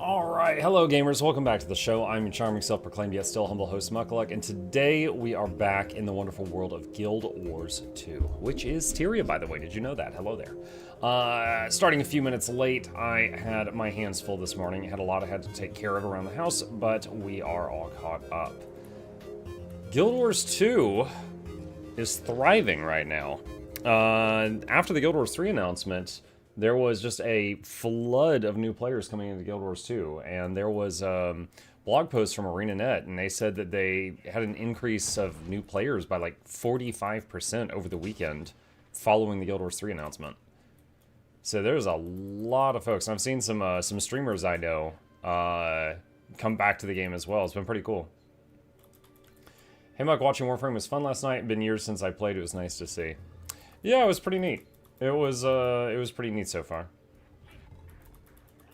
Alright, hello gamers, welcome back to the show. I'm your charming, self-proclaimed yet still humble host, Mukluk, and today we are back in the wonderful world of Guild Wars 2, which is Tyria, by the way. Did you know that? Hello there. Starting a few minutes late, I had my hands full this morning. Had a lot I had to take care of around the house, but we are all caught up. Guild Wars 2 is thriving right now. After the Guild Wars 3 announcement, there was just a flood of new players coming into Guild Wars 2, and there was blog posts from ArenaNet, and they said that they had an increase of new players by like 45% over the weekend following the Guild Wars 3 announcement. So there's a lot of folks, and I've seen some streamers I know come back to the game as well. It's been pretty cool. Hey Mike, watching Warframe was fun last night. Been years since I played. It was nice to see. Yeah, it was pretty neat. It was pretty neat so far.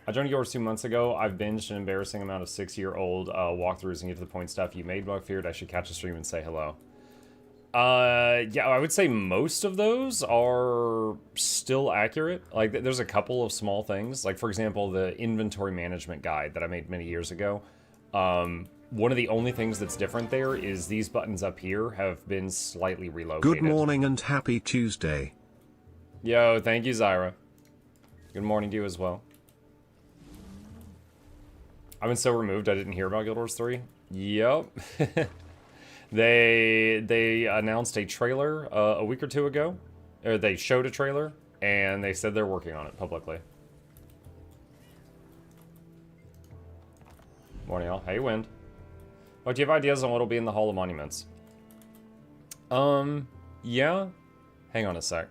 I joined Guild Wars 2 months ago. I've binged an embarrassing amount of 6-year-old walkthroughs and get to the point stuff you made. But I figured I should catch a stream and say hello. Yeah, I would say most of those are still accurate. Like, there's a couple of small things. Like, for example, the inventory management guide that I made many years ago. One of the only things that's different there is these buttons up here have been slightly relocated. Good morning and happy Tuesday. Yo, thank you, Zyra. Good morning to you as well. I've been so removed I didn't hear about Guild Wars 3. Yep. They announced a trailer a week or two ago. Or they showed a trailer, and they said they're working on it publicly. Morning, all. Hey, Wind. What, do you have ideas on what'll be in the Hall of Monuments? Yeah. Hang on a sec.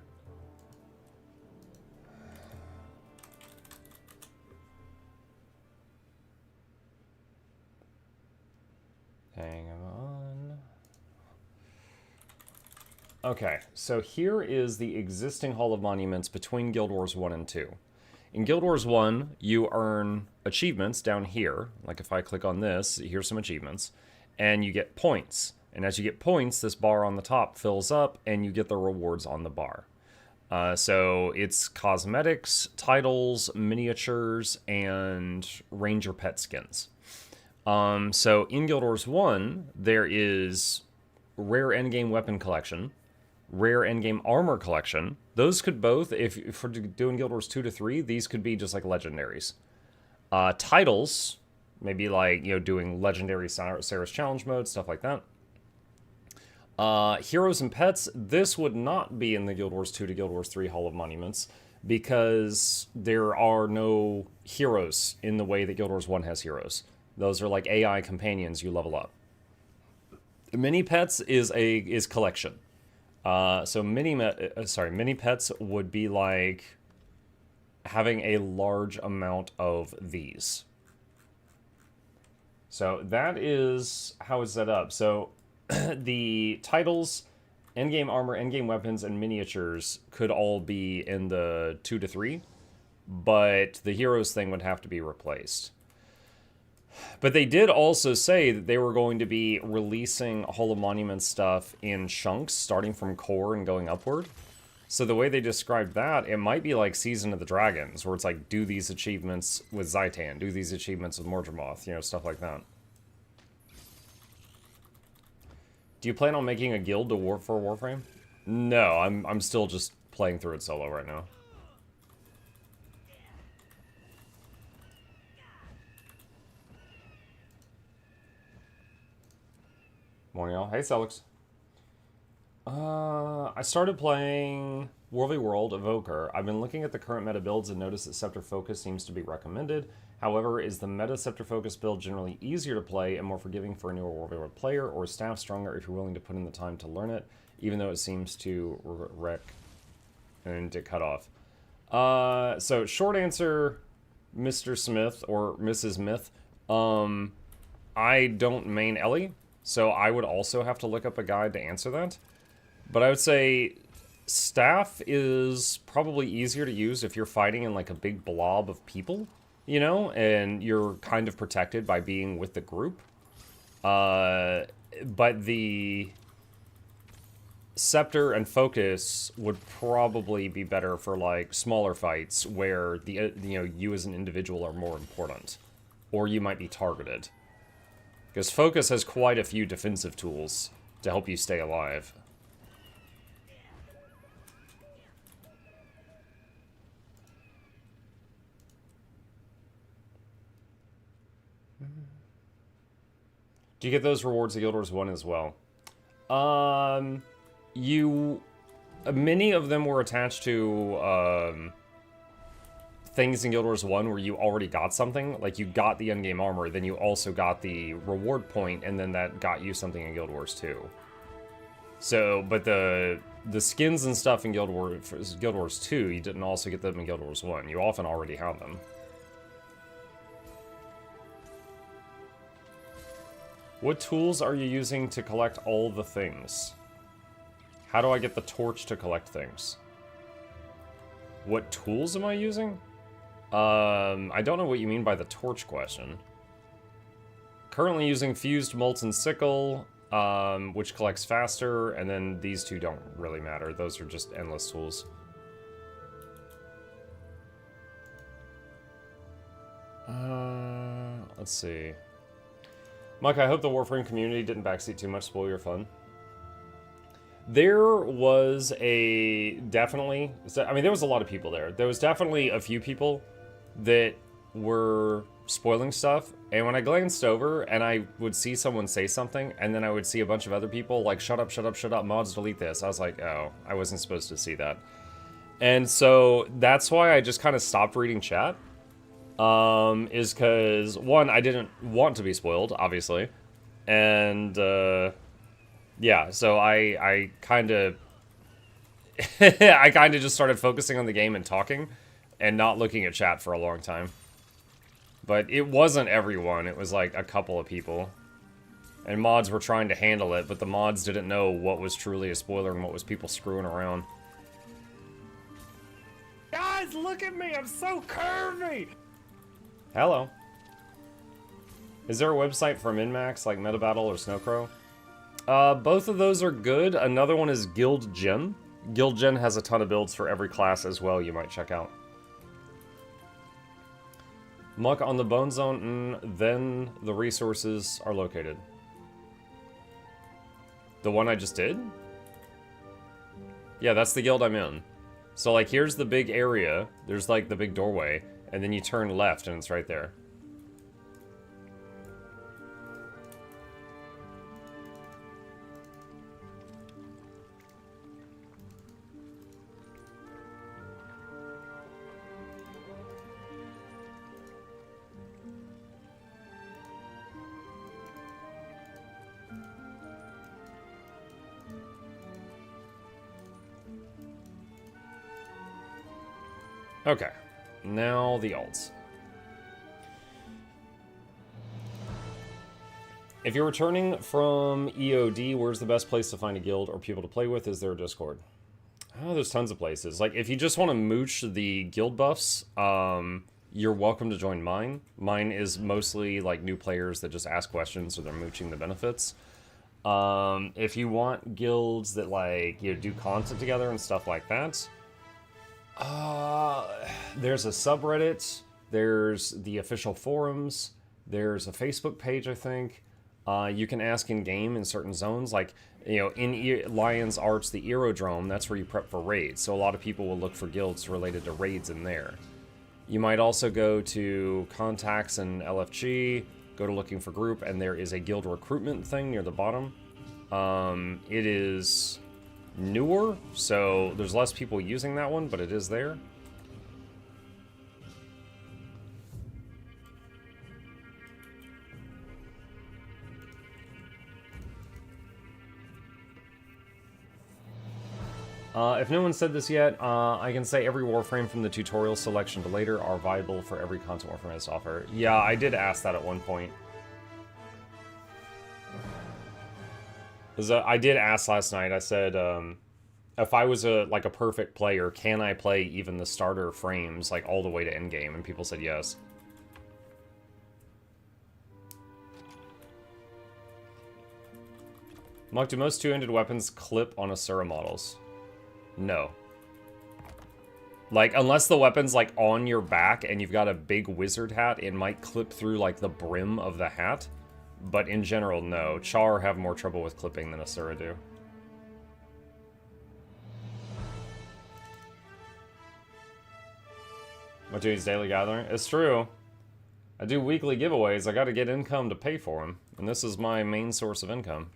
Hang on. Okay, so here is the existing Hall of Monuments between Guild Wars 1 and 2. In Guild Wars 1, you earn achievements down here. Like if I click on this, here's some achievements. And you get points. And as you get points, this bar on the top fills up and you get the rewards on the bar. So it's cosmetics, titles, miniatures, and ranger pet skins. So in Guild Wars 1, there is rare endgame weapon collection, rare endgame armor collection. Those could both, if we're doing Guild Wars 2 to 3, these could be just like legendaries. Titles, maybe like, you know, doing legendary Sarah's challenge mode, stuff like that. Heroes and pets, this would not be in the Guild Wars 2 to Guild Wars 3 Hall of Monuments because there are no heroes in the way that Guild Wars 1 has heroes. Those are like AI companions you level up. Mini pets is collection. So mini pets would be like having a large amount of these. So that is how it's set up. So the titles, endgame armor, endgame weapons, and miniatures could all be in the 2 to 3, but the heroes thing would have to be replaced. But they did also say that they were going to be releasing Hall of Monuments stuff in chunks, starting from core and going upward. So the way they described that, it might be like Season of the Dragons, where it's like, do these achievements with Zaitan, do these achievements with Mordremoth, you know, stuff like that. Do you plan on making a guild for Warframe? No, I'm still just playing through it solo right now. Morning, y'all. Hey, Celix. I started playing World v. World Evoker. I've been looking at the current meta builds and noticed that Scepter Focus seems to be recommended. However, is the meta Scepter Focus build generally easier to play and more forgiving for a newer World v. World player, or is staff stronger if you're willing to put in the time to learn it, even though it seems to wreck and to cut off? So short answer, Mr. Smith or Mrs. Myth. I don't main Ellie. So I would also have to look up a guide to answer that. But I would say staff is probably easier to use if you're fighting in like a big blob of people, you know, and you're kind of protected by being with the group. But the Scepter and Focus would probably be better for like smaller fights where the you know, you as an individual are more important. or you might be targeted. Because focus has quite a few defensive tools to help you stay alive. Do you get those rewards at Guild Wars 1 as well? Many of them were attached to things in Guild Wars 1 where you already got something. Like, you got the endgame armor, then you also got the reward point, and then that got you something in Guild Wars 2. So, but the skins and stuff in Guild Wars 2, you didn't also get them in Guild Wars 1. You often already had them. What tools are you using to collect all the things? How do I get the torch to collect things? What tools am I using? I don't know what you mean by the torch question. Currently using fused molten sickle, which collects faster, and then these two don't really matter. Those are just endless tools. Let's see. Mike, I hope the Warframe community didn't backseat too much, spoil your fun. There was definitely, I mean, there was a lot of people there. There was definitely a few people that were spoiling stuff, and when I glanced over and I would see someone say something, and then I would see a bunch of other people like, shut up, shut up, shut up, mods, delete this. I was like, oh, I wasn't supposed to see that. And so that's why I just kind of stopped reading chat. Is because, one, I didn't want to be spoiled, obviously, and, yeah, so I kind of, I kind of just started focusing on the game and talking, and not looking at chat for a long time. But it wasn't everyone, it was like a couple of people. And mods were trying to handle it, but the mods didn't know what was truly a spoiler and what was people screwing around. Guys, look at me, I'm so curvy! Hello. Is there a website for min-max like MetaBattle or Snowcrow? Both of those are good. Another one is Guild Gen. Guild Gen has a ton of builds for every class as well you might check out. Muck on the Bone Zone, then the resources are located. The one I just did? Yeah, that's the guild I'm in. So, like, here's the big area. There's, like, the big doorway. And then you turn left, and it's right there. Okay. Now the alts. If you're returning from EOD, where's the best place to find a guild or people to play with? Is there a Discord? Oh, there's tons of places. Like, if you just want to mooch the guild buffs, you're welcome to join mine. Mine is mostly, like, new players that just ask questions or they're mooching the benefits. If you want guilds that, like, you know, do content together and stuff like that, there's a subreddit, there's the official forums, there's a Facebook page, I think. You can ask in-game in certain zones, like, you know, in Lion's Arts, the Aerodrome, that's where you prep for raids, so a lot of people will look for guilds related to raids in there. You might also go to Contacts and LFG, go to Looking for Group, and there is a guild recruitment thing near the bottom. It is newer, so there's less people using that one, but it is there. If no one said this yet, I can say every Warframe from the tutorial selection to later are viable for every content Warframe has to offer. Yeah, I did ask that at one point. I did ask last night, I said, if I was a perfect player, can I play even the starter frames, like, all the way to endgame? And people said yes. Muck, do most two-handed weapons clip on Asura models? No. Like, unless the weapon's, like, on your back and you've got a big wizard hat, it might clip through, like, the brim of the hat. But in general, no. Char have more trouble with clipping than Asura do. What do his daily gathering? It's true. I do weekly giveaways. I gotta get income to pay for them. And this is my main source of income.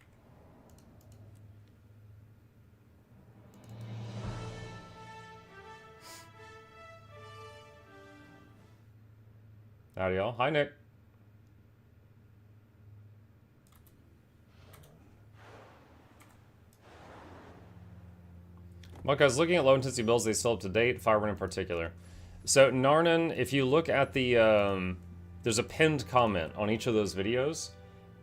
Howdy, y'all. Hi, Nick. Look, I was looking at low-intensity builds. They still up to date, Firewind in particular. So, Narnan, if you look at the... there's a pinned comment on each of those videos,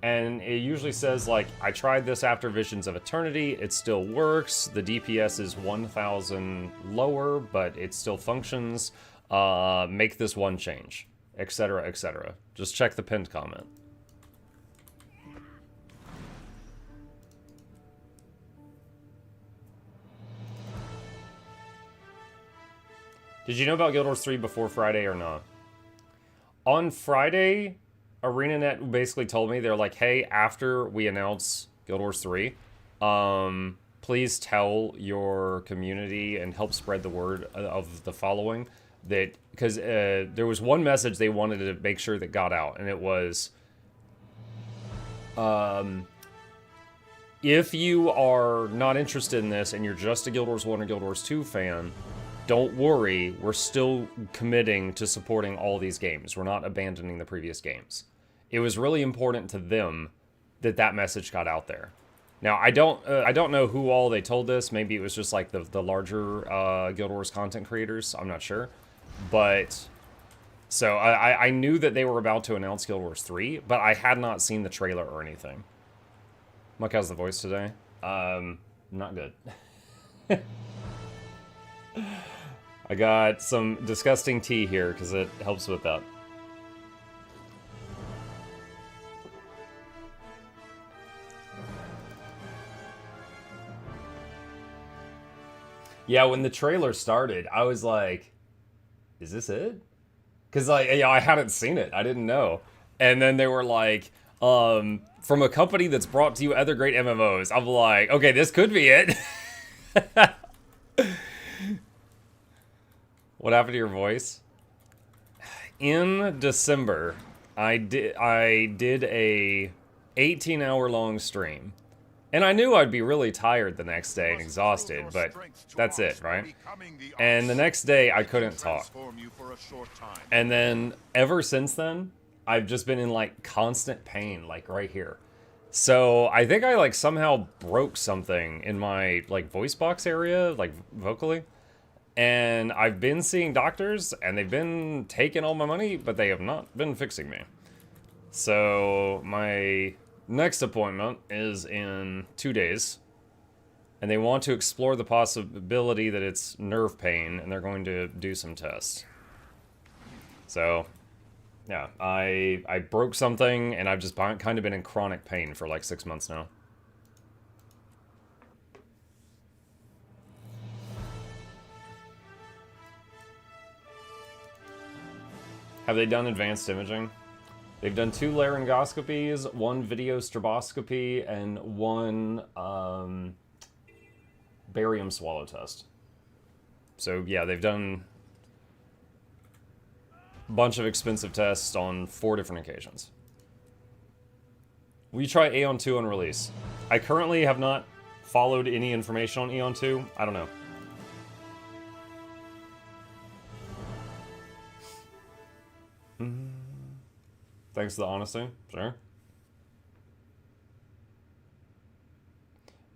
and it usually says, like, I tried this after Visions of Eternity, it still works, the DPS is 1,000 lower, but it still functions, make this one change, etc., etc. Just check the pinned comment. Did you know about Guild Wars 3 before Friday or not? On Friday, ArenaNet basically told me, they're like, hey, after we announce Guild Wars 3, please tell your community and help spread the word of the following. That, because there was one message they wanted to make sure that got out, and it was, if you are not interested in this and you're just a Guild Wars 1 or Guild Wars 2 fan, don't worry, we're still committing to supporting all these games. We're not abandoning the previous games. It was really important to them that that message got out there. Now, I don't know who all they told this. Maybe it was just like the larger Guild Wars content creators. I'm not sure. But, so I knew that they were about to announce Guild Wars 3, but I had not seen the trailer or anything. Muck, how's the voice today? Not good. I got some disgusting tea here because it helps with that. Yeah, when the trailer started, I was like, is this it? Because I hadn't seen it. I didn't know. And then they were like, from a company that's brought to you other great MMOs. I'm like, okay, this could be it. What happened to your voice? In December, I did a 18-hour-long stream. And I knew I'd be really tired the next day and exhausted, but that's it, right? And the next day, I couldn't talk. And then, ever since then, I've just been in, like, constant pain, like, right here. So, I think I, like, somehow broke something in my, like, voice box area, like, vocally. And I've been seeing doctors, and they've been taking all my money, but they have not been fixing me. So, my next appointment is in 2 days. And they want to explore the possibility that it's nerve pain, and they're going to do some tests. So, yeah, I broke something, and I've just kind of been in chronic pain for like 6 months now. Have they done advanced imaging? They've done 2 laryngoscopies, 1 video stroboscopy, and 1 barium swallow test. So yeah, they've done a bunch of expensive tests on 4 different occasions. Will you try Aeon 2 on release? I currently have not followed any information on Aeon 2. I don't know. Thanks for the honesty. Sure.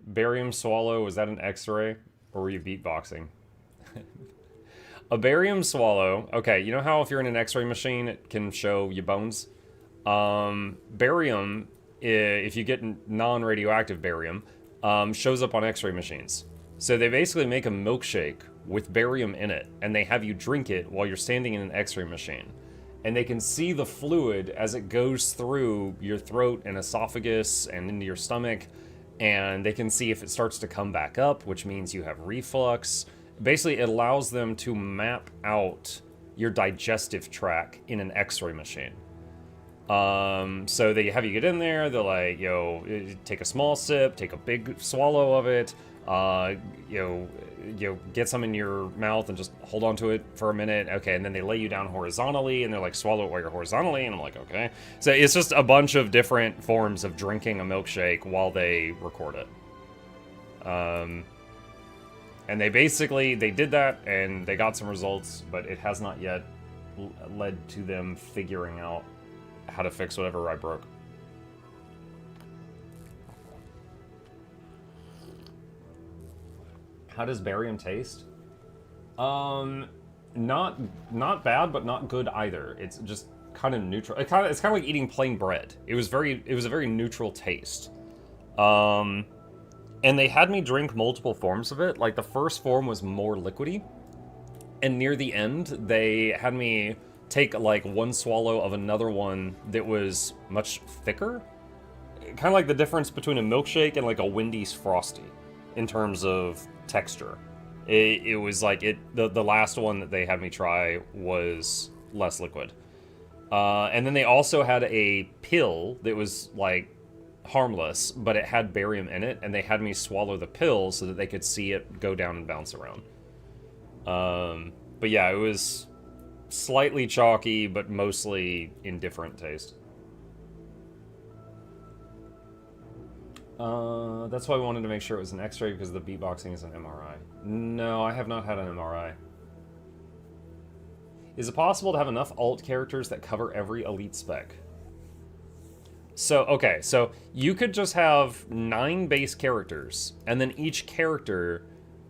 Barium swallow, was that an x-ray? Or were you beatboxing? A barium swallow, okay, you know how if you're in an x-ray machine, it can show your bones? Barium, if you get non-radioactive barium, shows up on x-ray machines. So they basically make a milkshake with barium in it, and they have you drink it while you're standing in an x-ray machine. And they can see the fluid as it goes through your throat and esophagus and into your stomach, and they can see if it starts to come back up, which means you have reflux. basically it allows them to map out your digestive tract in an X-ray machine. So they have you get in there, they're like, take a small sip, take a big swallow of it, get some in your mouth and just hold on to it for a minute. Okay, and then they lay you down horizontally and they're like, swallow it while you're horizontally, and I'm like, okay. So it's just a bunch of different forms of drinking a milkshake while they record it. And they did that and they got some results, but it has not yet led to them figuring out how to fix whatever I broke. How does barium taste? Not bad, but not good either. It's just kind of neutral. It's kind of like eating plain bread. It was a very neutral taste. And they had me drink multiple forms of it. Like, the first form was more liquidy, and near the end, they had me take, like, one swallow of another one that was much thicker. Kind of like the difference between a milkshake and, like, a Wendy's Frosty in terms of texture. It was like, the last one that they had me try was less liquid. And then they also had a pill that was, like, harmless, but it had barium in it, and they had me swallow the pill so that they could see it go down and bounce around. But yeah, it was slightly chalky, but mostly indifferent taste. That's why I wanted to make sure it was an X-ray, because the beatboxing is an MRI. No, I have not had an MRI. Is it possible to have enough alt characters that cover every elite spec? So, okay, so you could just have 9 base characters, and then each character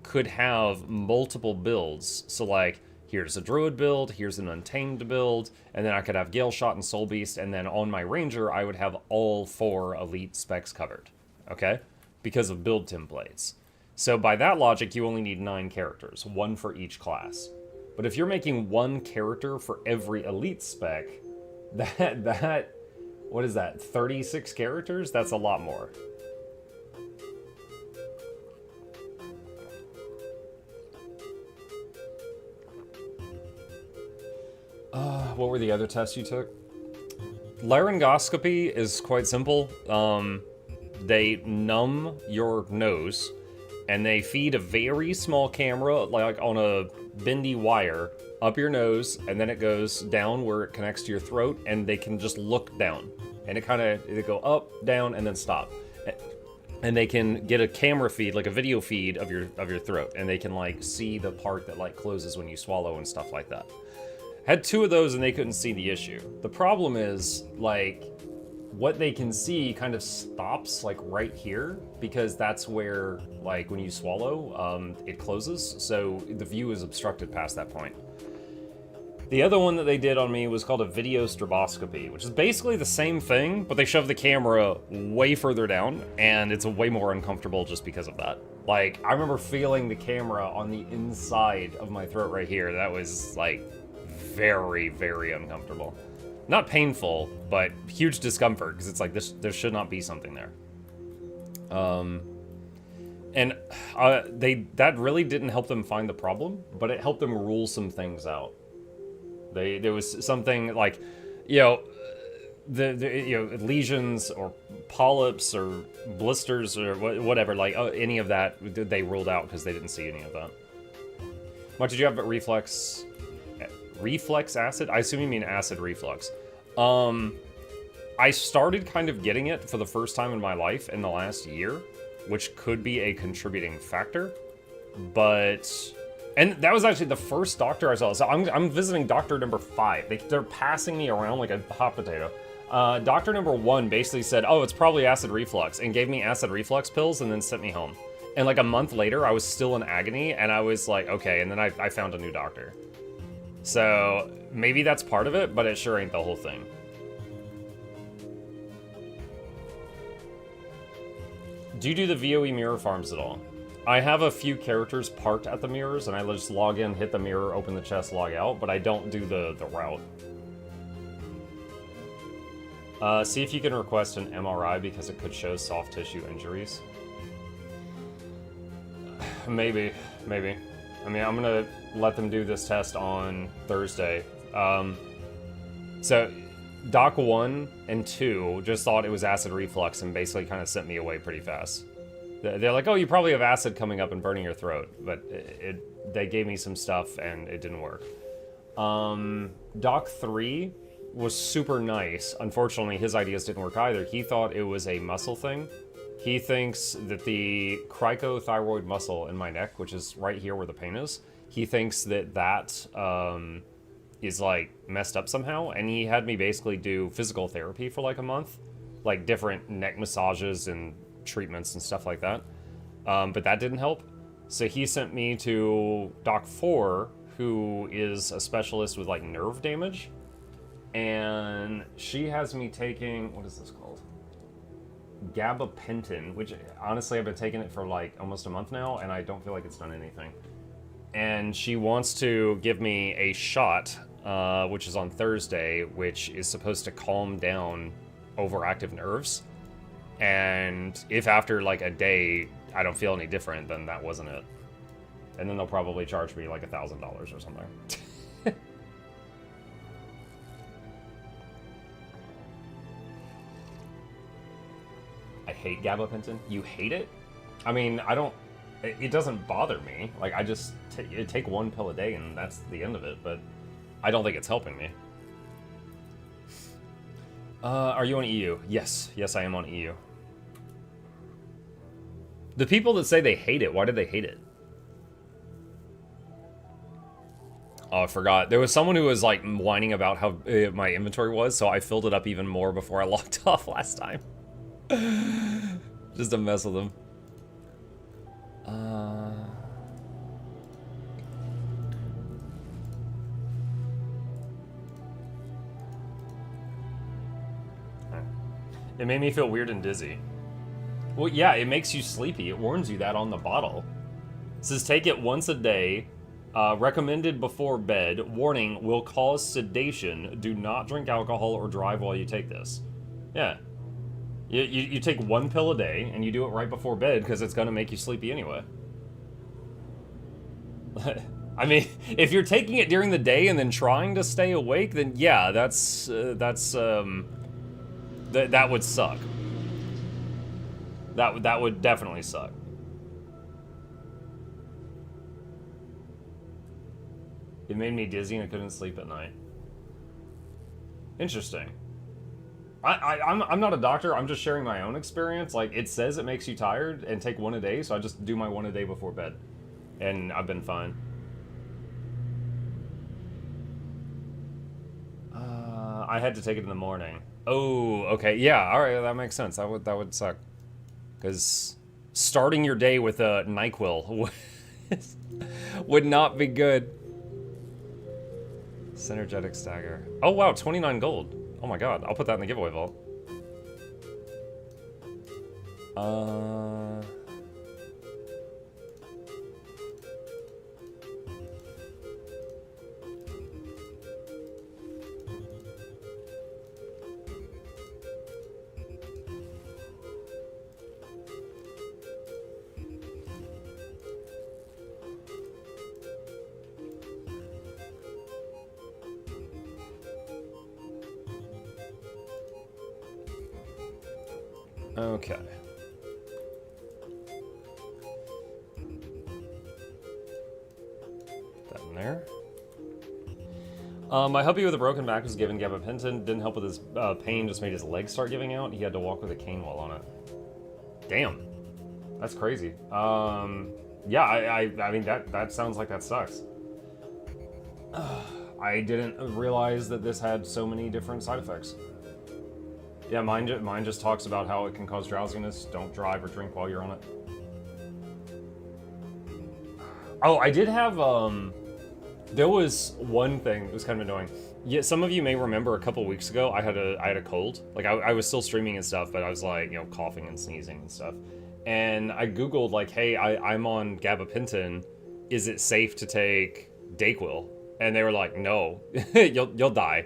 could have multiple builds. So, like, here's a druid build, here's an untamed build, and then I could have Gale Shot and Soul Beast, and then on my ranger, I would have all 4 elite specs covered, okay? Because of build templates. So by that logic, you only need 9 characters, 1 for each class. But if you're making 1 character for every elite spec, what is that, 36 characters? That's a lot more. What were the other tests you took? Laryngoscopy is quite simple. They numb your nose, and they feed a very small camera, like on a bendy wire, up your nose, and then it goes down where it connects to your throat, and they can just look down. And they go up, down, and then stop. And they can get a camera feed, like a video feed of your throat, and they can, like, see the part that, like, closes when you swallow and stuff like that. Had 2 of those and they couldn't see the issue. The problem is, like, what they can see kind of stops, like, right here, because that's where, like, when you swallow, it closes, so the view is obstructed past that point. The other one that they did on me was called a video stroboscopy, which is basically the same thing, but they shove the camera way further down, and it's way more uncomfortable just because of that. Like, I remember feeling the camera on the inside of my throat right here. That was, like, very, very uncomfortable. Not painful, but huge discomfort, because it's like, there should not be something there. And that really didn't help them find the problem, but it helped them rule some things out. There was something like, lesions or polyps or blisters or whatever, like any of that, they ruled out because they didn't see any of that. What did you have at reflex acid? I assume you mean acid reflux. I started kind of getting it for the first time in my life in the last year, which could be a contributing factor, and that was actually the first doctor I saw. So I'm visiting doctor number 5. They're passing me around like a hot potato. Doctor number 1 basically said, oh, it's probably acid reflux, and gave me acid reflux pills and then sent me home. And like a month later, I was still in agony, and I was like, okay, and then I found a new doctor. So maybe that's part of it, but it sure ain't the whole thing. Do you do the VOE mirror farms at all? I have a few characters parked at the mirrors, and I just log in, hit the mirror, open the chest, log out, but I don't do the route. See if you can request an MRI because it could show soft tissue injuries. Maybe. I mean, I'm gonna let them do this test on Thursday. So Doc 1 and 2 just thought it was acid reflux and basically kind of sent me away pretty fast. They're like, oh, you probably have acid coming up and burning your throat, but they gave me some stuff and it didn't work. Doc 3 was super nice. Unfortunately, his ideas didn't work either. He thought it was a muscle thing. He thinks that the cricothyroid muscle in my neck, which is right here where the pain is, he thinks that is like messed up somehow, and he had me basically do physical therapy for like a month, like different neck massages and treatments and stuff like that. But that didn't help. So he sent me to Doc 4, who is a specialist with like nerve damage. And she has me taking, what is this called? Gabapentin, which honestly I've been taking it for like almost a month now, and I don't feel like it's done anything. And she wants to give me a shot, which is on Thursday, which is supposed to calm down overactive nerves. And if after like a day I don't feel any different, then that wasn't it. And then they'll probably charge me like $1,000 or something. I hate gabapentin. You hate it? I mean, I don't... It doesn't bother me. Like, I just take one pill a day and that's the end of it, but I don't think it's helping me. Are you on EU? Yes. Yes, I am on EU. The people that say they hate it, why did they hate it? Oh, I forgot. There was someone who was, like, whining about how my inventory was, so I filled it up even more before I logged off last time. Just to mess with them. It made me feel weird and dizzy. Well, yeah, it makes you sleepy. It warns you that on the bottle. It says take it once a day. Recommended before bed. Warning, will cause sedation. Do not drink alcohol or drive while you take this. Yeah. You take one pill a day, and you do it right before bed, because it's going to make you sleepy anyway. I mean, if you're taking it during the day and then trying to stay awake, then yeah, that would suck. That would definitely suck. It made me dizzy and I couldn't sleep at night. Interesting. I'm not a doctor, I'm just sharing my own experience. Like, it says it makes you tired and take one a day, so I just do my one a day before bed. And I've been fine. I had to take it in the morning. Oh, okay, yeah, alright, that makes sense. That would suck. Because starting your day with a NyQuil would not be good. Synergetic stagger. Oh wow, 29 gold. Oh my god, I'll put that in the giveaway vault. Okay. Put that in there. My hubby with a broken back was given gabapentin. Didn't help with his pain, just made his legs start giving out. He had to walk with a cane while on it. Damn. That's crazy. Yeah, I mean, that sounds like that sucks. I didn't realize that this had so many different side effects. Yeah, mine just talks about how it can cause drowsiness. Don't drive or drink while you're on it. Oh, I did have, there was one thing that was kind of annoying. Yeah, some of you may remember a couple weeks ago, I had a cold. Like, I was still streaming and stuff, but I was like, you know, coughing and sneezing and stuff. And I Googled, like, hey, I'm on gabapentin. Is it safe to take Dayquil? And they were like, no, you'll die.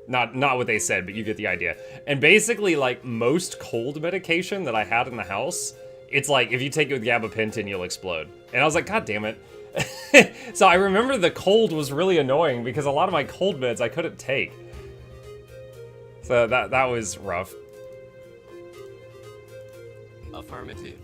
Not what they said, but you get the idea. And basically, like, most cold medication that I had in the house, it's like, if you take it with gabapentin, you'll explode. And I was like, god damn it. So I remember the cold was really annoying because a lot of my cold meds I couldn't take. So that was rough. Affirmative.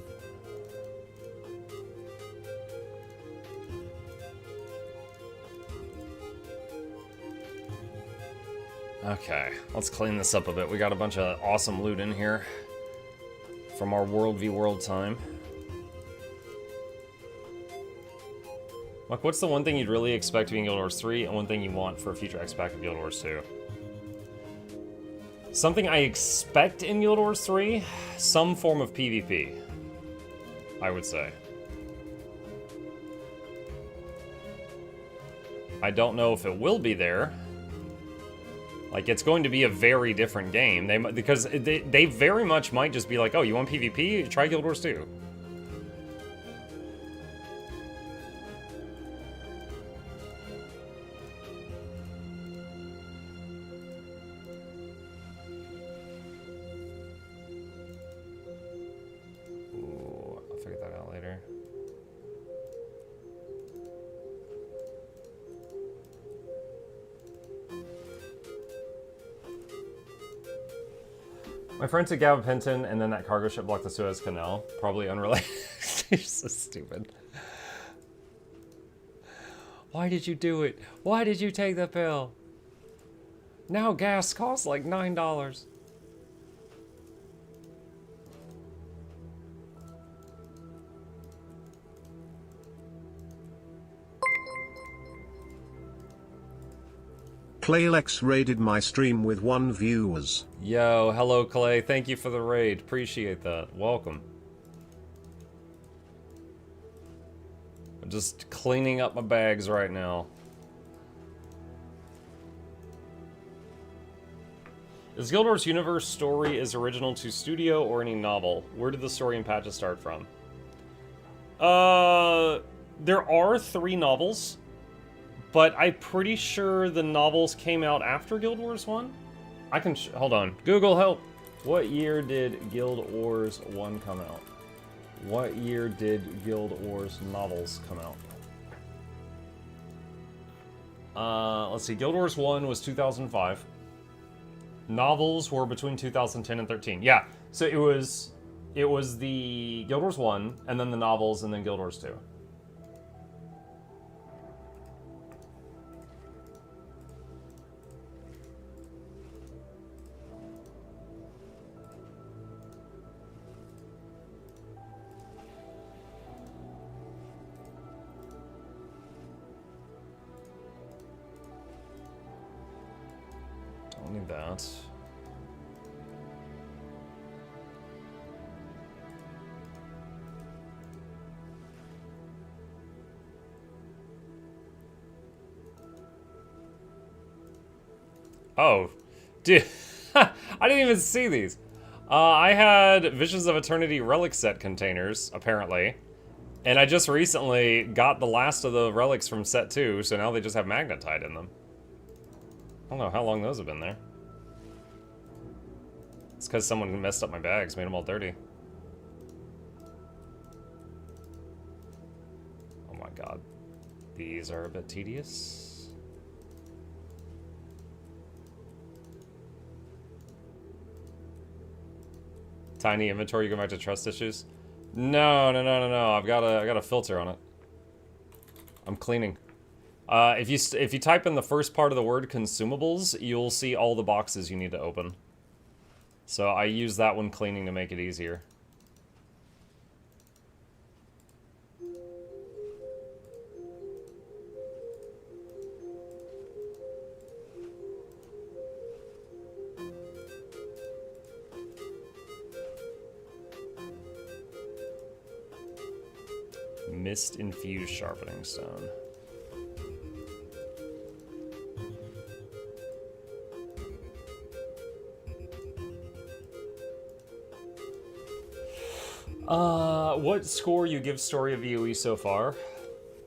Okay, let's clean this up a bit. We got a bunch of awesome loot in here from our World v World time. Like, what's the one thing you'd really expect to be in Guild Wars 3 and one thing you want for a future X-Pack of Guild Wars 2? Something I expect in Guild Wars 3? Some form of PvP, I would say. I don't know if it will be there. Like, it's going to be a very different game. Because they very much might just be like, oh, you want PvP? Try Guild Wars 2. Ooh, I'll figure that out later. My friend took gabapentin and then that cargo ship blocked the Suez Canal. Probably unrelated. You're so stupid. Why did you do it? Why did you take the pill? Now gas costs like $9. Claylex raided my stream with 1 viewers. Yo, hello Clay. Thank you for the raid. Appreciate that. Welcome. I'm just cleaning up my bags right now. Is Guild Wars Universe story is original to studio or any novel? Where did the story and patches start from? There are 3 novels. But I'm pretty sure the novels came out after Guild Wars 1? I can hold on. Google, help! What year did Guild Wars 1 come out? What year did Guild Wars novels come out? Let's see. Guild Wars 1 was 2005. Novels were between 2010 and 13. Yeah, so it was the Guild Wars 1, and then the novels, and then Guild Wars 2. Don't need that. Oh, dude, I didn't even see these. I had Visions of Eternity relic set containers, apparently. And I just recently got the last of the relics from set 2, so now they just have magnetite in them. I don't know how long those have been there. It's because someone messed up my bags, made them all dirty. Oh my god. These are a bit tedious. Tiny inventory, you go back to trust issues? No. I got a filter on it. I'm cleaning. If you type in the first part of the word consumables, you'll see all the boxes you need to open. So I use that when cleaning to make it easier. Mist infused sharpening stone. What score you give Story of VOE so far?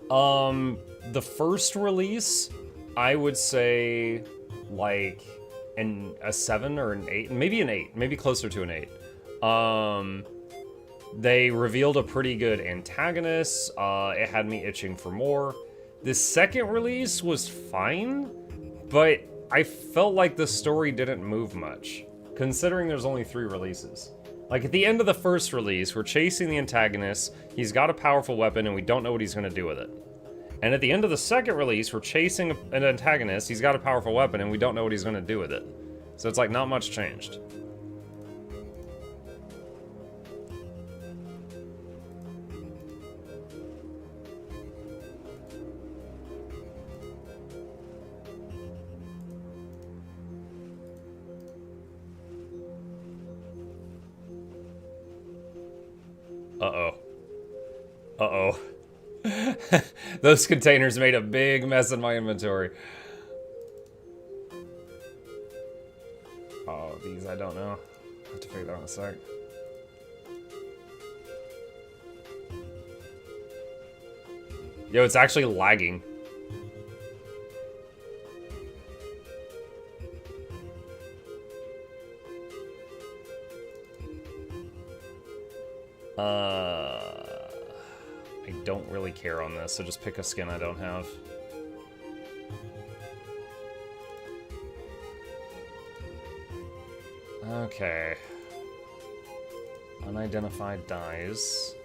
The first release, I would say like a 7 or an 8, maybe an 8, maybe closer to an 8. They revealed a pretty good antagonist. It had me itching for more. The second release was fine, but I felt like the story didn't move much, considering there's only 3 releases. Like, at the end of the first release, we're chasing the antagonist, he's got a powerful weapon, and we don't know what he's going to do with it. And at the end of the second release, we're chasing an antagonist, he's got a powerful weapon, and we don't know what he's going to do with it. So it's like, not much changed. Uh-oh. Uh-oh. Those containers made a big mess in my inventory. Oh, these I don't know. I have to figure that out in a sec. Yo, it's actually lagging. I don't really care on this, so just pick a skin I don't have. Okay. Unidentified dyes.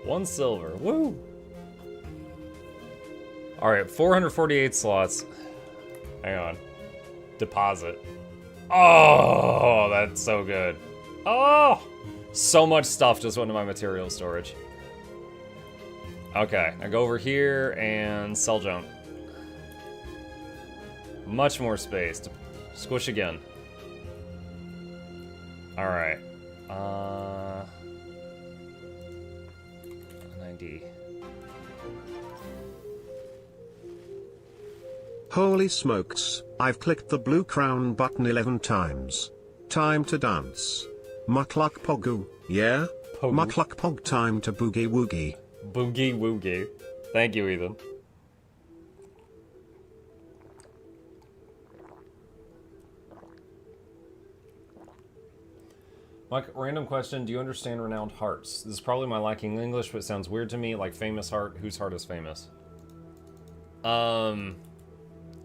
One silver. Woo! Alright, 448 slots. Hang on. Deposit. Oh, that's so good. Oh! So much stuff just went to my material storage. Okay, I go over here and sell junk. Much more space. Squish again. Alright. An ID. Holy smokes, I've clicked the blue crown button 11 times. Time to dance. Mukluk pogu, yeah? Pogu. Mukluk pog, time to boogie woogie. Boogie woogie. Thank you, Ethan. Mike, random question. Do you understand renowned hearts? This is probably my lacking English, but it sounds weird to me. Like famous heart. Whose heart is famous?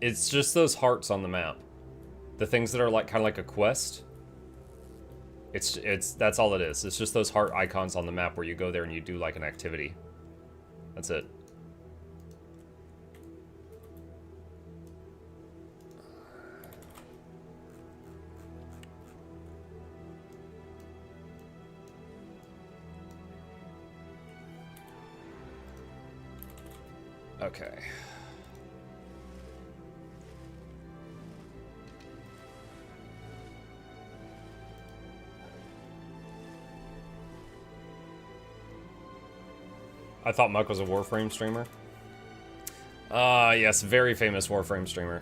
It's just those hearts on the map. The things that are like kind of like a quest. That's all it is. It's just those heart icons on the map where you go there and you do like an activity. That's it. Okay. I thought Muck was a Warframe streamer. Yes, very famous Warframe streamer.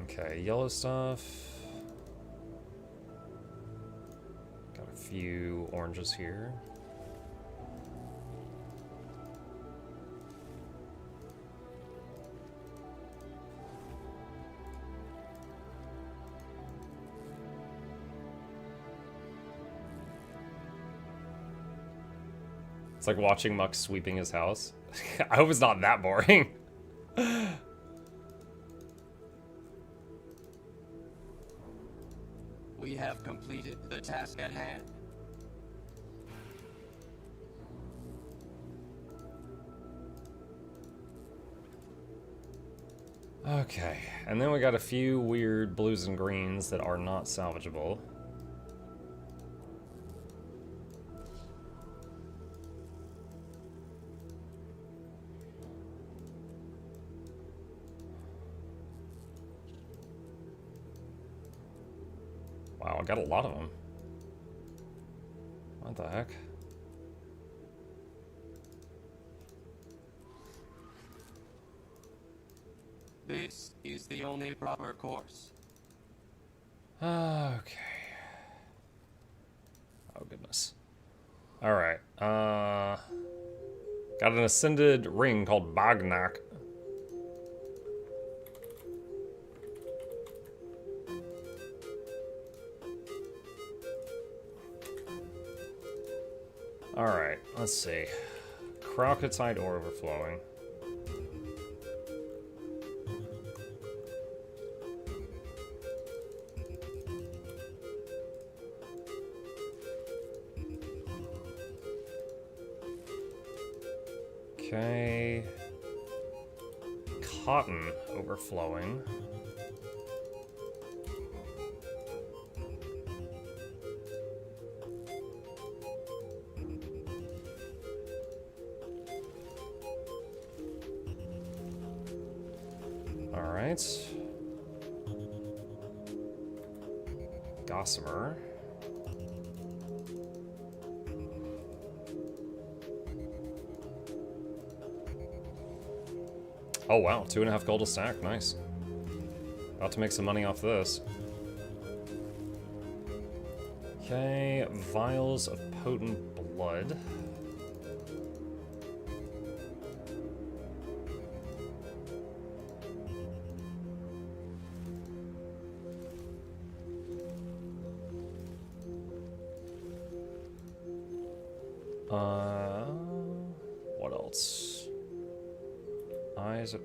Okay, yellow stuff. Got a few oranges here. It's like watching Muck sweeping his house. I hope it's not that boring. We have completed the task at hand. Okay, and then we got a few weird blues and greens that are not salvageable. Wow, I got a lot of them. What the heck? This is the only proper course. Okay. Oh, goodness. Alright. Got an ascended ring called Bagnak. Alright, let's see. Crocotite ore overflowing. Okay. Cotton overflowing. All right. Gossamer. Oh wow, 2.5 gold a stack, nice. About to make some money off this. Okay, vials of potent blood. What else? Eyes of...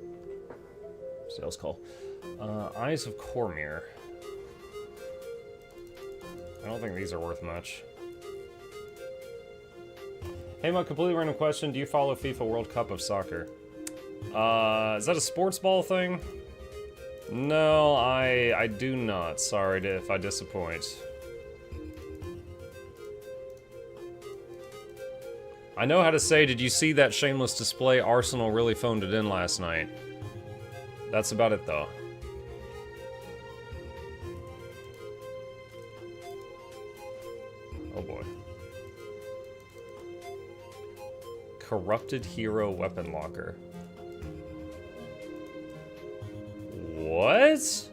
Sales call. Eyes of Cormyr. I don't think these are worth much. Hey, my completely random question. Do you follow FIFA World Cup of Soccer? Is that a sports ball thing? No, I do not. Sorry if I disappoint. I know how to say, did you see that shameless display? Arsenal really phoned it in last night. That's about it, though. Oh boy. Corrupted Hero Weapon Locker. What?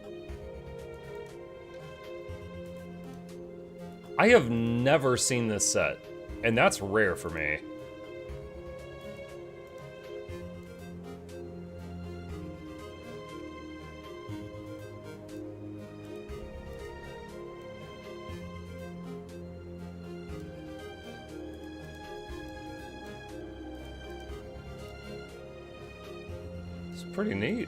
I have never seen this set, and that's rare for me. Pretty neat.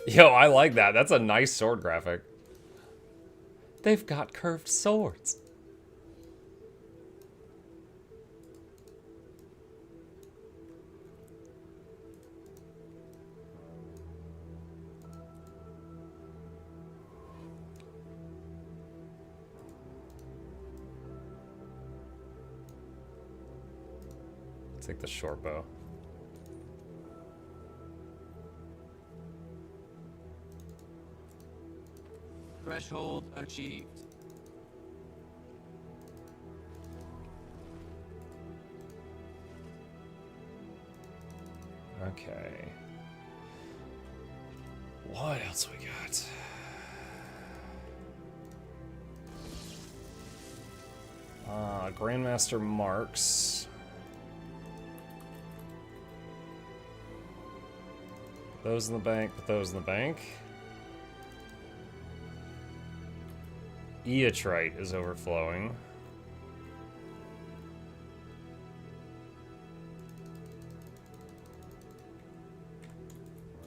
Yo, I like that. That's a nice sword graphic. They've got curved swords. Take the short bow. Threshold achieved. Okay. What else we got? Grandmaster Marks. Those in the bank, put those in the bank. Eotrite is overflowing.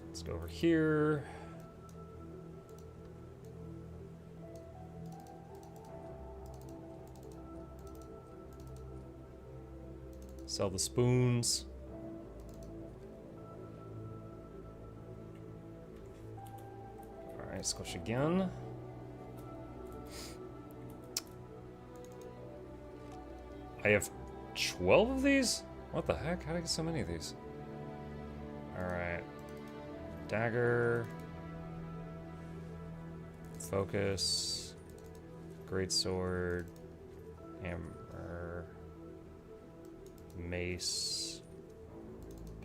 Let's go over here. Sell the spoons. Alright, squish again. I have 12 of these? What the heck? How did I get so many of these? Alright. Dagger. Focus. Greatsword. Hammer. Mace.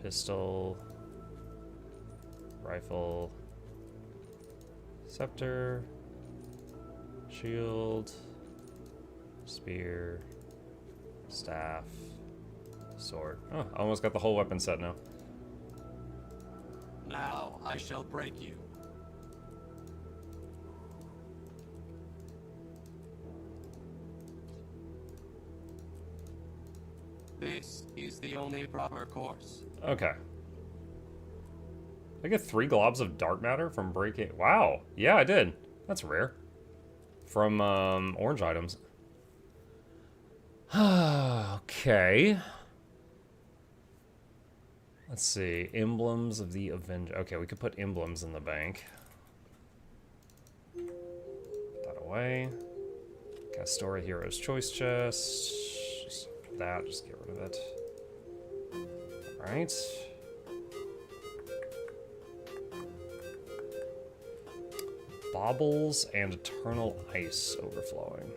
Pistol. Rifle. Scepter. Shield. Spear. Staff. Sword. Oh, I almost got the whole weapon set now. Now I shall break you. This is the only proper course. Okay. I get 3 globs of dark matter from breaking. Wow. Yeah, I did. That's rare. From orange items. Okay. Let's see. Emblems of the Avenger. Okay, we could put emblems in the bank. Put that away. Castora Hero's Choice Chest. Just that. Just get rid of it. Alright. Baubles and Eternal Ice overflowing.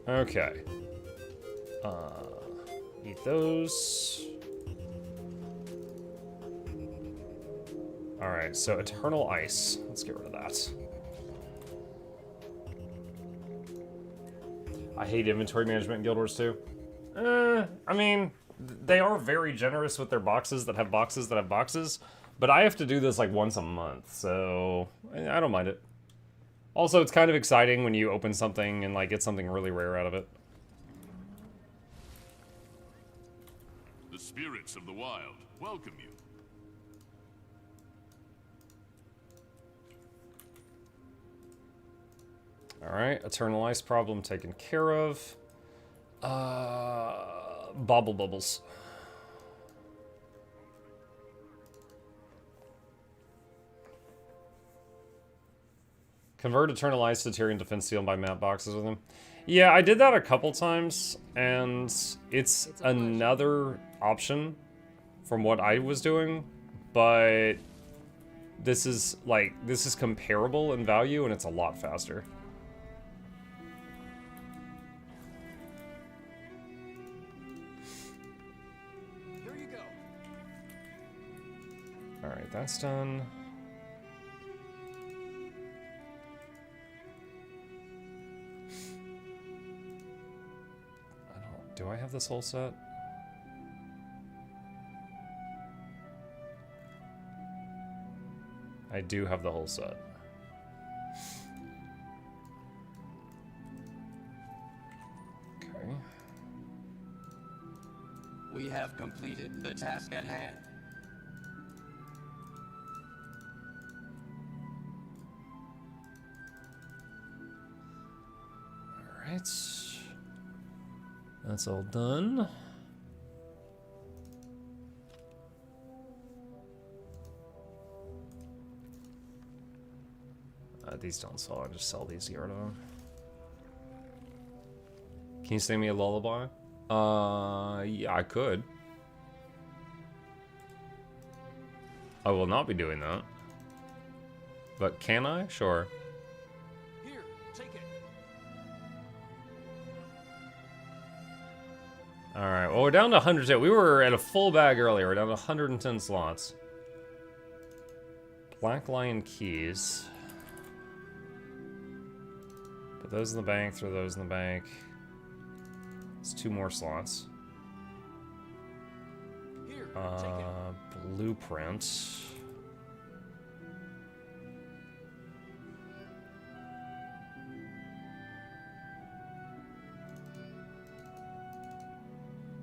Okay. Eat those. Alright, so Eternal Ice. Let's get rid of that. I hate inventory management in Guild Wars 2. I mean, they are very generous with their boxes that have boxes that have boxes, but I have to do this like once a month, so I don't mind it. Also, it's kind of exciting when you open something and like get something really rare out of it. The spirits of the wild welcome you. Alright, Eternal Ice problem taken care of. Bobble Bubbles. Convert Eternal Ice to Tyrian Defense Seal and buy map boxes with him. Yeah, I did that a couple times, and it's another option from what I was doing, but this is comparable in value, and it's a lot faster. Here you go. Alright, that's done. Do I have this whole set? I do have the whole set. Okay. We have completed the task at hand. Alright. That's all done. These don't sell, I just sell these here. Can you sing me a lullaby? Yeah, I could. I will not be doing that. But can I? Sure. Here, take it. Alright, well, we're down to 100. We were at a full bag earlier. We're down to 110 slots. Black Lion keys. Put those in the bank, throw those in the bank. It's 2 more slots. Here, take it. Blueprint.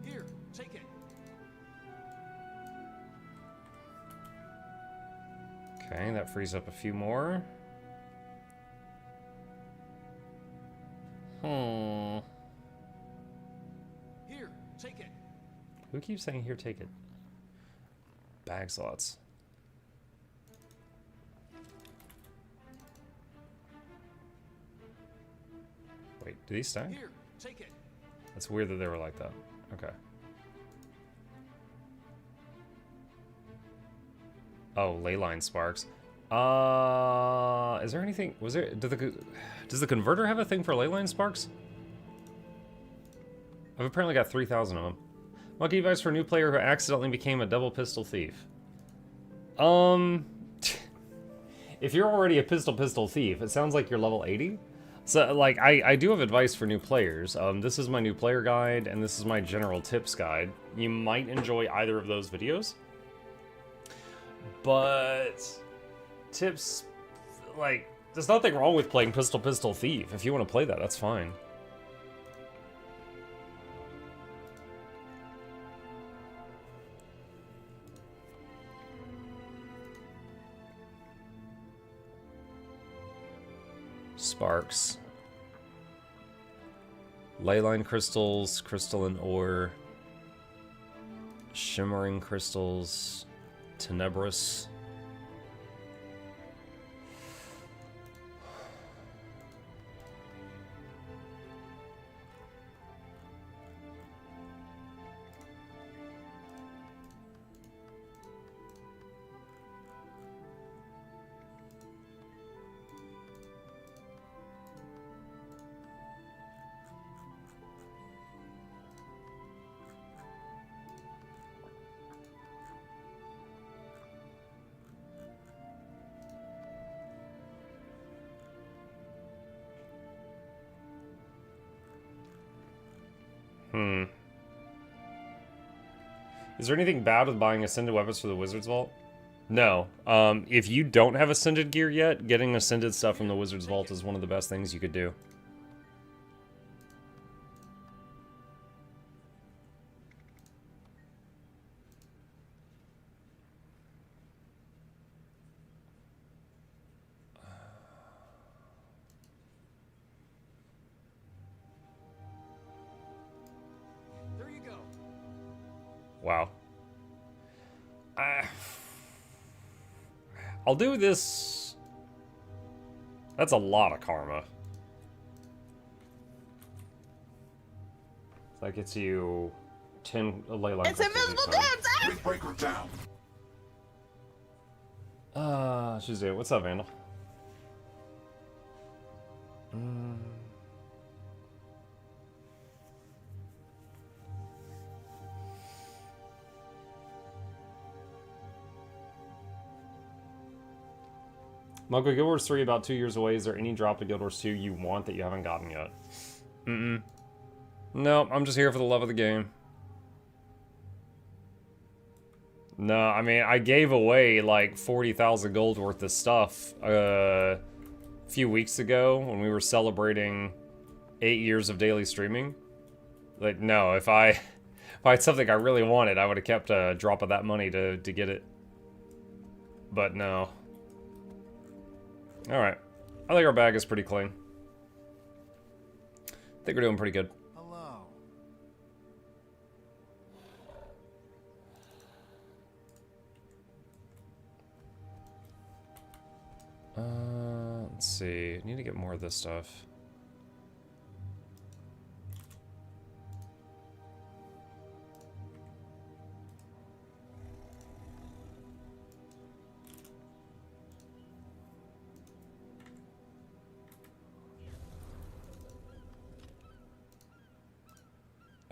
Here, take it. Okay, that frees up a few more. Here, take it. Who keeps saying here, take it? Bag slots. Wait, do these stack? Here, take it. That's weird that they were like that. Okay. Oh, leyline sparks. Is there anything? Was there? Does the converter have a thing for leyline sparks? I've apparently got 3,000 of them. Monkey advice for a new player who accidentally became a double pistol thief. If you're already a pistol thief, it sounds like you're level 80. So, like, I do have advice for new players. This is my new player guide, and this is my general tips guide. You might enjoy either of those videos. But tips, like, there's nothing wrong with playing pistol thief. If you want to play that, that's fine. Sparks. Leyline crystals, crystalline ore, shimmering crystals, tenebrous. Is there anything bad with buying Ascended weapons for the Wizard's Vault? No. If you don't have Ascended gear yet, getting Ascended stuff from the Wizard's Vault is one of the best things you could do. There you go. Wow. I'll do this. That's a lot of karma. That gets you 10 leyline. It's invisible dance! Breaker down. Shazoo, what's up, Vandal? Monko, Guild Wars 3 about 2 years away. Is there any drop of Guild Wars 2 you want that you haven't gotten yet? No, I'm just here for the love of the game. No, I mean, I gave away like 40,000 gold worth of stuff a few weeks ago when we were celebrating 8 years of daily streaming. Like, no, if I had something I really wanted, I would have kept a drop of that money to get it. But no. Alright. I think our bag is pretty clean. I think we're doing pretty good. Hello. Let's see. I need to get more of this stuff.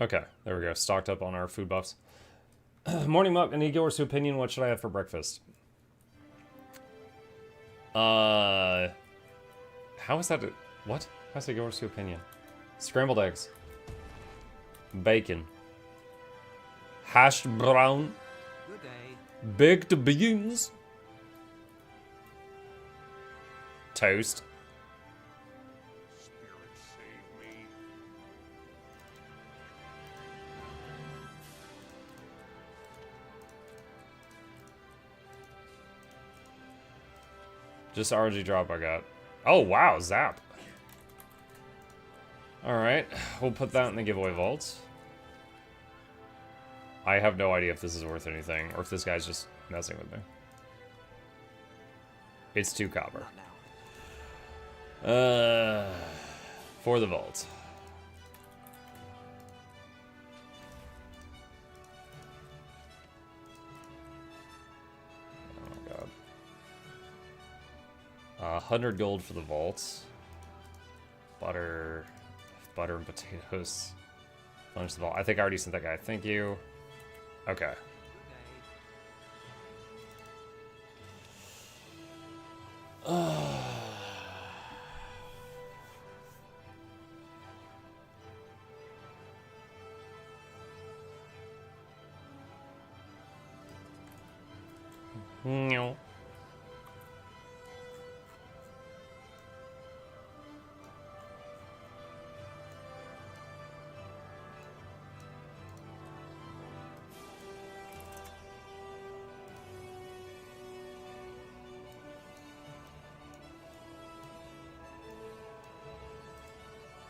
Okay, there we go. Stocked up on our food buffs. Morning Muck, I need yours opinion. What should I have for breakfast? How is that? What? How's that yours opinion? Scrambled eggs. Bacon. Hashed brown. Good day. Baked beans. Toast. Spirit save me. Just RNG drop I got. Oh, wow, zap. Alright, we'll put that in the giveaway vaults. I have no idea if this is worth anything, or if this guy's just messing with me. It's 2 copper. For the vault. Oh my god. 100 gold for the vaults. Butter and potatoes. Punch the vault. I think I already sent that guy. Thank you. Okay. No.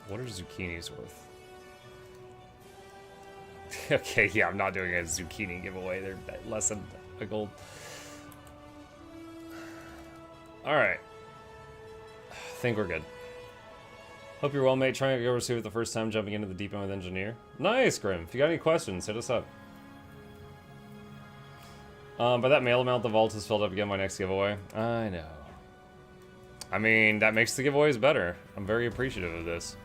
What are zucchinis worth? Okay, yeah, I'm not doing a zucchini giveaway. They're less than a gold. Alright. I think we're good. Hope you're well, mate. Trying to go receive it the first time jumping into the deep end with engineer. Nice, Grim. If you got any questions, hit us up. By that mail amount, the vault is filled up again my next giveaway. I know. I mean, that makes the giveaways better. I'm very appreciative of this.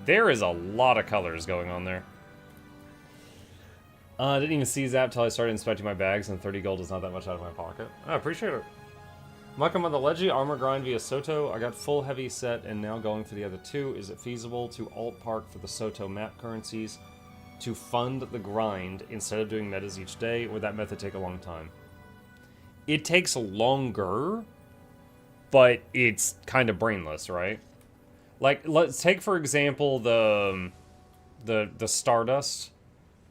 There is a lot of colors going on there. Didn't even see Zap till I started inspecting my bags, and 30 gold is not that much out of my pocket. I appreciate it. Muckum on the Leggy, armor grind via Soto. I got full heavy set and now going for the other 2. Is it feasible to alt park for the Soto map currencies to fund the grind instead of doing metas each day? Would that method take a long time? It takes longer, but it's kind of brainless, right? Like, let's take, for example, the Stardust,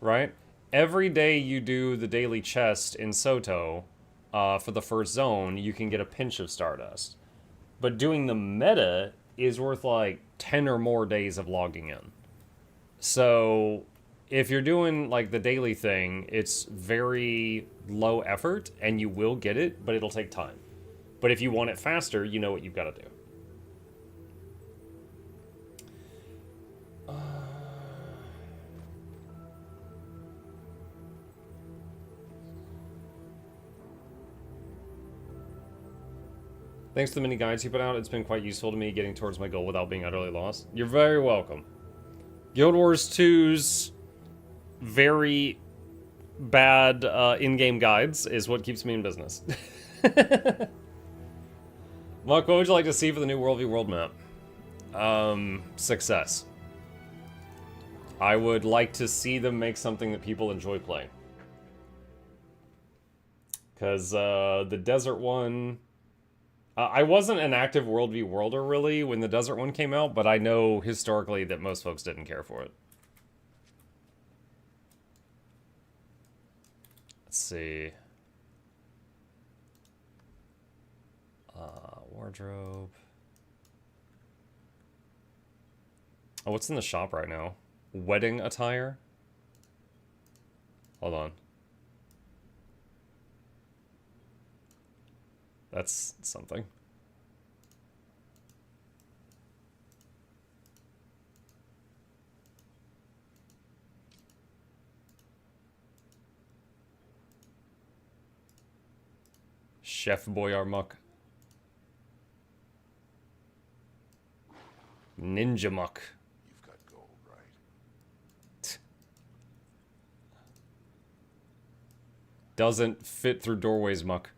right? Every day you do the daily chest in Soto, for the first zone, you can get a pinch of Stardust. But doing the meta is worth, like, 10 or more days of logging in. So, if you're doing, like, the daily thing, it's very low effort, and you will get it, but it'll take time. But if you want it faster, you know what you've got to do. Thanks to the mini guides you put out, it's been quite useful to me getting towards my goal without being utterly lost. You're very welcome. Guild Wars 2's very bad in-game guides is what keeps me in business. Mark, what would you like to see for the new World v World map? Success. I would like to see them make something that people enjoy playing. Because the desert one... I wasn't an active World v Worlder, really, when the desert one came out, but I know historically that most folks didn't care for it. Let's see. Wardrobe. Oh, what's in the shop right now? Wedding attire? Hold on. That's something. Chef Boyar Muck. Ninja Muck. You've got gold, right? Doesn't fit through doorways, Muck.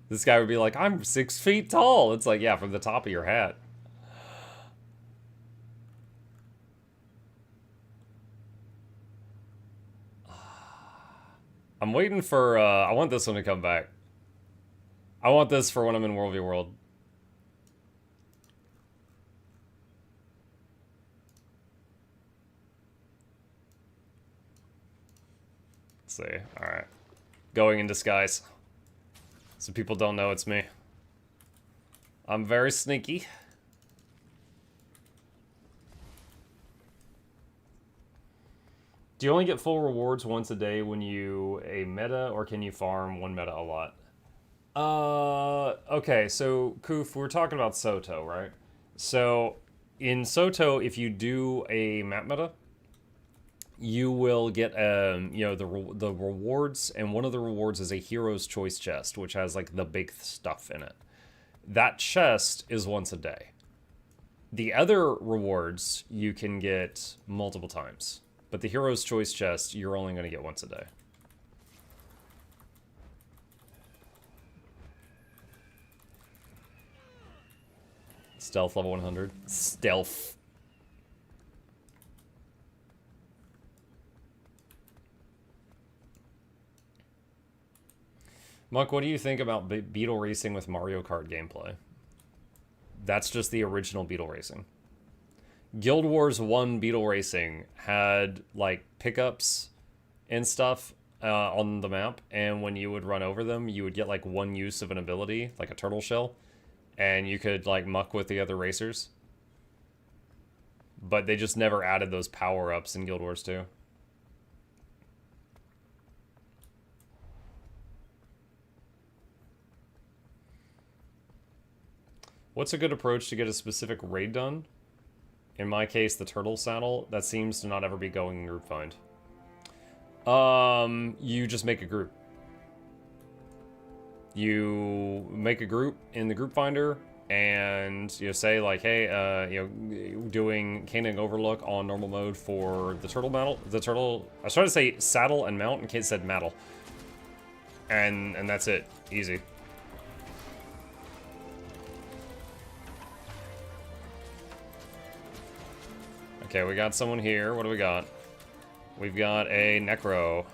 This guy would be like, I'm 6 feet tall. It's like, yeah, from the top of your hat. I'm waiting for, I want this one to come back. I want this for when I'm in World v World. Let's see. Alright. Going in disguise. So people don't know it's me. I'm very sneaky. Do you only get full rewards once a day when you a meta, or can you farm one meta a lot? Okay, so Koof, we're talking about Soto, right? So in Soto, if you do a map meta, you will get you know, the rewards, and one of the rewards is a hero's choice chest, which has like the big stuff in it. That chest is once a day. The other rewards you can get multiple times, but the hero's choice chest you're only going to get once a day. Stealth level 100. Stealth. Muck, what do you think about Beetle Racing with Mario Kart gameplay? That's just the original Beetle Racing. Guild Wars 1 Beetle Racing had, like, pickups and stuff on the map, and when you would run over them, you would get, like, one use of an ability, like a turtle shell, and you could, like, muck with the other racers. But they just never added those power-ups in Guild Wars 2. What's a good approach to get a specific raid done? In my case, the turtle saddle. That seems to not ever be going in group find. You just make a group. You make a group in the group finder, and you say like, hey, you know, doing Caning Overlook on normal mode for the turtle model. The turtle. I was trying to say saddle and mount in case it said metal. And that's it. Easy. Okay, we got someone here. What do we got? We've got a Necro.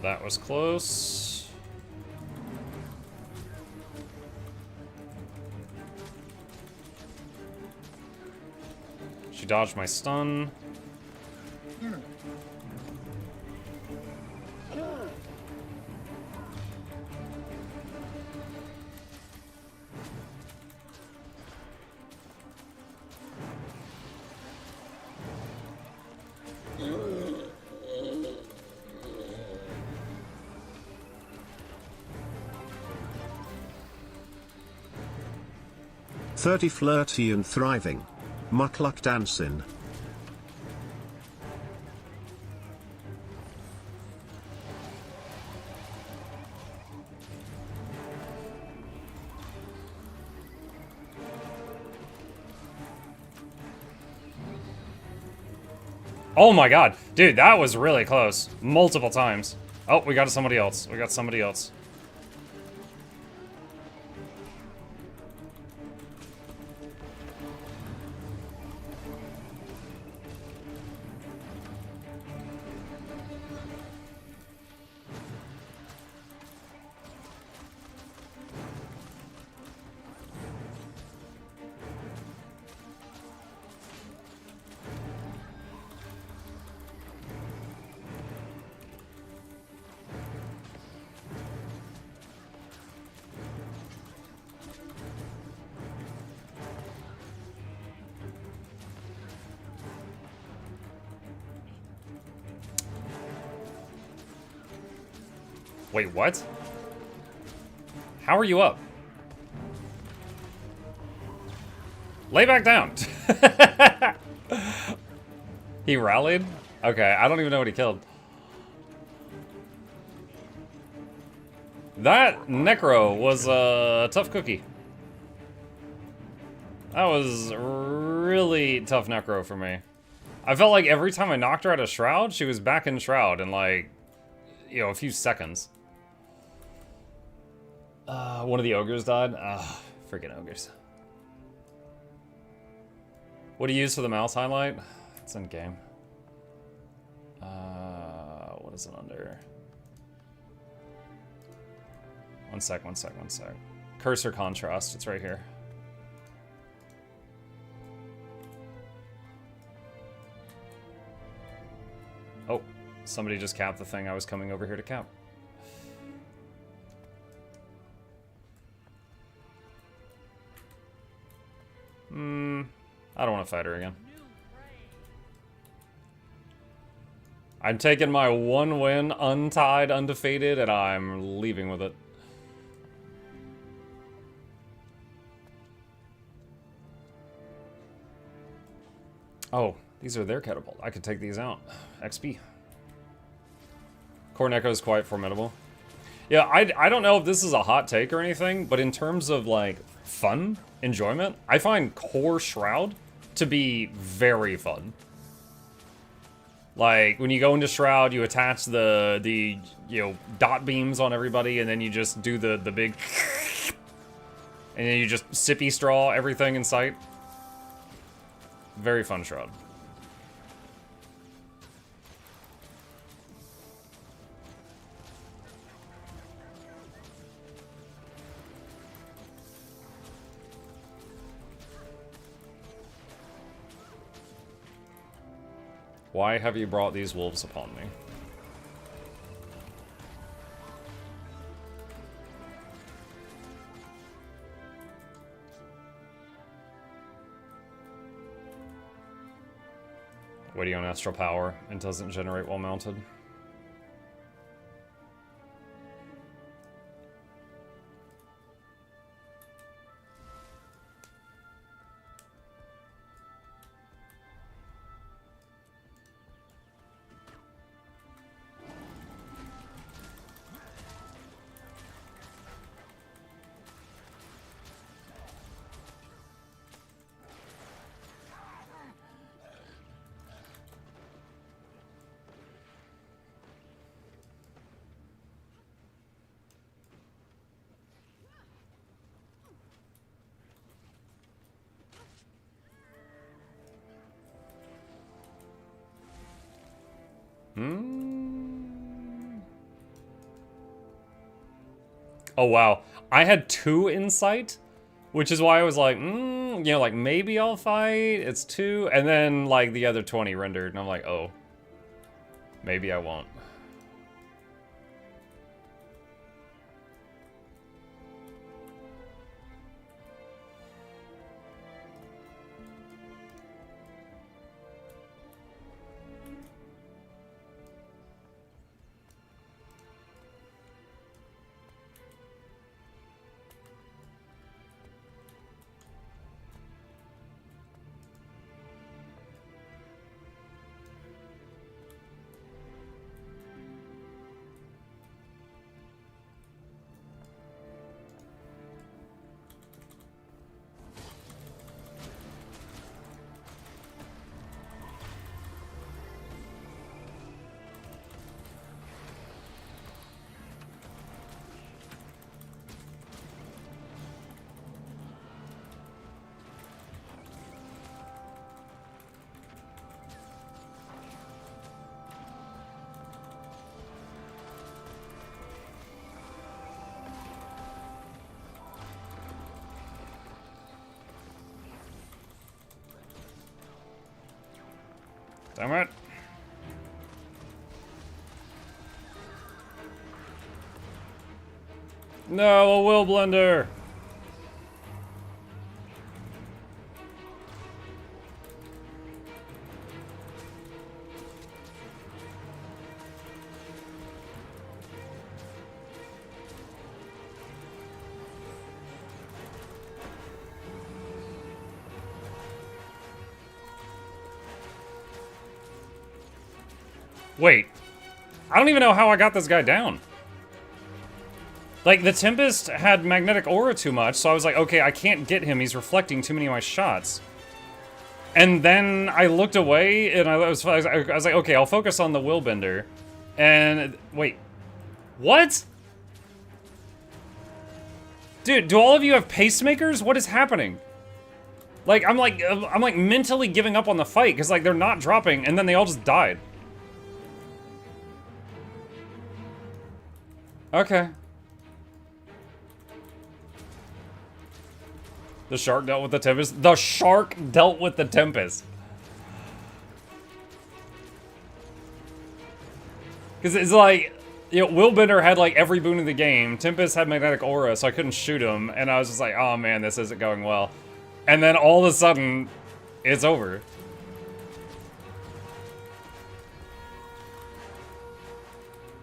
That was close. She dodged my stun. "30 flirty and thriving. Mukluk dancing." Oh my god. Dude, that was really close. Multiple times. Oh, we got somebody else. We got somebody else. Wait, what? How are you up? Lay back down. He rallied? Okay, I don't even know what he killed. That Necro was a tough cookie. That was really tough Necro for me. I felt like every time I knocked her out of Shroud, she was back in Shroud in like, you know, a few seconds. One of the ogres died. Freaking ogres. What do you use for the mouse highlight? It's in game. What is it under? One sec. Cursor contrast, it's right here. Oh, somebody just capped the thing I was coming over here to cap. I don't want to fight her again. I'm taking my 1 win, untied, undefeated, and I'm leaving with it. Oh, these are their catapult. I could take these out. XP. Cornecco is quite formidable. Yeah, I don't know if this is a hot take or anything, but in terms of, like, fun, enjoyment, I find Core Shroud to be very fun. Like, when you go into Shroud, you attach the you know, dot beams on everybody, and then you just do the big... and then you just sippy straw everything in sight. Very fun Shroud. Why have you brought these wolves upon me? Waiting on Astral Power and doesn't generate while mounted. Oh, wow. I had 2 insight, which is why I was like, you know, like, maybe I'll fight. It's 2. And then, like, the other 20 rendered, and I'm like, oh. Maybe I won't. Damn it. No, a will blender. Wait, I don't even know how I got this guy down. Like, the Tempest had magnetic aura too much, so I was like, okay, I can't get him. He's reflecting too many of my shots. And then I looked away, and I was like, okay, I'll focus on the Willbender. And, wait, what? Dude, do all of you have pacemakers? What is happening? Like, I'm like mentally giving up on the fight, because, like, they're not dropping, and then they all just died. Okay. The shark dealt with the Tempest. The shark dealt with the Tempest. Because it's like, you know, Willbender had like every boon in the game. Tempest had magnetic aura, so I couldn't shoot him. And I was just like, oh man, this isn't going well. And then all of a sudden, it's over.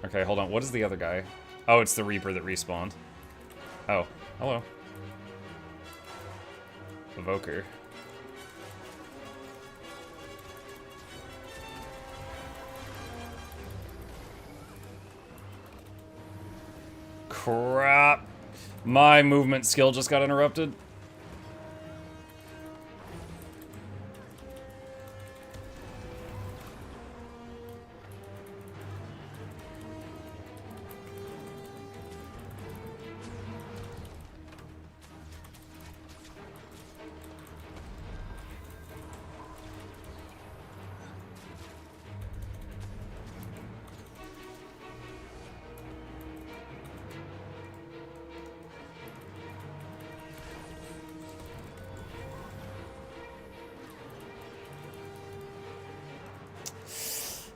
Okay, hold on. What is the other guy? Oh, it's the Reaper that respawned. Oh, hello. Evoker. Crap. My movement skill just got interrupted.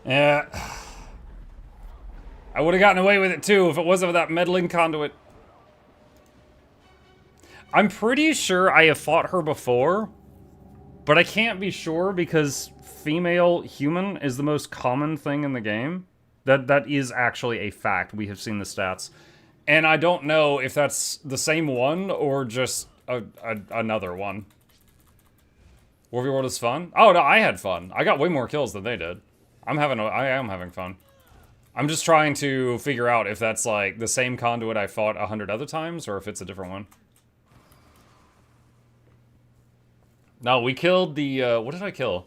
Yeah. I would have gotten away with it too if it wasn't for that meddling conduit. I'm pretty sure I have fought her before, but I can't be sure because female human is the most common thing in the game. That is actually a fact. We have seen the stats. And I don't know if that's the same one or just another one. Warframe World is fun? Oh no, I had fun. I got way more kills than they did. I am having fun. I'm just trying to figure out if that's like the same conduit I fought 100 other times or if it's a different one. No, we killed the, what did I kill?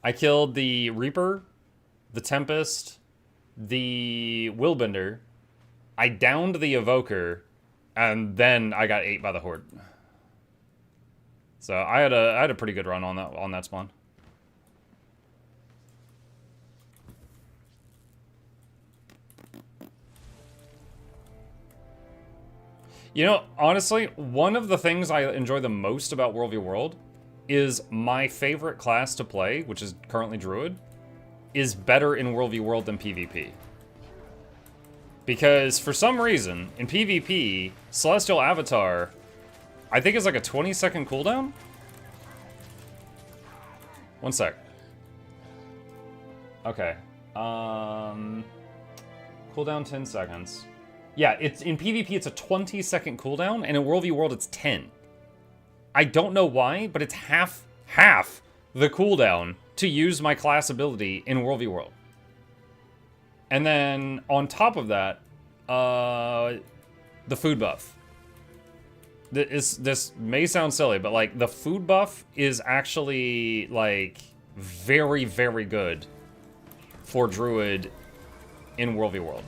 I killed the Reaper, the Tempest, the Willbender. I downed the Evoker, and then I got ate by the Horde. So I had a pretty good run on that spawn. You know, honestly, one of the things I enjoy the most about World v. World is my favorite class to play, which is currently Druid, is better in World v. World than PvP. Because for some reason, in PvP, Celestial Avatar, I think it's like a 20-second cooldown? One sec. Okay. Cooldown 10 seconds. Yeah, it's in PvP it's a 20-second cooldown, and in World v. World it's 10. I don't know why, but it's half the cooldown to use my class ability in World v. World. And then on top of that, the food buff. This may sound silly, but like the food buff is actually like very, very good for Druid in World v. World.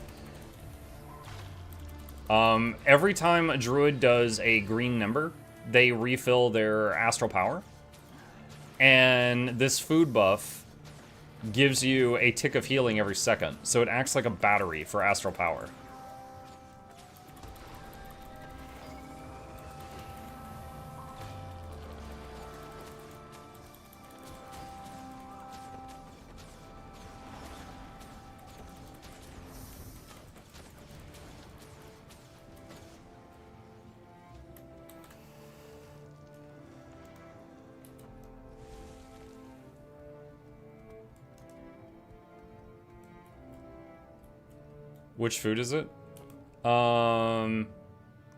Every time a Druid does a green number, they refill their astral power. And this food buff gives you a tick of healing every second, so it acts like a battery for astral power. Which food is it?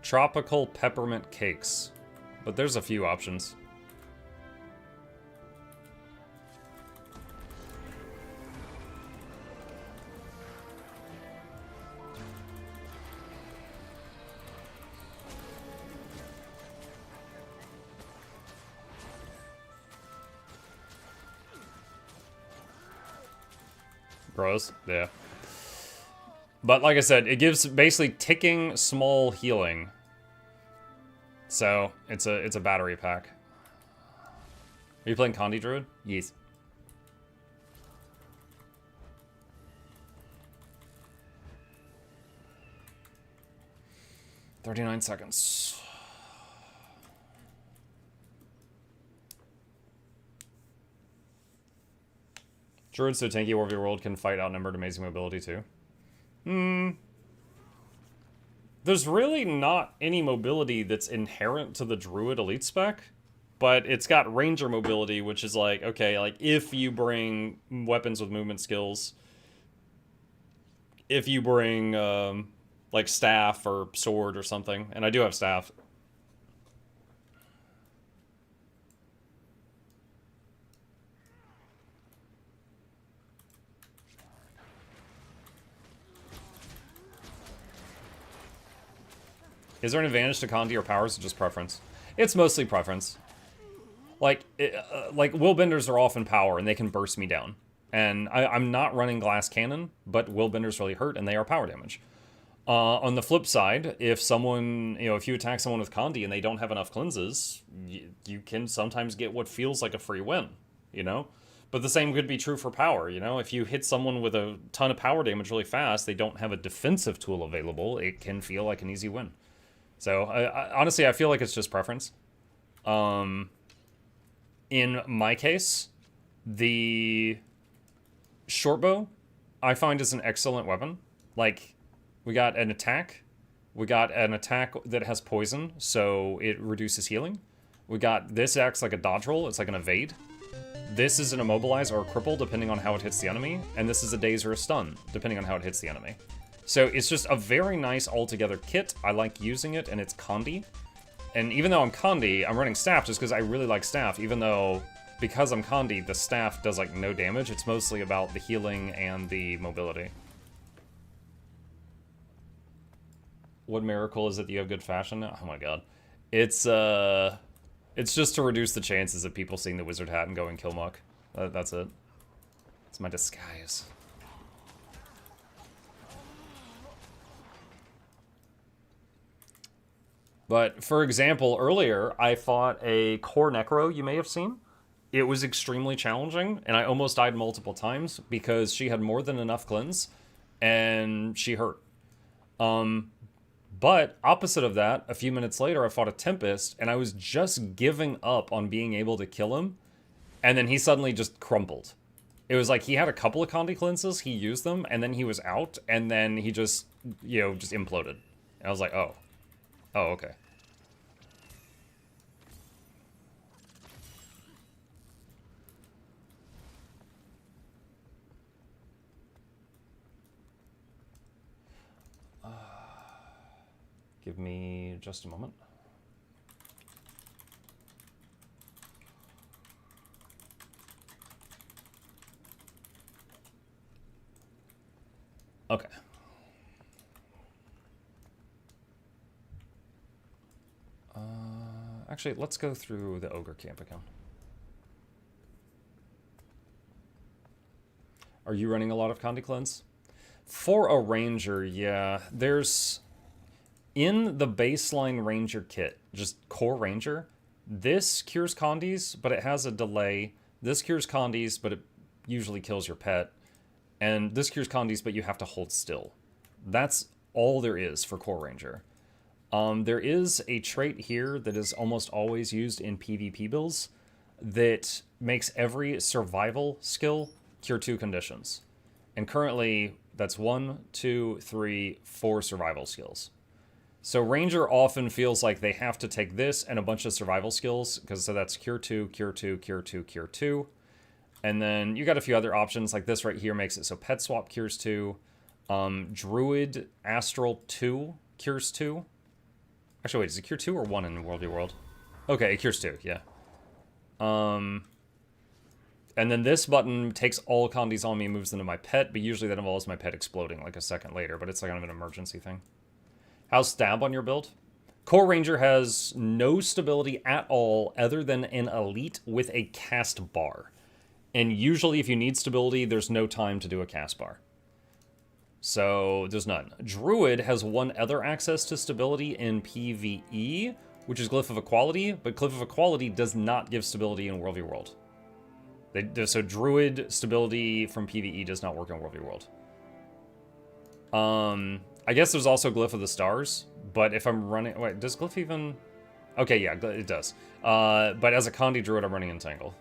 Tropical peppermint cakes. But there's a few options. Bros, yeah. But like I said, it gives basically ticking small healing. So it's a battery pack. Are you playing Condi Druid? Yes. "39 seconds. Druid so tanky War of your World can fight outnumbered amazing mobility too. There's really not any mobility that's inherent to the Druid elite spec, but it's got Ranger mobility, which is like, okay, like if you bring weapons with movement skills, if you bring like staff or sword or something, and I do have staff. Is there an advantage to Condi or powers, or just preference? It's mostly preference. Like Willbenders are often power, and they can burst me down. And I'm not running Glass Cannon, but Willbenders really hurt, and they are power damage. On the flip side, if someone, if you attack someone with Condi and they don't have enough cleanses, you can sometimes get what feels like a free win, But the same could be true for power, If you hit someone with a ton of power damage really fast, they don't have a defensive tool available, it can feel like an easy win. So, honestly, I feel like it's just preference. In my case, the shortbow, I find, is an excellent weapon. Like, we got an attack. We got an attack that has poison, so it reduces healing. We got this acts like a dodge roll. It's like an evade. This is an immobilize or a cripple, depending on how it hits the enemy. And this is a daze or a stun, depending on how it hits the enemy. So it's just a very nice altogether kit. I like using it, and it's Condi. And even though I'm Condi, I'm running staff just because I really like staff, even though, because I'm Condi, the staff does like no damage. It's mostly about the healing and the mobility. What miracle is it that you have good fashion? Oh my god. It's just to reduce the chances of people seeing the wizard hat and going kill muck. That's it. It's my disguise. But, for example, earlier, I fought a Core Necro you may have seen. It was extremely challenging, and I almost died multiple times because she had more than enough cleanse, and she hurt. But, opposite of that, a few minutes later, I fought a Tempest, and I was just giving up on being able to kill him, and then he suddenly just crumpled. It was like he had a couple of Condi cleanses, he used them, and then he was out, and then he just, just imploded. And I was like, oh. Oh, okay. Give me just a moment. Okay. Actually, let's go through the ogre camp again. Are you running a lot of Condi cleanse? For a ranger, yeah. There's... In the baseline ranger kit, just core ranger, this cures Condis, but it has a delay. This cures Condis, but it usually kills your pet. And this cures Condis, but you have to hold still. That's all there is for core ranger. There is a trait here that is almost always used in PvP builds that makes every survival skill cure 2 conditions. And currently, that's 1, 2, 3, 4 survival skills. So Ranger often feels like they have to take this and a bunch of survival skills, because so that's cure 2, cure 2, cure 2, cure 2. And then you got a few other options, like this right here makes it so Pet Swap cures 2. Druid Astral 2 cures 2. Actually, wait, is it cure 2 or 1 in World v World? Okay, it cures 2, yeah. And then this button takes all Condis on me and moves them to my pet, but usually that involves my pet exploding like a second later, but it's like kind of an emergency thing. How's stab on your build? Core Ranger has no stability at all other than an elite with a cast bar. And usually if you need stability, there's no time to do a cast bar. So there's none. Druid has one other access to stability in PvE, which is Glyph of Equality, but Glyph of Equality does not give stability in World v World. So Druid stability from PvE does not work in World v World. I guess there's also Glyph of the Stars, but if I'm running... Wait, does Glyph even... Okay, yeah, it does. But as a Condi Druid, I'm running Entangle.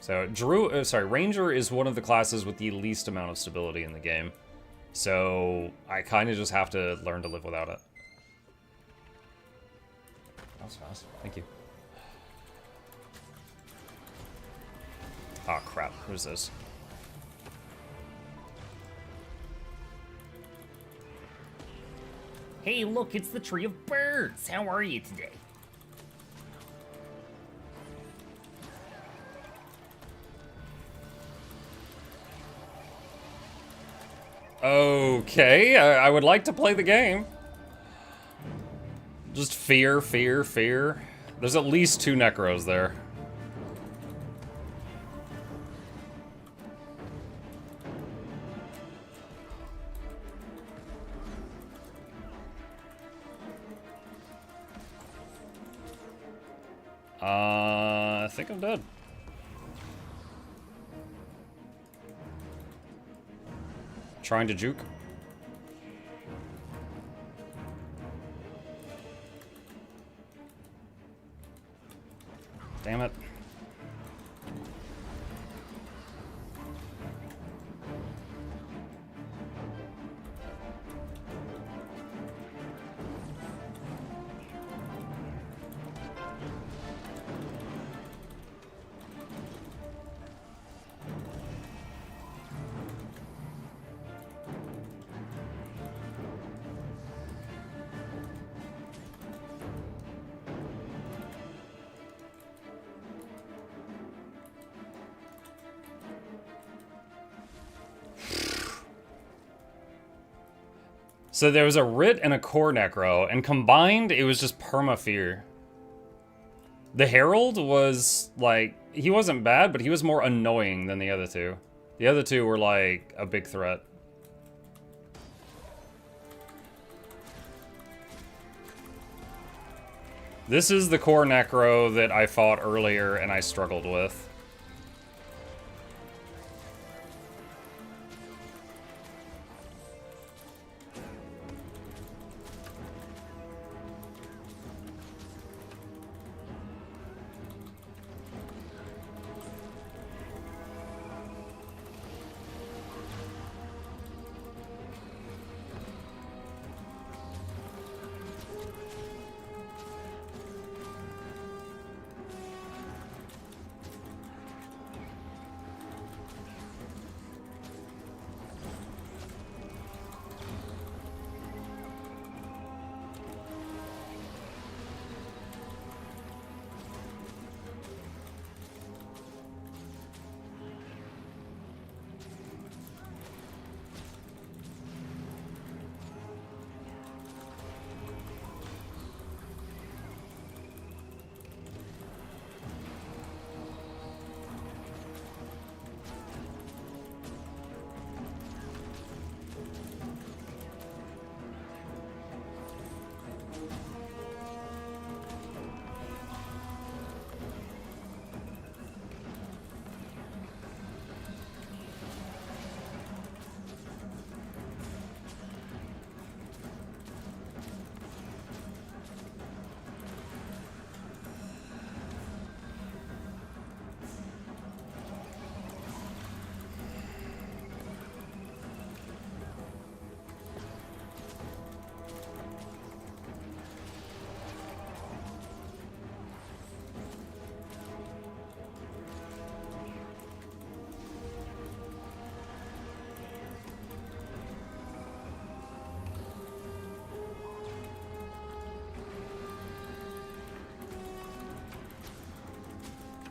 So Ranger is one of the classes with the least amount of stability in the game. So I kind of just have to learn to live without it. That was fast. Thank you. Oh crap, who's this? Hey, look, it's the Tree of Birds. How are you today? Okay, I would like to play the game. Just fear, fear, fear. There's at least 2 Necros there. I think I'm dead. Trying to juke. Damn it. So there was a Writ and a Core Necro, and combined, it was just perma-fear. The Herald was, like, he wasn't bad, but he was more annoying than the other two. The other two were, like, a big threat. This is the Core Necro that I fought earlier and I struggled with.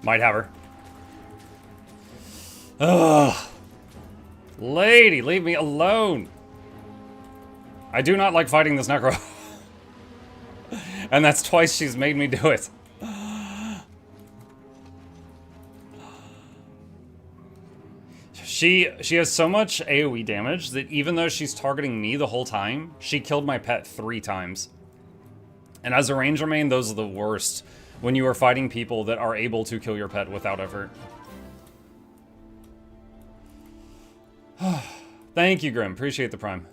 Might have her. Ugh. Lady, leave me alone. I do not like fighting this Necro. And that's twice she's made me do it. She has so much AoE damage that even though she's targeting me the whole time, she killed my pet 3 times. And as a Ranger main, those are the worst when you are fighting people that are able to kill your pet without effort. Thank you, Grim. Appreciate the prime.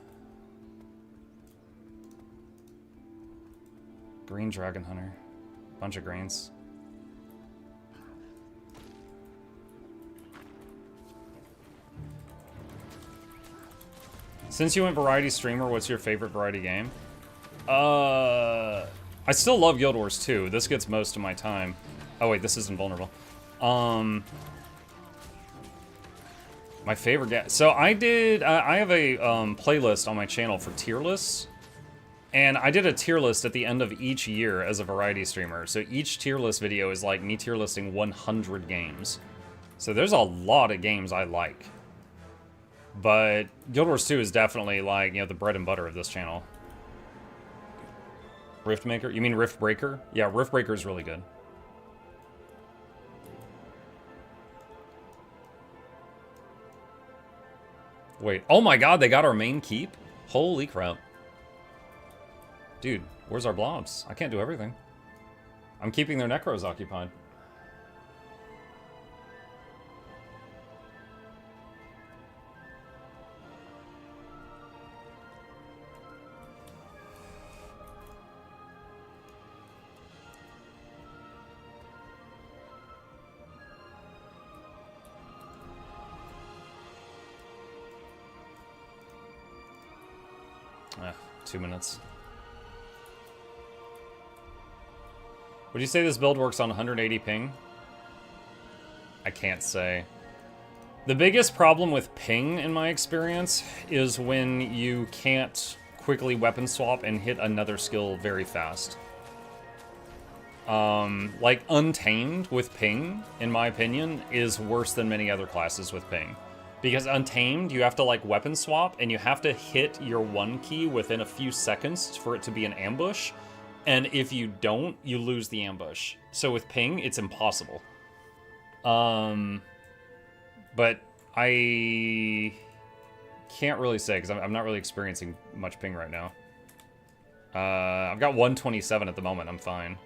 Green Dragon Hunter. Bunch of greens. Since you went variety streamer, what's your favorite variety game? I still love Guild Wars 2. This gets most of my time. Oh wait, this isn't vulnerable. My favorite game. So I did. I have a playlist on my channel for tier lists, and I did a tier list at the end of each year as a variety streamer. So each tier list video is like me tier listing 100 games. So there's a lot of games I like. But Guild Wars 2 is definitely like, you know, the bread and butter of this channel. Riftmaker? You mean Rift Breaker? Yeah, Rift Breaker is really good. Wait, oh my god, they got our main keep? Holy crap. Dude, where's our blobs? I can't do everything. I'm keeping their necros occupied. Ah, 2 minutes. Would you say this build works on 180 ping? I can't say. The biggest problem with ping, in my experience, is when you can't quickly weapon swap and hit another skill very fast. Like Untamed with ping, in my opinion, is worse than many other classes with ping. Because Untamed, you have to like weapon swap, and you have to hit your 1 key within a few seconds for it to be an ambush. And if you don't, you lose the ambush. So with ping, it's impossible. But I can't really say, because I'm not really experiencing much ping right now. I've got 127 at the moment, I'm fine.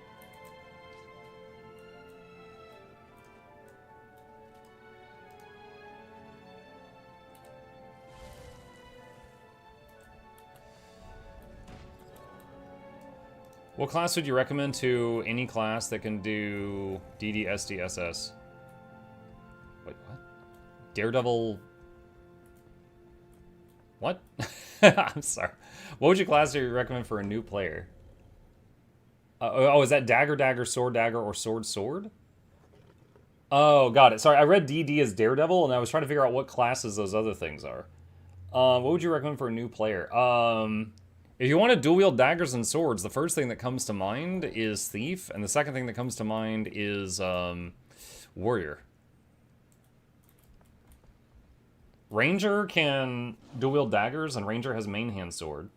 What class would you recommend to any class that can do DD, SD, SS? Wait, what? Daredevil... What? I'm sorry. What would you class do you recommend for a new player? Oh, is that Dagger, Dagger, Sword, Dagger, or Sword, Sword? Oh, got it. Sorry, I read DD as Daredevil, and I was trying to figure out what classes those other things are. What would you recommend for a new player? If you want to dual-wield daggers and swords, the first thing that comes to mind is Thief, and the second thing that comes to mind is Warrior. Ranger can dual-wield daggers, and Ranger has main hand sword.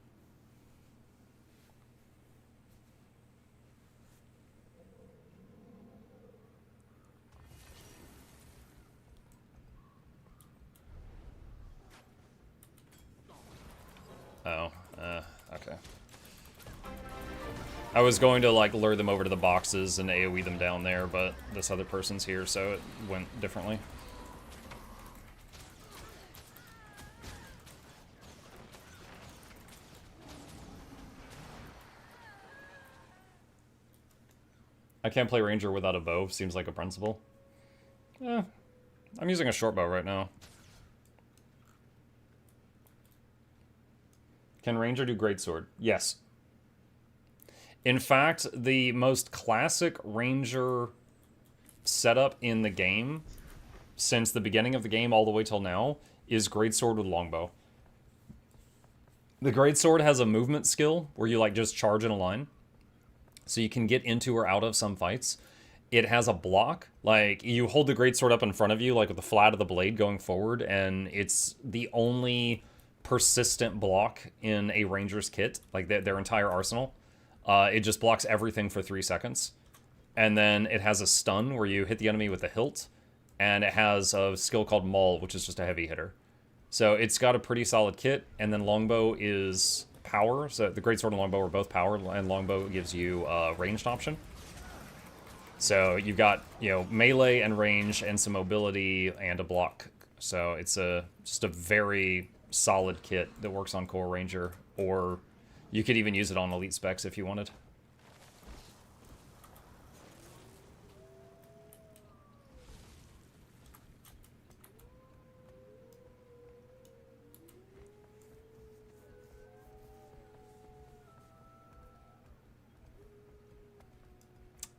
Oh, okay. I was going to, like, lure them over to the boxes and AoE them down there, but this other person's here, so it went differently. I can't play Ranger without a bow, seems like a principle. I'm using a short bow right now. Can Ranger do Greatsword? Yes. In fact, the most classic Ranger setup in the game, since the beginning of the game all the way till now, is Greatsword with Longbow. The Greatsword has a movement skill where you like just charge in a line. So you can get into or out of some fights. It has a block, like you hold the Greatsword up in front of you, like with the flat of the blade going forward, and it's the only persistent block in a Ranger's kit, like their entire arsenal. It just blocks everything for 3 seconds. And then it has a stun where you hit the enemy with a hilt, and it has a skill called Maul, which is just a heavy hitter. So it's got a pretty solid kit, and then Longbow is power. So the Greatsword and Longbow are both power, and Longbow gives you a ranged option. So you've got, you know, melee and range and some mobility and a block. So it's just a very solid kit that works on core Ranger, or you could even use it on elite specs if you wanted.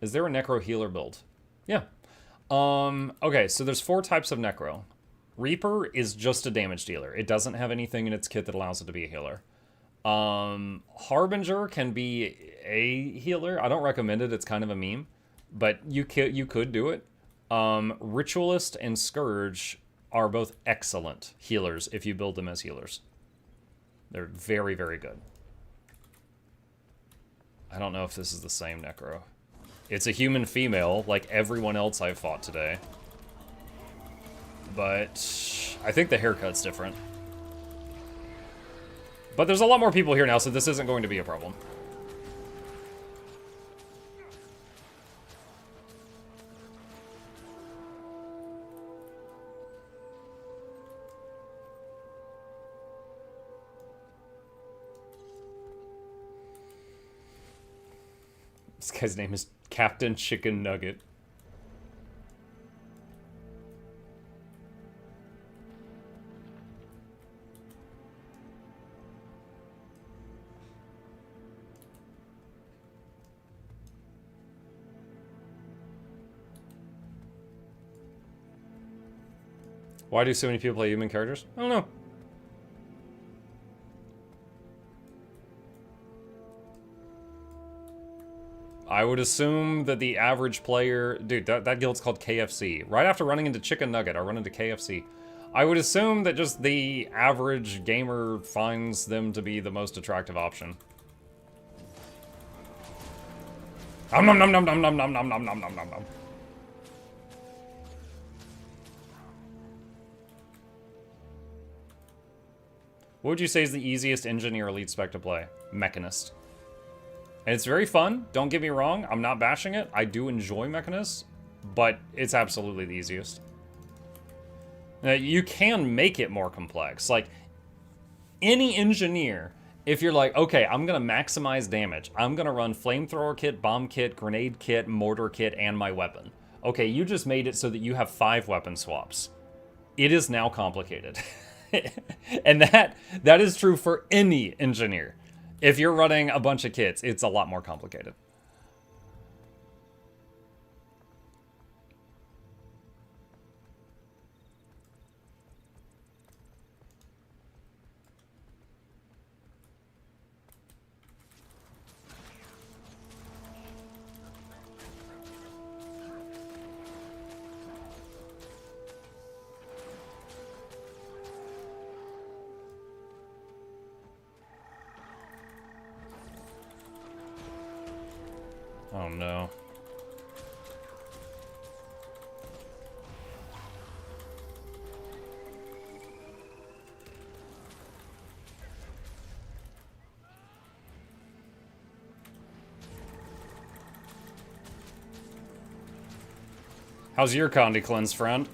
Is there a Necro healer build? Yeah. Okay, so there's 4 types of Necro. Reaper is just a damage dealer. It doesn't have anything in its kit that allows it to be a healer. Harbinger can be a healer. I don't recommend it. It's kind of a meme, but you could do it. Ritualist and Scourge are both excellent healers if you build them as healers. They're very, very good. I don't know if this is the same Necro. It's a human female, like everyone else I've fought today. But I think the haircut's different. But there's a lot more people here now, so this isn't going to be a problem. This guy's name is Captain Chicken Nugget. Why do so many people play human characters? I don't know. I would assume that the average player... Dude, that guild's called KFC. Right after running into Chicken Nugget, I run into KFC. I would assume that just the average gamer finds them to be the most attractive option. Nom nom nom nom nom nom nom nom nom nom nom nom. What would you say is the easiest engineer elite spec to play? Mechanist. And it's very fun, don't get me wrong, I'm not bashing it. I do enjoy Mechanist, but it's absolutely the easiest. Now, you can make it more complex. Like, any engineer, if you're like, okay, I'm gonna maximize damage, I'm gonna run flamethrower kit, bomb kit, grenade kit, mortar kit, and my weapon. Okay, you just made it so that you have 5 weapon swaps. It is now complicated. And that is true for any engineer. If you're running a bunch of kits, it's a lot more complicated. Oh no. How's your Condi cleanse, friend?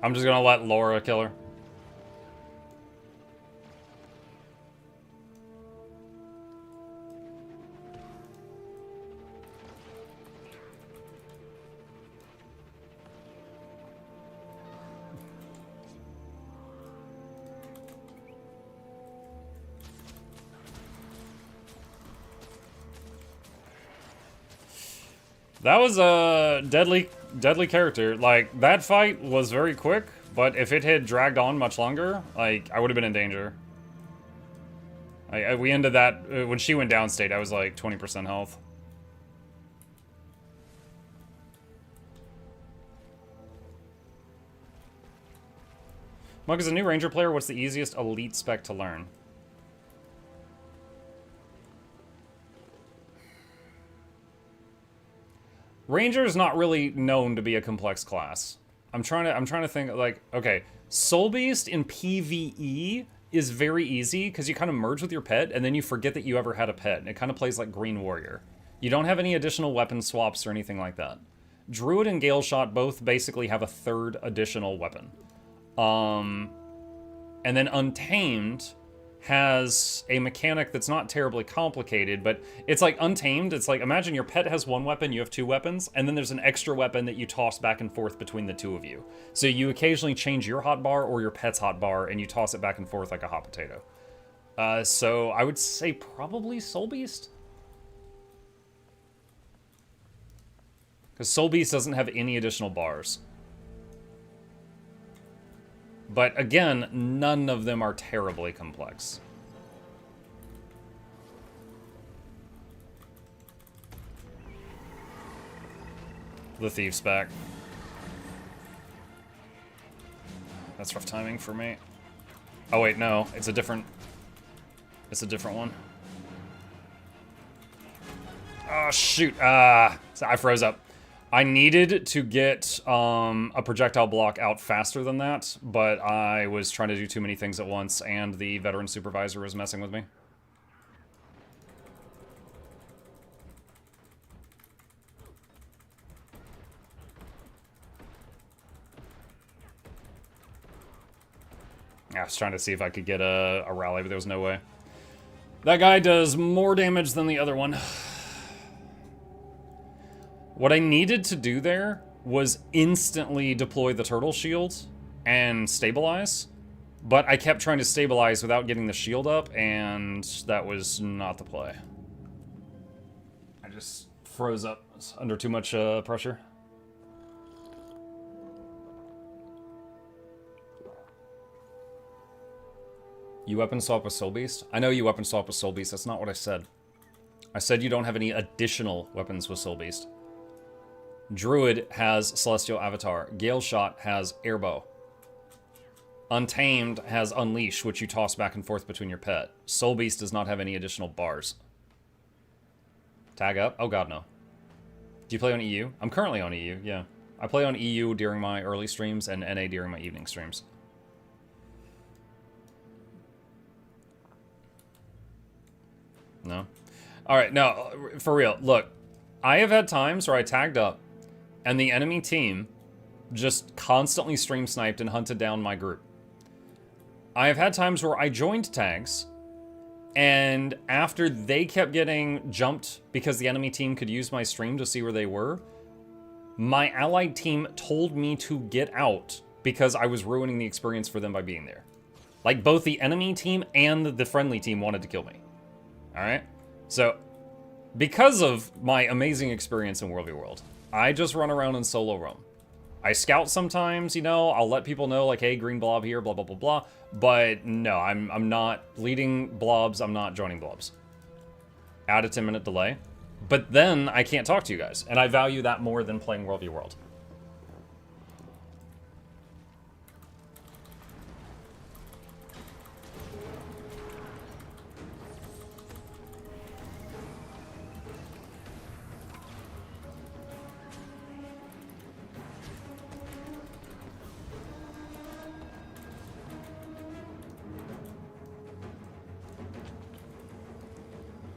I'm just gonna let Laura kill her. That was a deadly character. Like, that fight was very quick, but if it had dragged on much longer, like, I would have been in danger. We ended that, when she went downstate, I was like 20% health. Mug, as a new ranger player, what's the easiest elite spec to learn? Ranger is not really known to be a complex class. I'm trying to think, like, okay, Soul Beast in PvE is very easy because you kind of merge with your pet and then you forget that you ever had a pet. And it kind of plays like Green Warrior. You don't have any additional weapon swaps or anything like that. Druid and Gale Shot both basically have a 3rd additional weapon. And then Untamed has a mechanic that's not terribly complicated, but it's like Untamed. It's like, imagine your pet has one weapon, you have two weapons, and then there's an extra weapon that you toss back and forth between the two of you. So you occasionally change your hotbar or your pet's hotbar, and you toss it back and forth like a hot potato. So I would say probably Soul Beast. Because Soul Beast doesn't have any additional bars. But again, none of them are terribly complex. The Thief's back. That's rough timing for me. Oh wait, no, it's a different one. Oh shoot, I froze up. I needed to get a projectile block out faster than that, but I was trying to do too many things at once, and the veteran supervisor was messing with me. I was trying to see if I could get a rally, but there was no way. That guy does more damage than the other one. What I needed to do there was instantly deploy the turtle shield and stabilize, but I kept trying to stabilize without getting the shield up, and that was not the play. I just froze up under too much pressure. You weapon swap with Soul Beast? I know you weapon swap with Soul Beast, that's not what I said. I said you don't have any additional weapons with Soul Beast. Druid has Celestial Avatar. Gale Shot has Airbow. Untamed has Unleash, which you toss back and forth between your pet. Soul Beast does not have any additional bars. Tag up? Oh god, no. Do you play on EU? I'm currently on EU, yeah. I play on EU during my early streams and NA during my evening streams. No? Alright, no, for real, look. I have had times where I tagged up, and the enemy team just constantly stream sniped and hunted down my group. I have had times where I joined tags, and after they kept getting jumped because the enemy team could use my stream to see where they were, my allied team told me to get out because I was ruining the experience for them by being there. Like, both the enemy team and the friendly team wanted to kill me. Alright? So, because of my amazing experience in World v World, I just run around and solo roam. I scout sometimes, you know, I'll let people know, like, hey, green blob here, blah, blah, blah, blah. But no, I'm not leading blobs, I'm not joining blobs. Add a 10-minute delay. But then I can't talk to you guys, and I value that more than playing World v World.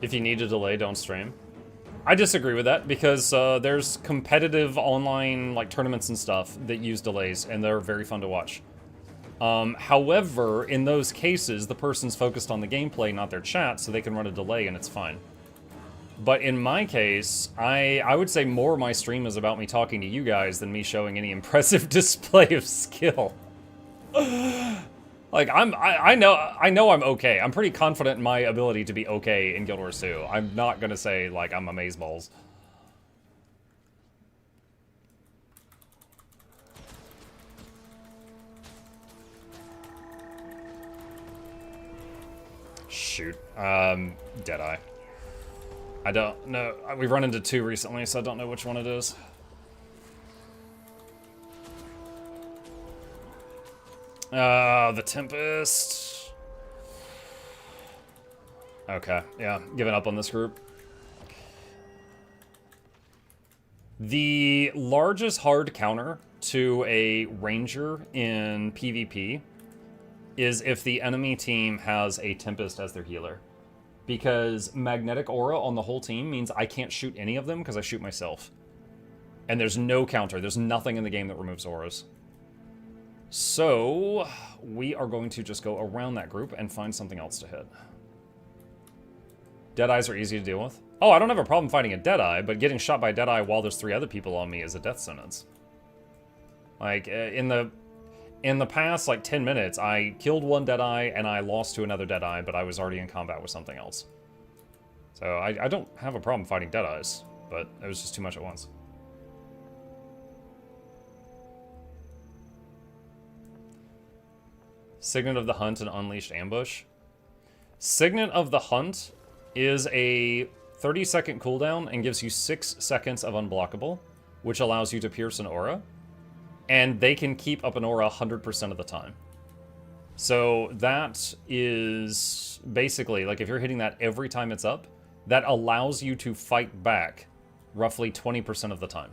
If you need a delay, don't stream. I disagree with that because there's competitive online like tournaments and stuff that use delays, and they're very fun to watch. However, in those cases, the person's focused on the gameplay, not their chat, so they can run a delay and it's fine. But in my case, I would say more of my stream is about me talking to you guys than me showing any impressive display of skill. Like, I know I'm okay. I'm pretty confident in my ability to be okay in Guild Wars 2. I'm not gonna say, like, I'm amazeballs. Shoot. Deadeye. I don't know. We've run into two recently, so I don't know which one it is. The Tempest. Okay, yeah, giving up on this group. The largest hard counter to a Ranger in PvP is if the enemy team has a Tempest as their healer. Because Magnetic Aura on the whole team means I can't shoot any of them because I shoot myself. And there's no counter. There's nothing in the game that removes auras. So we are going to just go around that group and find something else to hit. Deadeyes are easy to deal with. Oh, I don't have a problem fighting a Deadeye, but getting shot by Deadeye while there's 3 other people on me is a death sentence. Like, in the past, like, 10 minutes, I killed one Deadeye and I lost to another Deadeye, but I was already in combat with something else. So I don't have a problem fighting Deadeyes, but it was just too much at once. Signet of the Hunt and Unleashed Ambush. Signet of the Hunt is a 30-second cooldown and gives you 6 seconds of unblockable, which allows you to pierce an aura. And they can keep up an aura 100% of the time. So that is basically, like, if you're hitting that every time it's up, that allows you to fight back roughly 20% of the time.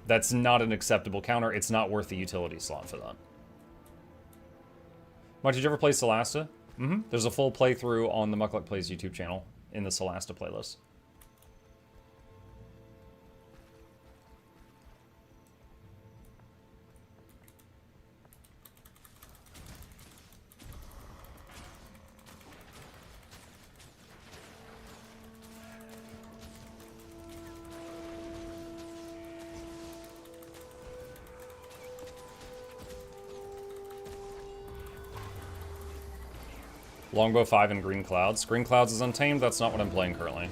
That's not an acceptable counter. It's not worth the utility slot for that. Mike, did you ever play Solasta? Mm-hmm. There's a full playthrough on the Mukluk Plays YouTube channel in the Solasta playlist. Longbow 5 and Green Clouds. Green Clouds is Untamed, that's not what I'm playing currently.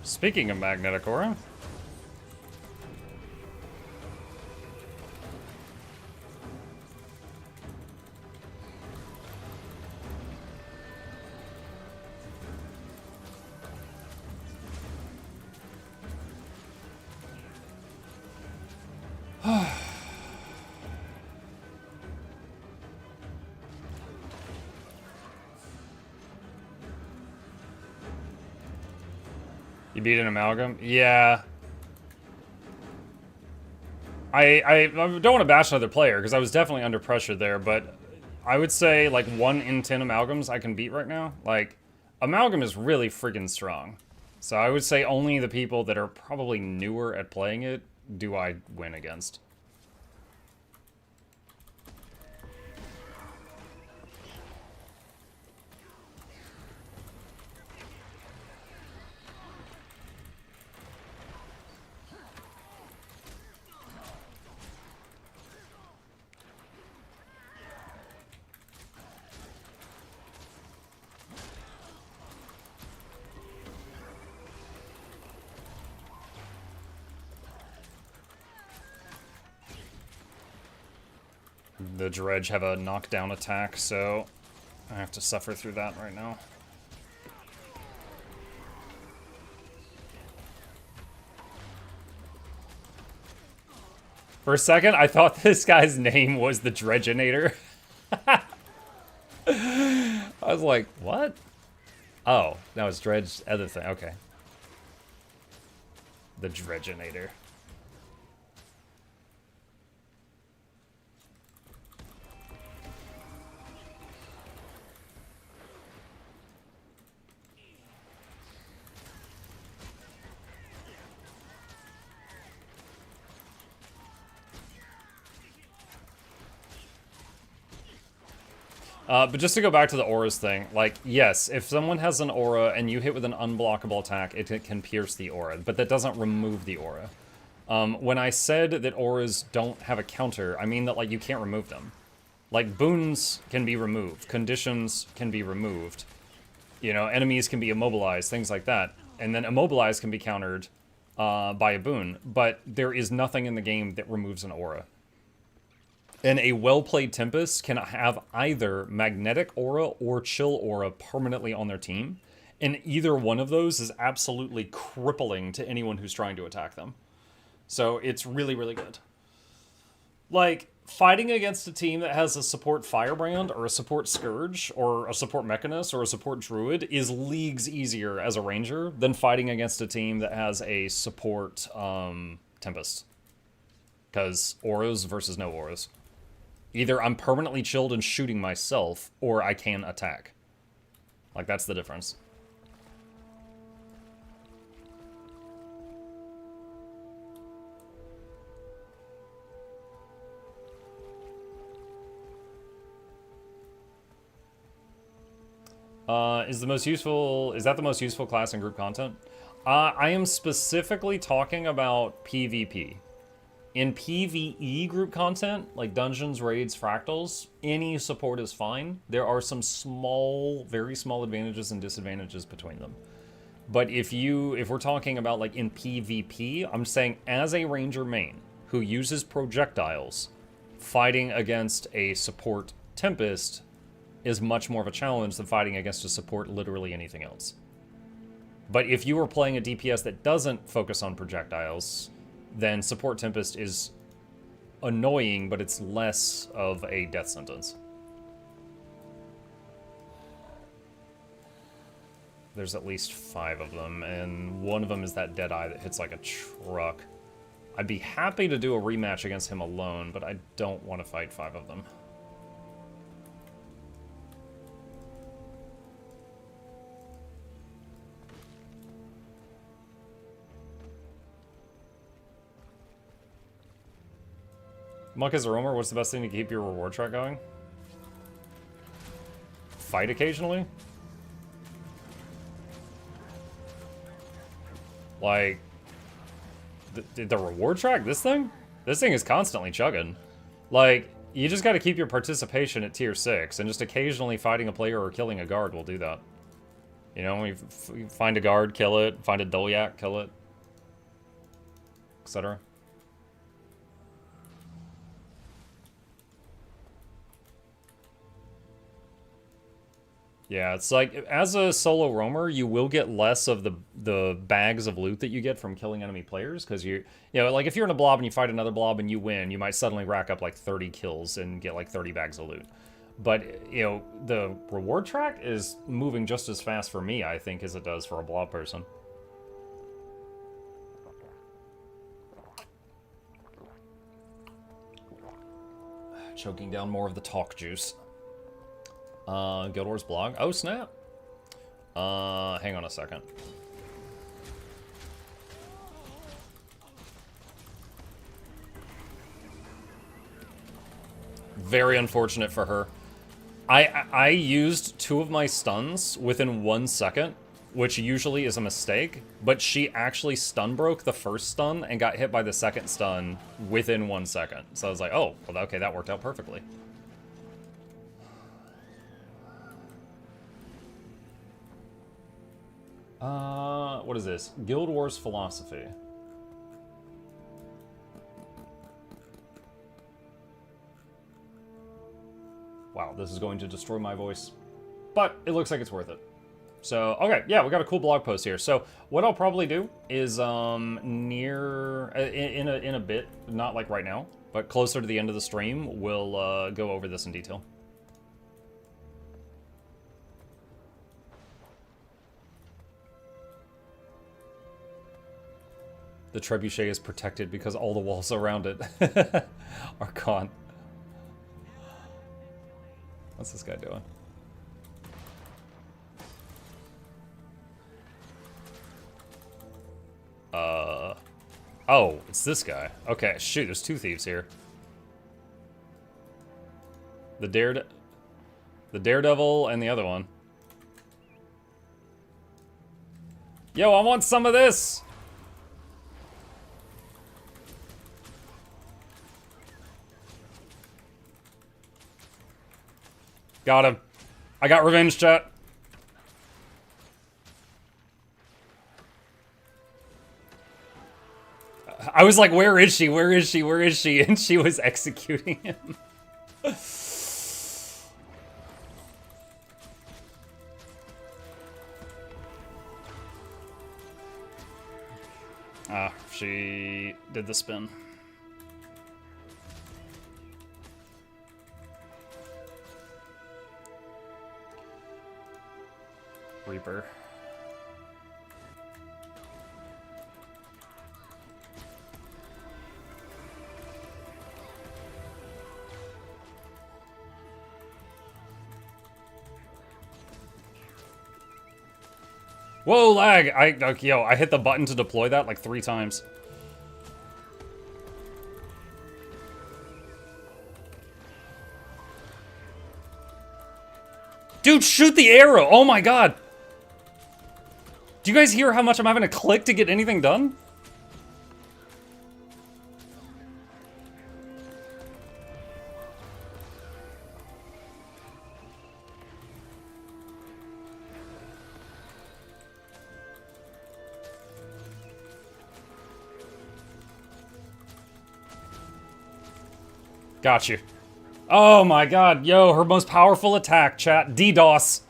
Speaking of magnetic aura, you beat an amalgam? Yeah. I don't want to bash another player, because I was definitely under pressure there, but I would say, like, 1 in 10 amalgams I can beat right now. Like, amalgam is really friggin' strong. So I would say only the people that are probably newer at playing it do I win against. The Dredge have a knockdown attack, so I have to suffer through that right now. For a second, I thought this guy's name was the Dredgenator. I was like, what? Oh, that was Dredge's other thing. Okay. The Dredgenator. But just to go back to the auras thing, like, yes, if someone has an aura and you hit with an unblockable attack, it can pierce the aura, but that doesn't remove the aura. When I said that auras don't have a counter, I mean that, like, you can't remove them. Like, boons can be removed, conditions can be removed, you know, enemies can be immobilized, things like that. And then immobilized can be countered by a boon, but there is nothing in the game that removes an aura. And a well-played Tempest can have either Magnetic Aura or Chill Aura permanently on their team, and either one of those is absolutely crippling to anyone who's trying to attack them. So it's really, really good. Like, fighting against a team that has a support Firebrand or a support Scourge or a support Mechanist or a support Druid is leagues easier as a Ranger than fighting against a team that has a support Tempest. Because auras versus no auras. Either I'm permanently chilled and shooting myself, or I can attack. Like, that's the difference. Is that the most useful class in group content? I am specifically talking about PvP. In PvE group content, like dungeons, raids, fractals, any support is fine. There are some small, very small advantages and disadvantages between them. But if we're talking about like in PvP, I'm saying as a ranger main who uses projectiles, fighting against a support Tempest is much more of a challenge than fighting against a support literally anything else. But if you are playing a DPS that doesn't focus on projectiles, then support Tempest is annoying, but it's less of a death sentence. There's at least 5 of them, and one of them is that Deadeye that hits like a truck. I'd be happy to do a rematch against him alone, but I don't want to fight 5 of them. Muck as a roamer, what's the best thing to keep your reward track going? Fight occasionally? Like, the reward track? This thing? This thing is constantly chugging. Like, you just gotta keep your participation at tier 6, and just occasionally fighting a player or killing a guard will do that. You know, you find a guard, kill it. Find a Dolyak, kill it. Etc. Yeah, it's like, as a solo roamer, you will get less of the bags of loot that you get from killing enemy players, because you know, like, if you're in a blob and you fight another blob and you win, you might suddenly rack up, like, 30 kills and get, like, 30 bags of loot. But, you know, the reward track is moving just as fast for me, I think, as it does for a blob person. Choking down more of the talk juice. Guild Wars blog. Oh, snap. Hang on a second. Very unfortunate for her. I used 2 of my stuns within 1 second, which usually is a mistake, but she actually stun broke the first stun and got hit by the second stun within 1 second. So I was like, oh, well, okay, that worked out perfectly. What is this? Guild Wars Philosophy. Wow, this is going to destroy my voice. But it looks like it's worth it. So, okay, yeah, we got a cool blog post here. So, what I'll probably do is, in a bit, not like right now, but closer to the end of the stream, we'll go over this in detail. The trebuchet is protected because all the walls around it are gone. What's this guy doing? Oh, it's this guy. Okay, shoot, there's 2 thieves here. The Daredevil and the other one. Yo, I want some of this! Got him. I got revenge, chat. I was like, where is she? Where is she? Where is she? And she was executing him. She did the spin. Reaper. Whoa, lag! Yo, I hit the button to deploy that like 3 times. Dude, shoot the arrow! Oh my god! Do you guys hear how much I'm having to click to get anything done? Got you. Oh my god, yo, her most powerful attack, chat. DDoS.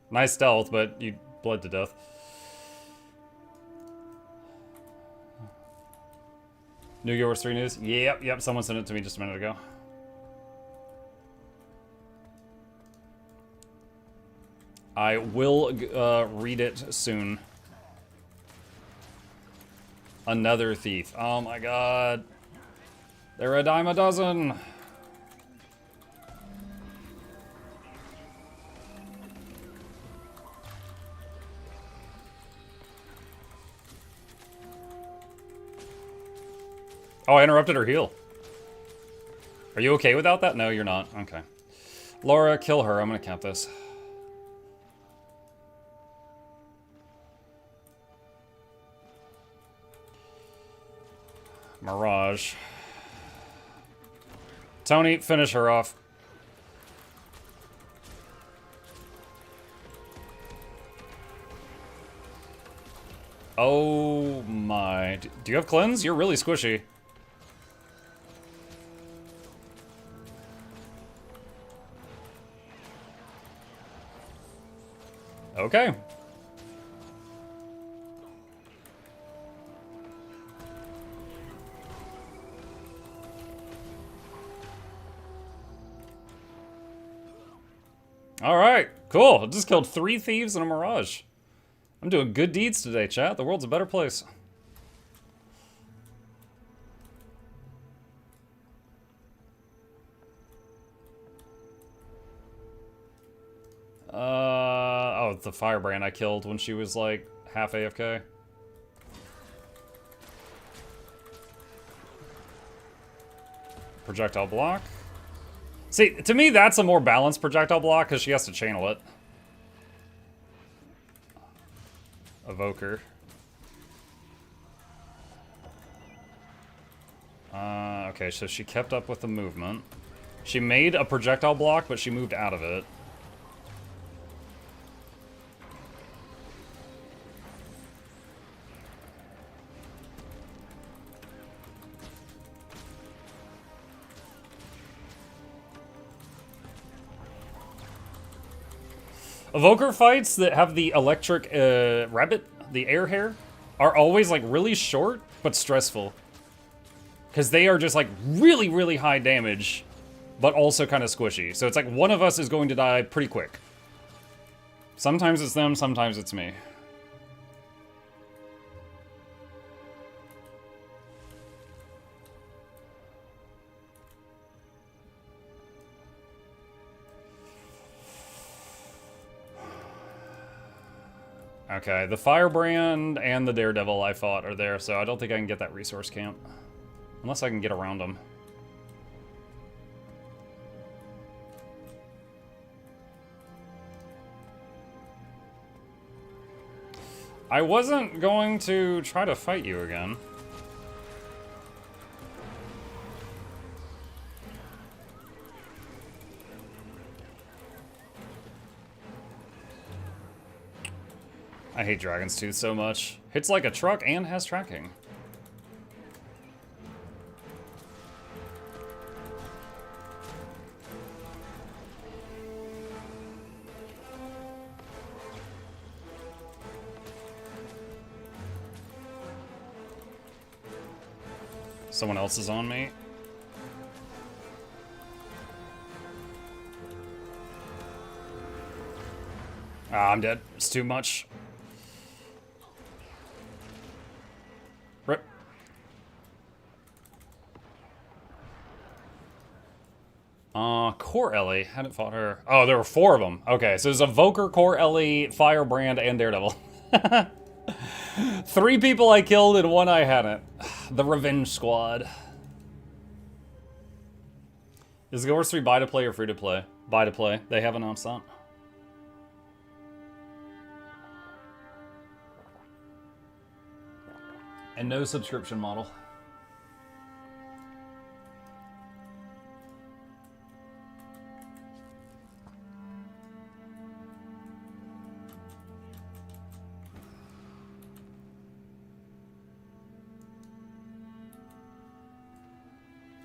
Nice stealth, but you bled to death. New GW3 news? Yep, someone sent it to me just a minute ago. I will read it soon. Another thief. Oh my god. They're a dime a dozen. Oh, I interrupted her heal. Are you okay without that? No, you're not. Okay. Laura, kill her. I'm gonna count this. Mirage. Tony, finish her off. Oh my. Do you have cleanse? You're really squishy. Okay. Alright, cool. I just killed 3 thieves and a mirage. I'm doing good deeds today, chat. The world's a better place. Oh, the firebrand I killed when she was like half AFK. Projectile block. See, to me, that's a more balanced projectile block because she has to channel it. Evoker. Okay, so she kept up with the movement. She made a projectile block, but she moved out of it. Evoker fights that have the electric rabbit, the air hair, are always like really short, but stressful. Because they are just like really, really high damage, but also kind of squishy. So it's like one of us is going to die pretty quick. Sometimes it's them, sometimes it's me. Okay, the Firebrand and the Daredevil I fought are there, so I don't think I can get that resource camp. Unless I can get around them. I wasn't going to try to fight you again. I hate Dragon's Tooth so much. Hits like a truck and has tracking. Someone else is on me. Ah, I'm dead. It's too much. Rip. Core Ellie. Hadn't fought her. Oh, there were 4 of them. Okay, so there's a Voker, Core Ellie, Firebrand, and Daredevil. 3 people I killed and 1 I hadn't. The Revenge Squad. Is Guild Wars 3 buy to play or free to play? Buy to play. They have announced that. And no subscription model.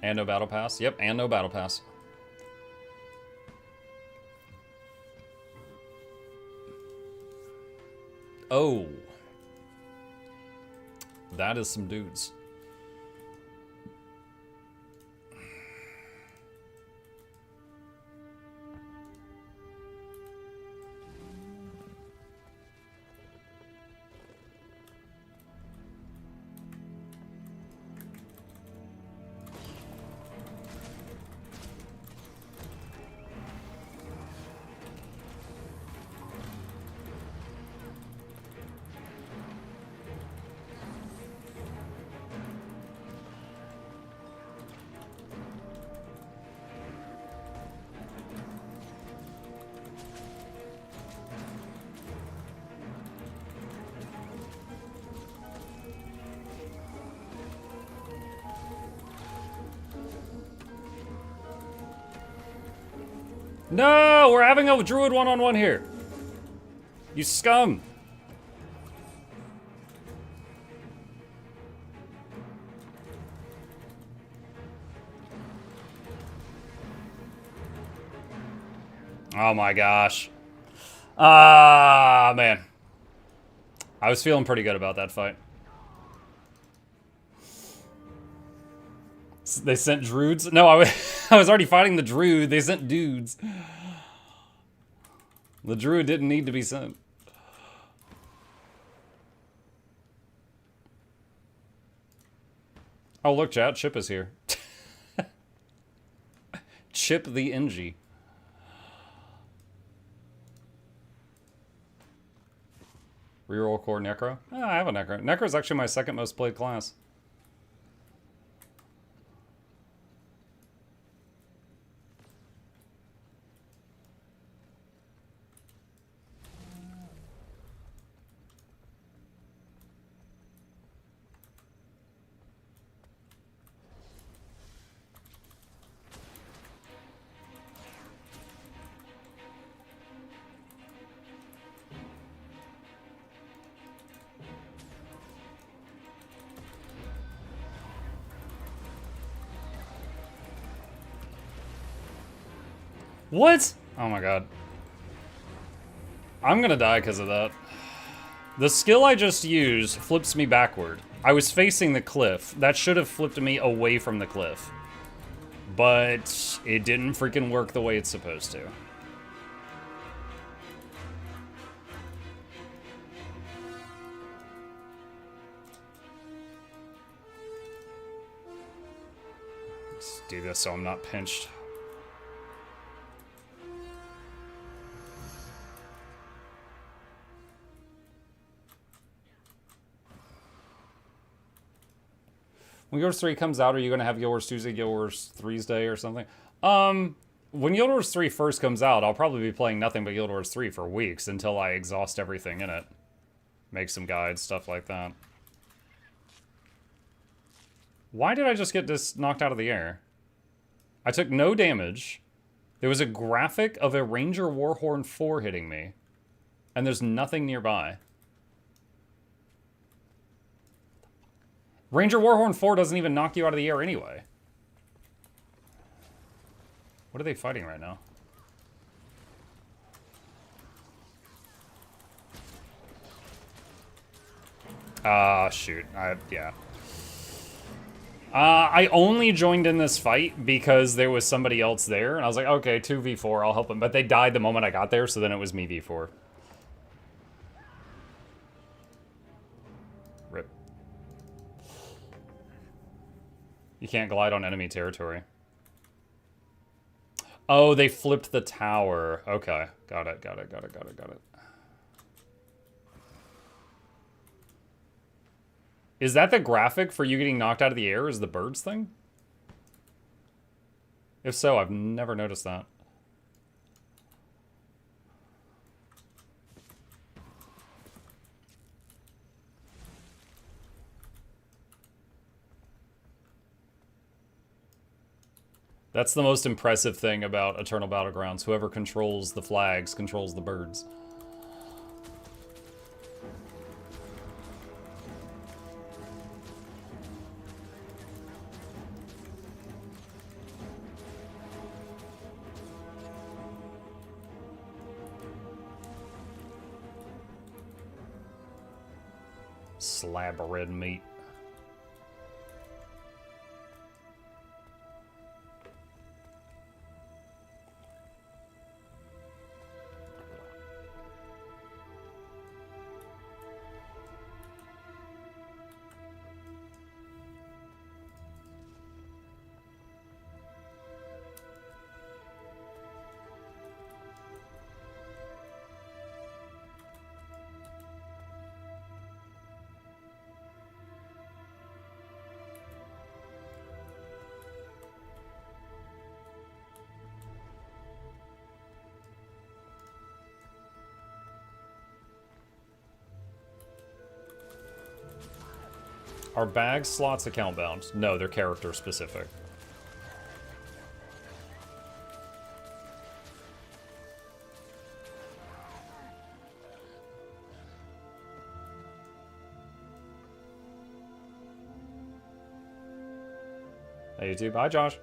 And no battle pass. Yep, and no battle pass. Oh. That is some dudes. No, we're having a druid one-on-one here. You scum. Oh my gosh. Ah, man. I was feeling pretty good about that fight. They sent druids? No, I was already fighting the druid. They sent dudes. The druid didn't need to be sent. Oh, look, chat. Chip is here. Chip the NG. Reroll core Necro? Oh, I have a Necro. Necro is actually my second most played class. What? Oh my god. I'm gonna die because of that. The skill I just used flips me backward. I was facing the cliff. That should have flipped me away from the cliff. But it didn't freaking work the way it's supposed to. Let's do this so I'm not pinched. When Guild Wars 3 comes out, are you going to have Guild Wars Tuesday, Guild Wars 3's Day or something? When Guild Wars 3 first comes out, I'll probably be playing nothing but Guild Wars 3 for weeks until I exhaust everything in it. Make some guides, stuff like that. Why did I just get this knocked out of the air? I took no damage. There was a graphic of a Ranger Warhorn 4 hitting me. And there's nothing nearby. Ranger Warhorn 4 doesn't even knock you out of the air anyway. What are they fighting right now? Ah, shoot. Yeah. I only joined in this fight because there was somebody else there, and I was like, okay, 2v4, I'll help them. But they died the moment I got there, so then it was me v4. Rip. You can't glide on enemy territory. Oh, they flipped the tower. Okay, got it. Is that the graphic for you getting knocked out of the air? Is the birds thing? If so, I've never noticed that. That's the most impressive thing about Eternal Battlegrounds. Whoever controls the flags controls the birds. Slab of red meat. Are bag slots account bound? No, they're character specific. Hey YouTube, hi Josh.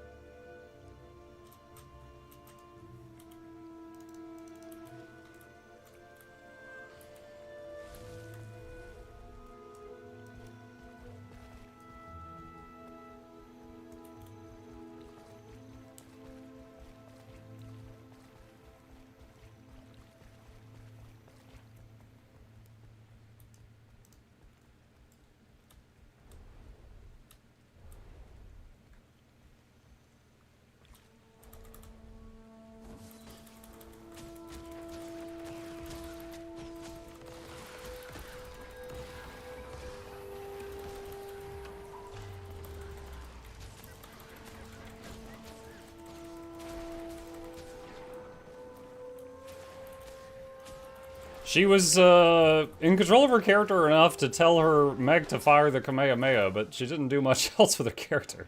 She was in control of her character enough to tell her Meg to fire the Kamehameha, but she didn't do much else with her character.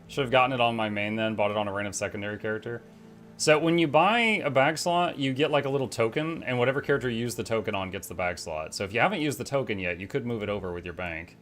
Should have gotten it on my main then, bought it on a random secondary character. So when you buy a bag slot, you get like a little token, and whatever character you use the token on gets the bag slot. So if you haven't used the token yet, you could move it over with your bank.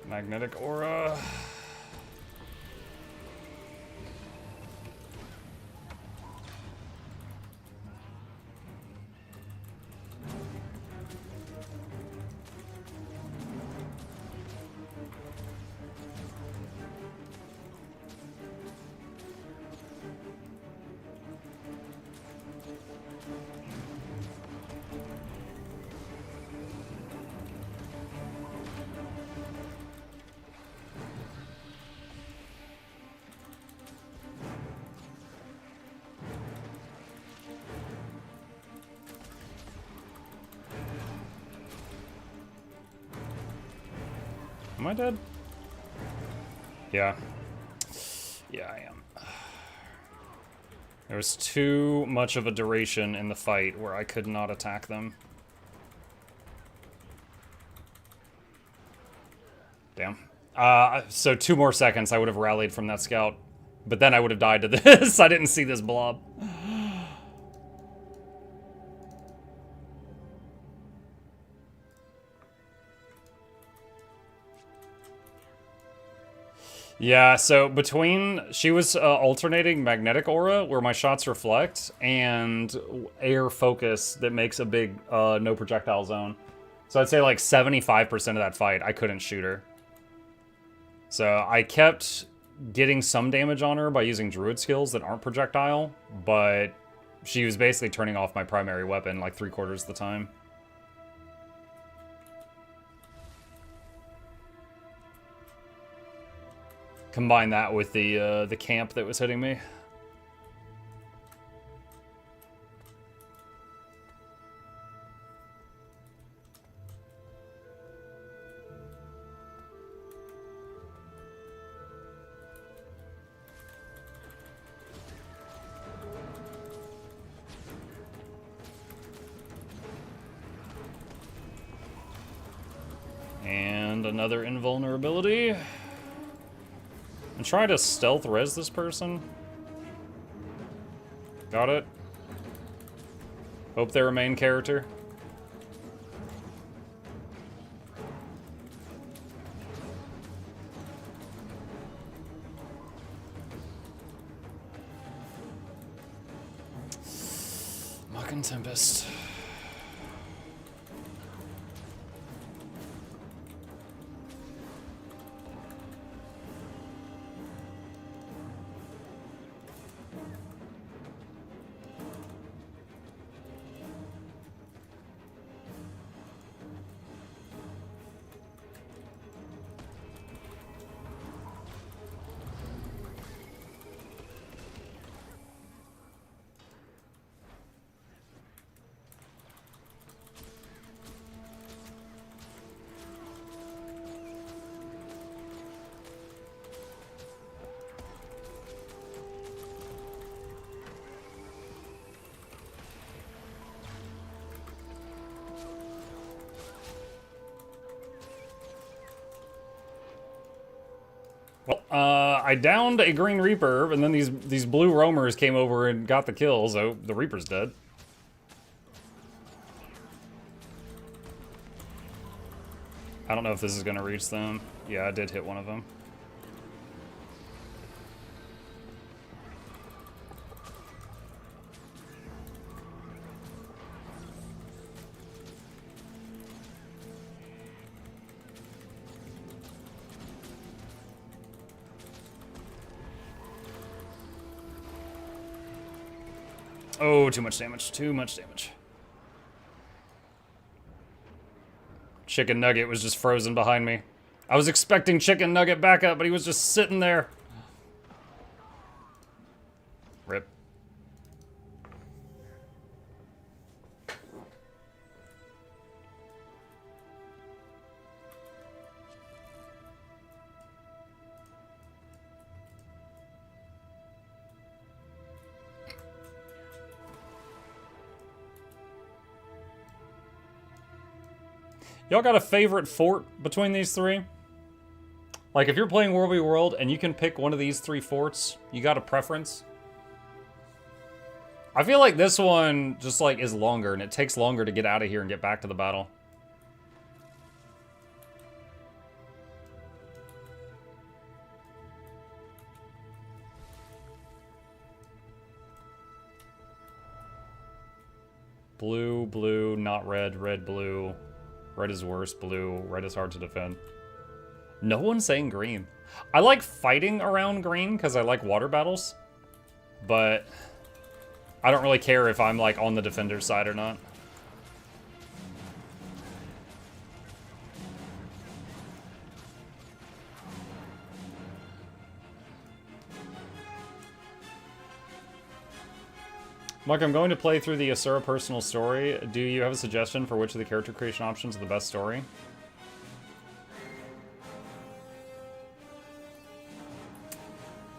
Magnetic aura. Am I dead? Yeah. Yeah, I am. There was too much of a duration in the fight where I could not attack them. Damn. So 2 more seconds, I would have rallied from that scout. But then I would have died to this. I didn't see this blob. Yeah, so she was alternating magnetic aura, where my shots reflect, and air focus that makes a big no projectile zone. So I'd say like 75% of that fight, I couldn't shoot her. So I kept getting some damage on her by using druid skills that aren't projectile, but she was basically turning off my primary weapon like 3/4 of the time. Combine that with the camp that was hitting me. And another invulnerability. And try to stealth res this person. Got it. Hope they're a main character. Muck and Tempest. Well, I downed a Green Reaper, and then these blue roamers came over and got the kill, so the Reaper's dead. I don't know if this is gonna reach them. Yeah, I did hit one of them. Oh, too much damage. Too much damage. Chicken Nugget was just frozen behind me. I was expecting Chicken Nugget back up, but he was just sitting there. Rip. Y'all got a favorite fort between these three? Like, if you're playing World v. World and you can pick one of these three forts, you got a preference? I feel like this one just, like, is longer, and it takes longer to get out of here and get back to the battle. Blue, blue, not red, red, blue. Red is worse, blue, red is hard to defend. No one's saying green. I like fighting around green because I like water battles, but I don't really care if I'm like on the defender's side or not. Mike, I'm going to play through the Asura personal story. Do you have a suggestion for which of the character creation options are the best story?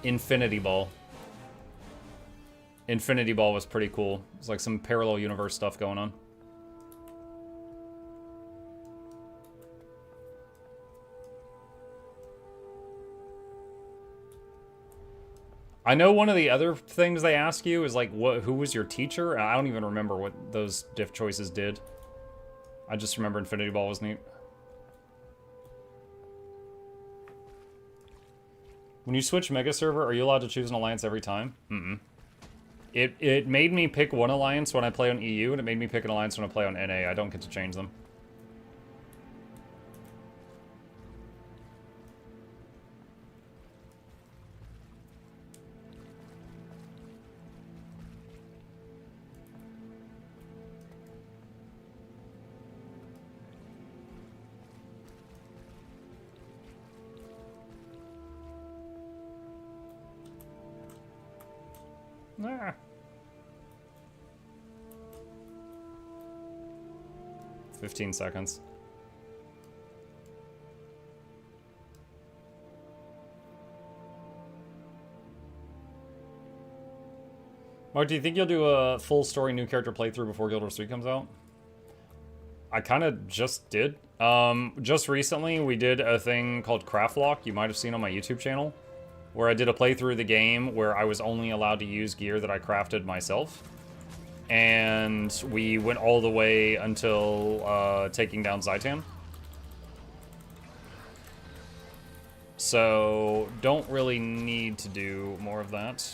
Infinity Ball. Infinity Ball was pretty cool. It's like some parallel universe stuff going on. I know one of the other things they ask you is like, who was your teacher? I don't even remember what those diff choices did. I just remember Infinity Ball was neat. When you switch Mega Server, are you allowed to choose an alliance every time? Mm-mm. It made me pick one alliance when I play on EU, and it made me pick an alliance when I play on NA. I don't get to change them. Ah. 15 seconds. Mark, do you think you'll do a full story new character playthrough before Guild Wars 3 comes out? I kind of just did. Just recently, we did a thing called Craftlock, you might have seen on my YouTube channel, where I did a playthrough of the game where I was only allowed to use gear that I crafted myself. And we went all the way until taking down Zaitan. So, don't really need to do more of that.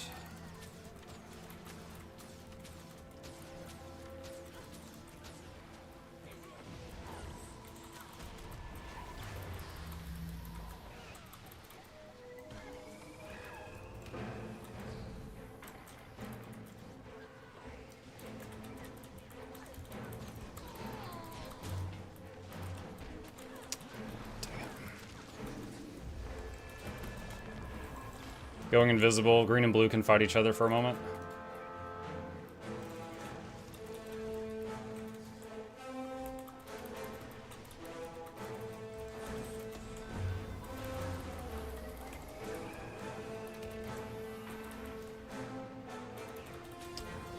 Going invisible, green and blue can fight each other for a moment.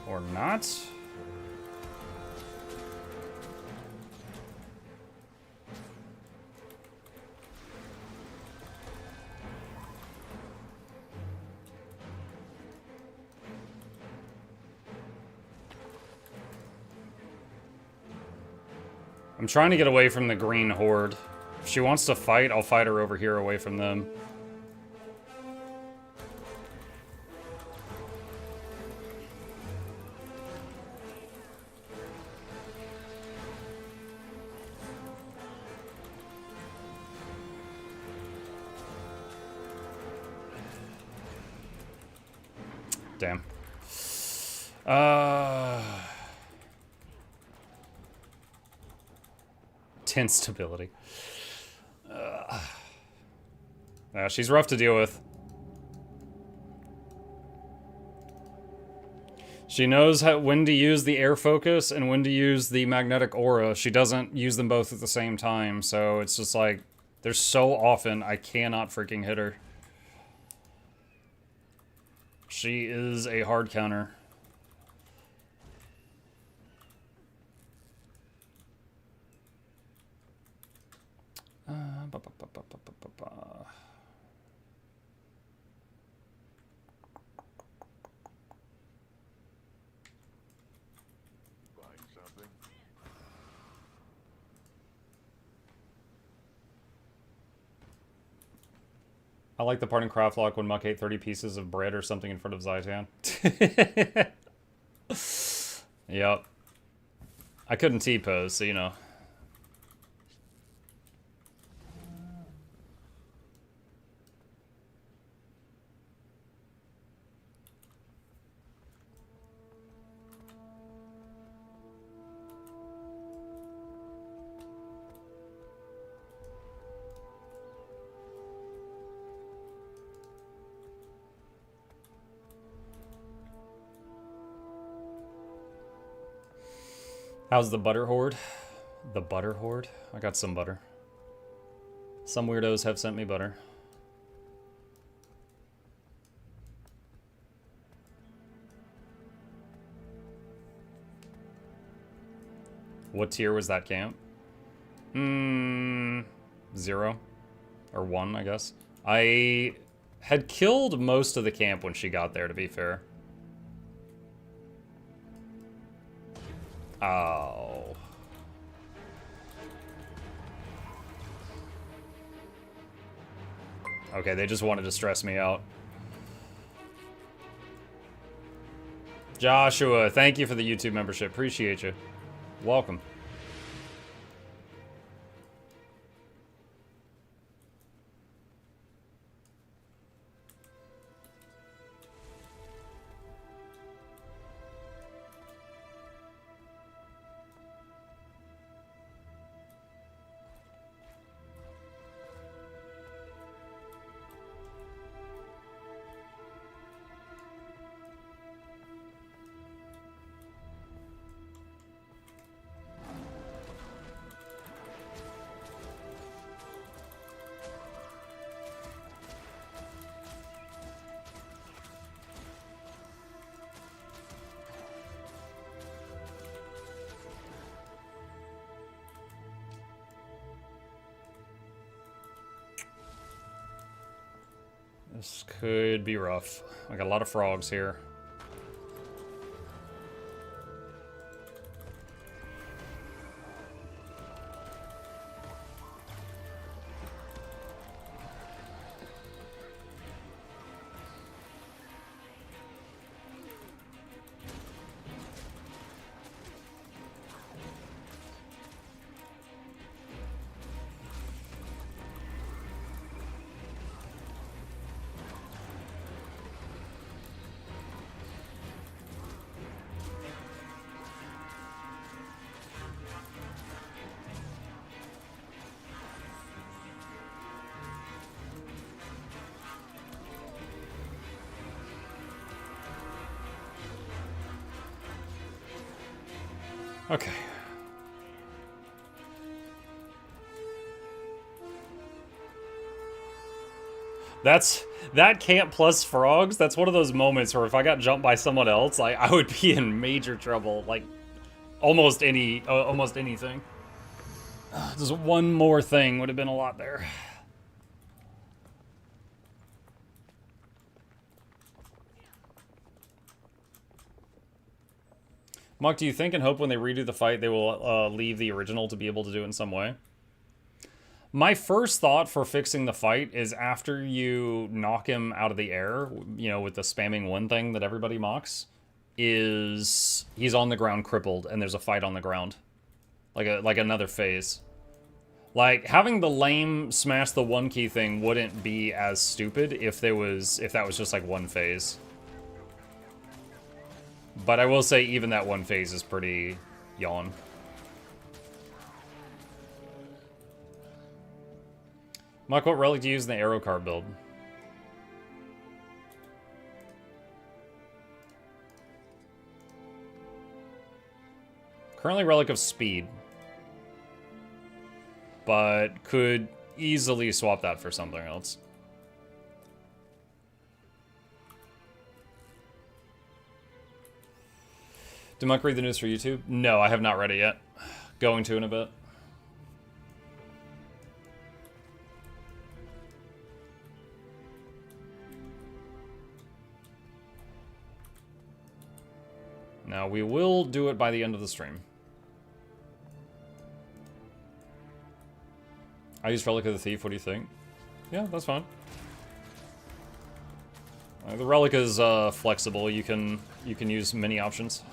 Or not. I'm trying to get away from the green horde. If she wants to fight, I'll fight her over here away from them. Damn. Tense stability. She's rough to deal with. She knows when to use the air focus and when to use the magnetic aura. She doesn't use them both at the same time, so it's just like, there's so often I cannot freaking hit her. She is a hard counter. I like the part in Craftlock when Muck ate 30 pieces of bread or something in front of Zaitan. Yep. I couldn't T-pose, so you know. How's the butter horde? The butter horde? I got some butter. Some weirdos have sent me butter. What tier was that camp? 0. Or 1, I guess. I Had killed most of the camp when she got there, to be fair. Oh. Okay, they just wanted to stress me out. Joshua, thank you for the YouTube membership. Appreciate you. Welcome. This could be rough. I got a lot of frogs here. Okay. That camp plus frogs, that's one of those moments where if I got jumped by someone else, I would be in major trouble. Like, almost anything. Just one more thing would have been a lot there. Muck, do you think and hope when they redo the fight they will leave the original to be able to do it in some way? My first thought for fixing the fight is after you knock him out of the air, you know, with the spamming one thing that everybody mocks, is he's on the ground crippled and there's a fight on the ground. Like another phase. Like, having the lame smash the one key thing wouldn't be as stupid if that was just like one phase. But I will say even that one phase is pretty yawn. Mike, what relic do you use in the arrow card build? Currently relic of speed. But could easily swap that for something else. Did Mike read the news for YouTube? No, I have not read it yet. Going to in a bit. Now, we will do it by the end of the stream. I use Relic of the Thief, what do you think? Yeah, that's fine. The Relic is flexible, you can use many options.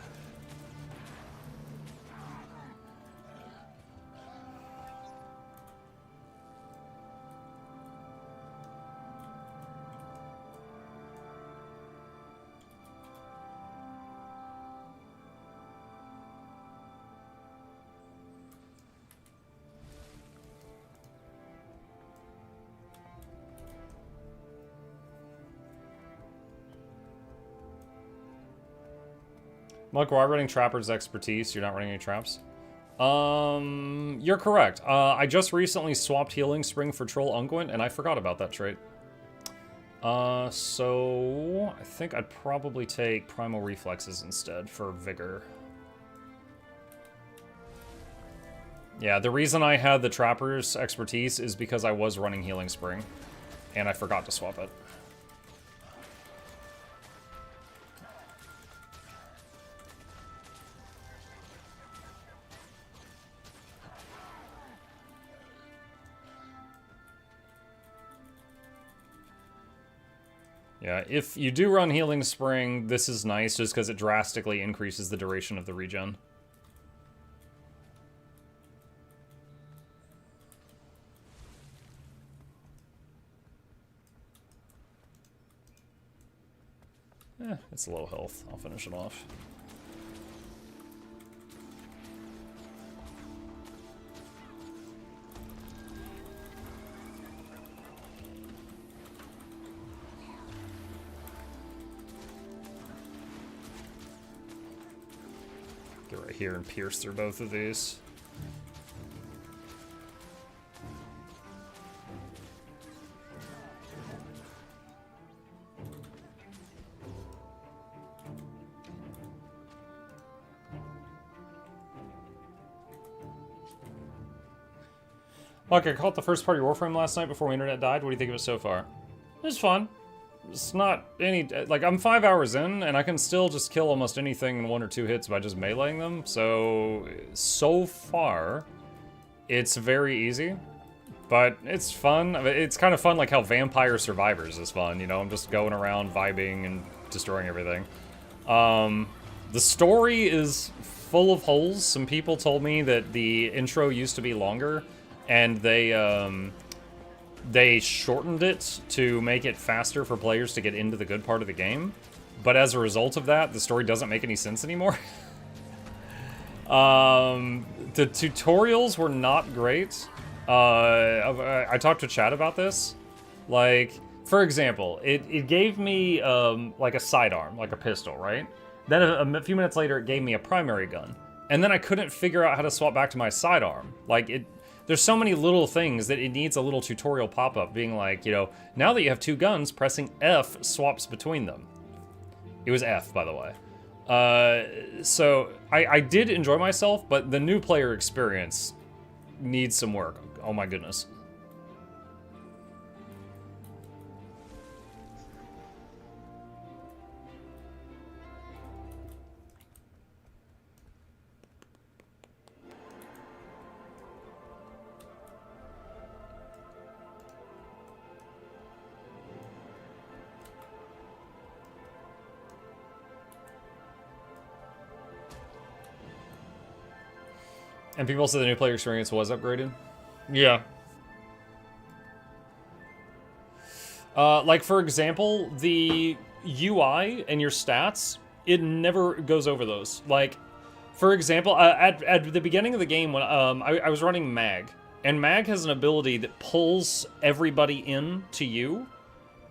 Mike, why running Trapper's expertise? You're not running any traps? You're correct. I just recently swapped Healing Spring for Troll Unguent, and I forgot about that trait. So I think I'd probably take Primal Reflexes instead for Vigor. Yeah, the reason I had the Trapper's expertise is because I was running Healing Spring, and I forgot to swap it. Yeah, if you do run Healing Spring, this is nice just because it drastically increases the duration of the regen. It's low health. I'll finish it off. Get right here and pierce through both of these. Look, I caught the first part of Warframe last night before my internet died. What do you think of it so far? It's fun. It's not any... Like, I'm 5 hours in, and I can still just kill almost anything in 1 or 2 hits by just meleeing them. So far, it's very easy. But it's fun. It's kind of fun like how Vampire Survivors is fun, you know? I'm just going around vibing and destroying everything. The story is full of holes. Some people told me that the intro used to be longer, and they shortened it to make it faster for players to get into the good part of the game. But as a result of that, the story doesn't make any sense anymore. The tutorials were not great. I talked to chat about this. Like, for example, it gave me like a sidearm, like a pistol, right? Then a few minutes later, it gave me a primary gun. And then I couldn't figure out how to swap back to my sidearm. Like, there's so many little things that it needs a little tutorial pop-up being like, you know, now that you have 2 guns, pressing F swaps between them. It was F, by the way. So I did enjoy myself, but the new player experience needs some work. Oh my goodness. And people said the new player experience was upgraded? Yeah. Like, for example, the UI and your stats, it never goes over those. Like, for example, at the beginning of the game, when I was running Mag, and Mag has an ability that pulls everybody in to you,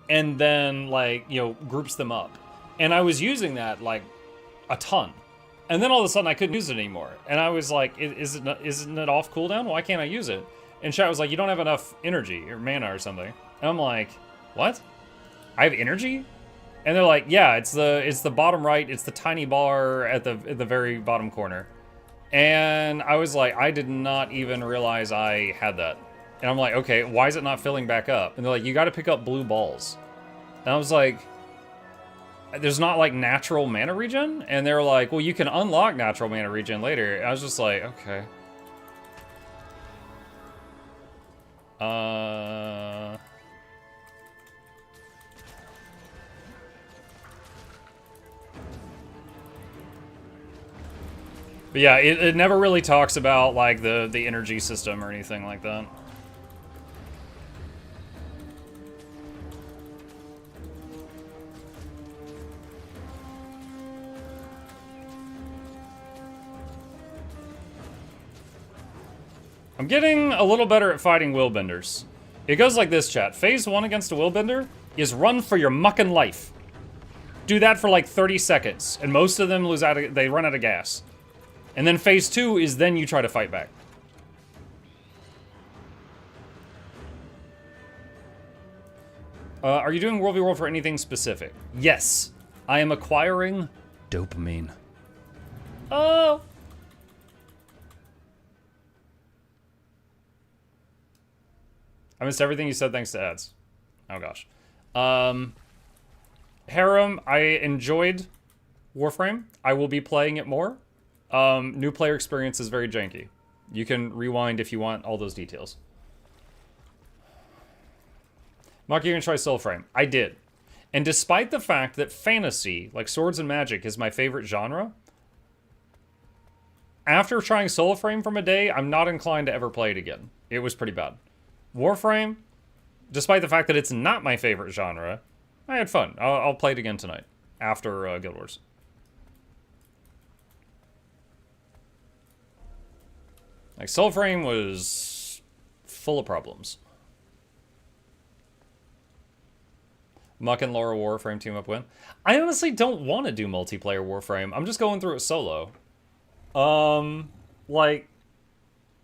and then, like, you know, groups them up. And I was using that, like, a ton. And then all of a sudden I couldn't use it anymore. And I was like, isn't it off cooldown? Why can't I use it? And chat was like, you don't have enough energy or mana or something. And I'm like, what? I have energy? And they're like, yeah, it's the bottom right, it's the tiny bar at the very bottom corner. And I was like, I did not even realize I had that. And I'm like, okay, why is it not filling back up? And they're like, you gotta pick up blue balls. And I was like, there's not like natural mana regen? And they were like, well, you can unlock natural mana regen later. And I was just like, okay. But yeah, it never really talks about like the energy system or anything like that. I'm getting a little better at fighting willbenders. It goes like this, chat. Phase 1 against a willbender is run for your mucking life. Do that for like 30 seconds, and most of them they run out of gas. And then phase 2 is then you try to fight back. Are you doing World v. World for anything specific? Yes. I am acquiring dopamine. Oh. I missed everything you said thanks to ads. Oh gosh. Harem, I enjoyed Warframe. I will be playing it more. New player experience is very janky. You can rewind if you want all those details. Mark, you're gonna try Soulframe. I did. And despite the fact that fantasy, like swords and magic, is my favorite genre, after trying Soulframe from a day, I'm not inclined to ever play it again. It was pretty bad. Warframe, despite the fact that it's not my favorite genre, I had fun. I'll play it again tonight after Guild Wars. Like, Soulframe was full of problems. Muck and Laura Warframe team up win. I honestly don't want to do multiplayer Warframe. I'm just going through it solo. Like,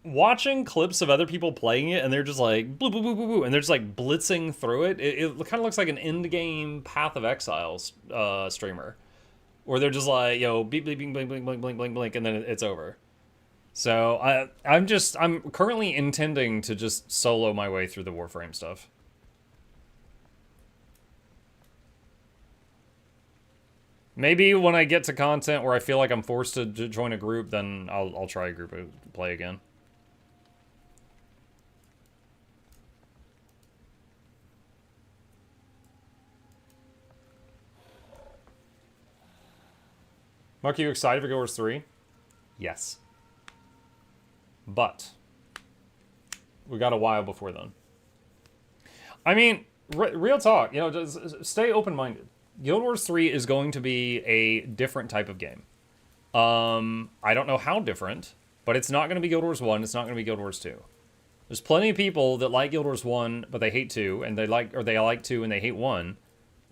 watching clips of other people playing it, and they're just like, boo, boo, boo, boo, boo, and they're just like blitzing through it. It kind of looks like an end-game Path of Exile streamer. Where they're just like, yo, beep, beep, blink, blink, blink, blink, blink, blink, blink, and then it's over. So, I'm currently intending to just solo my way through the Warframe stuff. Maybe when I get to content where I feel like I'm forced to join a group, then I'll try a group play again. Mark, you excited for Guild Wars 3? Yes. But we got a while before then. I mean, real talk, you know, just stay open-minded. Guild Wars 3 is going to be a different type of game. I don't know how different, but it's not going to be Guild Wars 1, it's not going to be Guild Wars 2. There's plenty of people that like Guild Wars 1, but they hate 2, and they like 2 and they hate 1.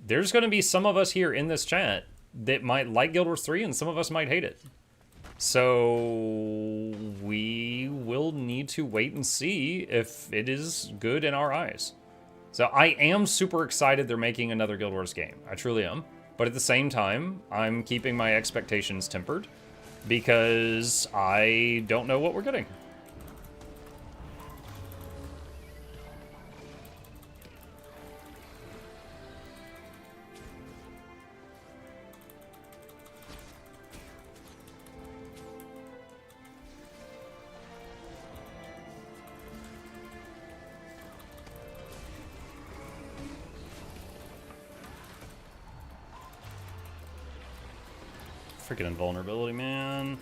There's going to be some of us here in this chat that might like Guild Wars 3, and some of us might hate it. So we will need to wait and see if it is good in our eyes. So I am super excited they're making another Guild Wars game. I truly am. But at the same time, I'm keeping my expectations tempered because I don't know what we're getting. Freaking invulnerability, man.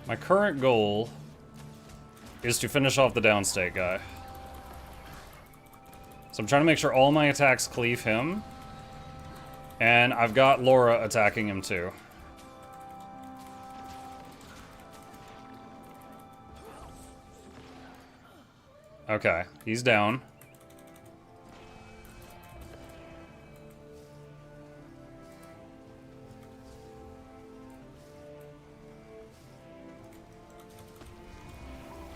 My current goal is to finish off the downstate guy. So I'm trying to make sure all my attacks cleave him. And I've got Laura attacking him too. Okay, he's down.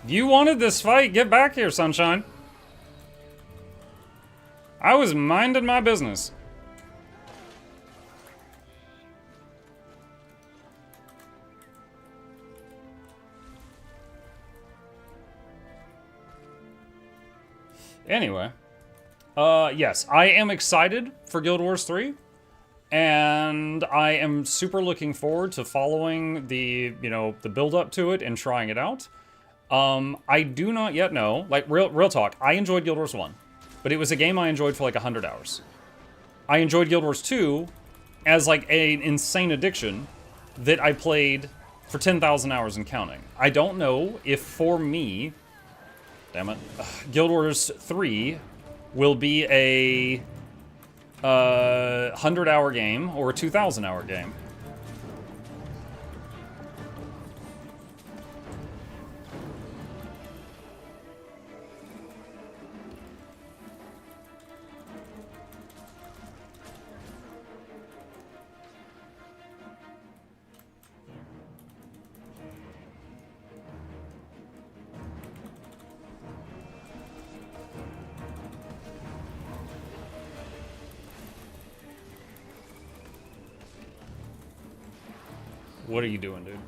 You wanted this fight. Get back here, sunshine. I was minding my business. Anyway. Yes, I am excited for Guild Wars 3. And I am super looking forward to following the, the build up to it and trying it out. I do not yet know, like, real talk, I enjoyed Guild Wars 1, but it was a game I enjoyed for like 100 hours. I enjoyed Guild Wars 2 as like an insane addiction that I played for 10,000 hours and counting. I don't know if for me, damn it, Guild Wars 3 will be a 100-hour game or a 2,000-hour game. What are you doing, dude?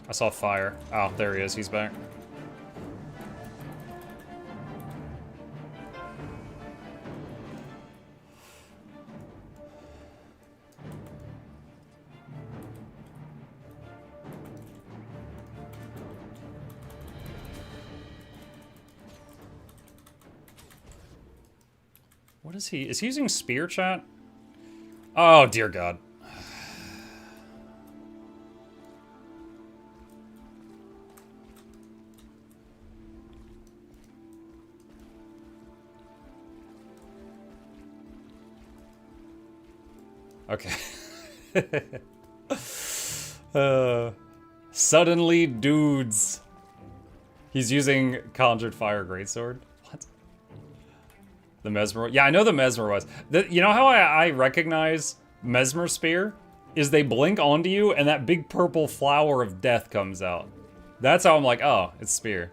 I saw fire. Oh, there he is. He's back. What is he? Is he using spear chat? Oh, dear God. Okay. Suddenly, dudes. He's using Conjured Fire Greatsword. What? The Mesmer. Yeah, I know the Mesmer was. You know how I recognize Mesmer Spear? Is they blink onto you and that big purple flower of death comes out. That's how I'm like, oh, it's Spear.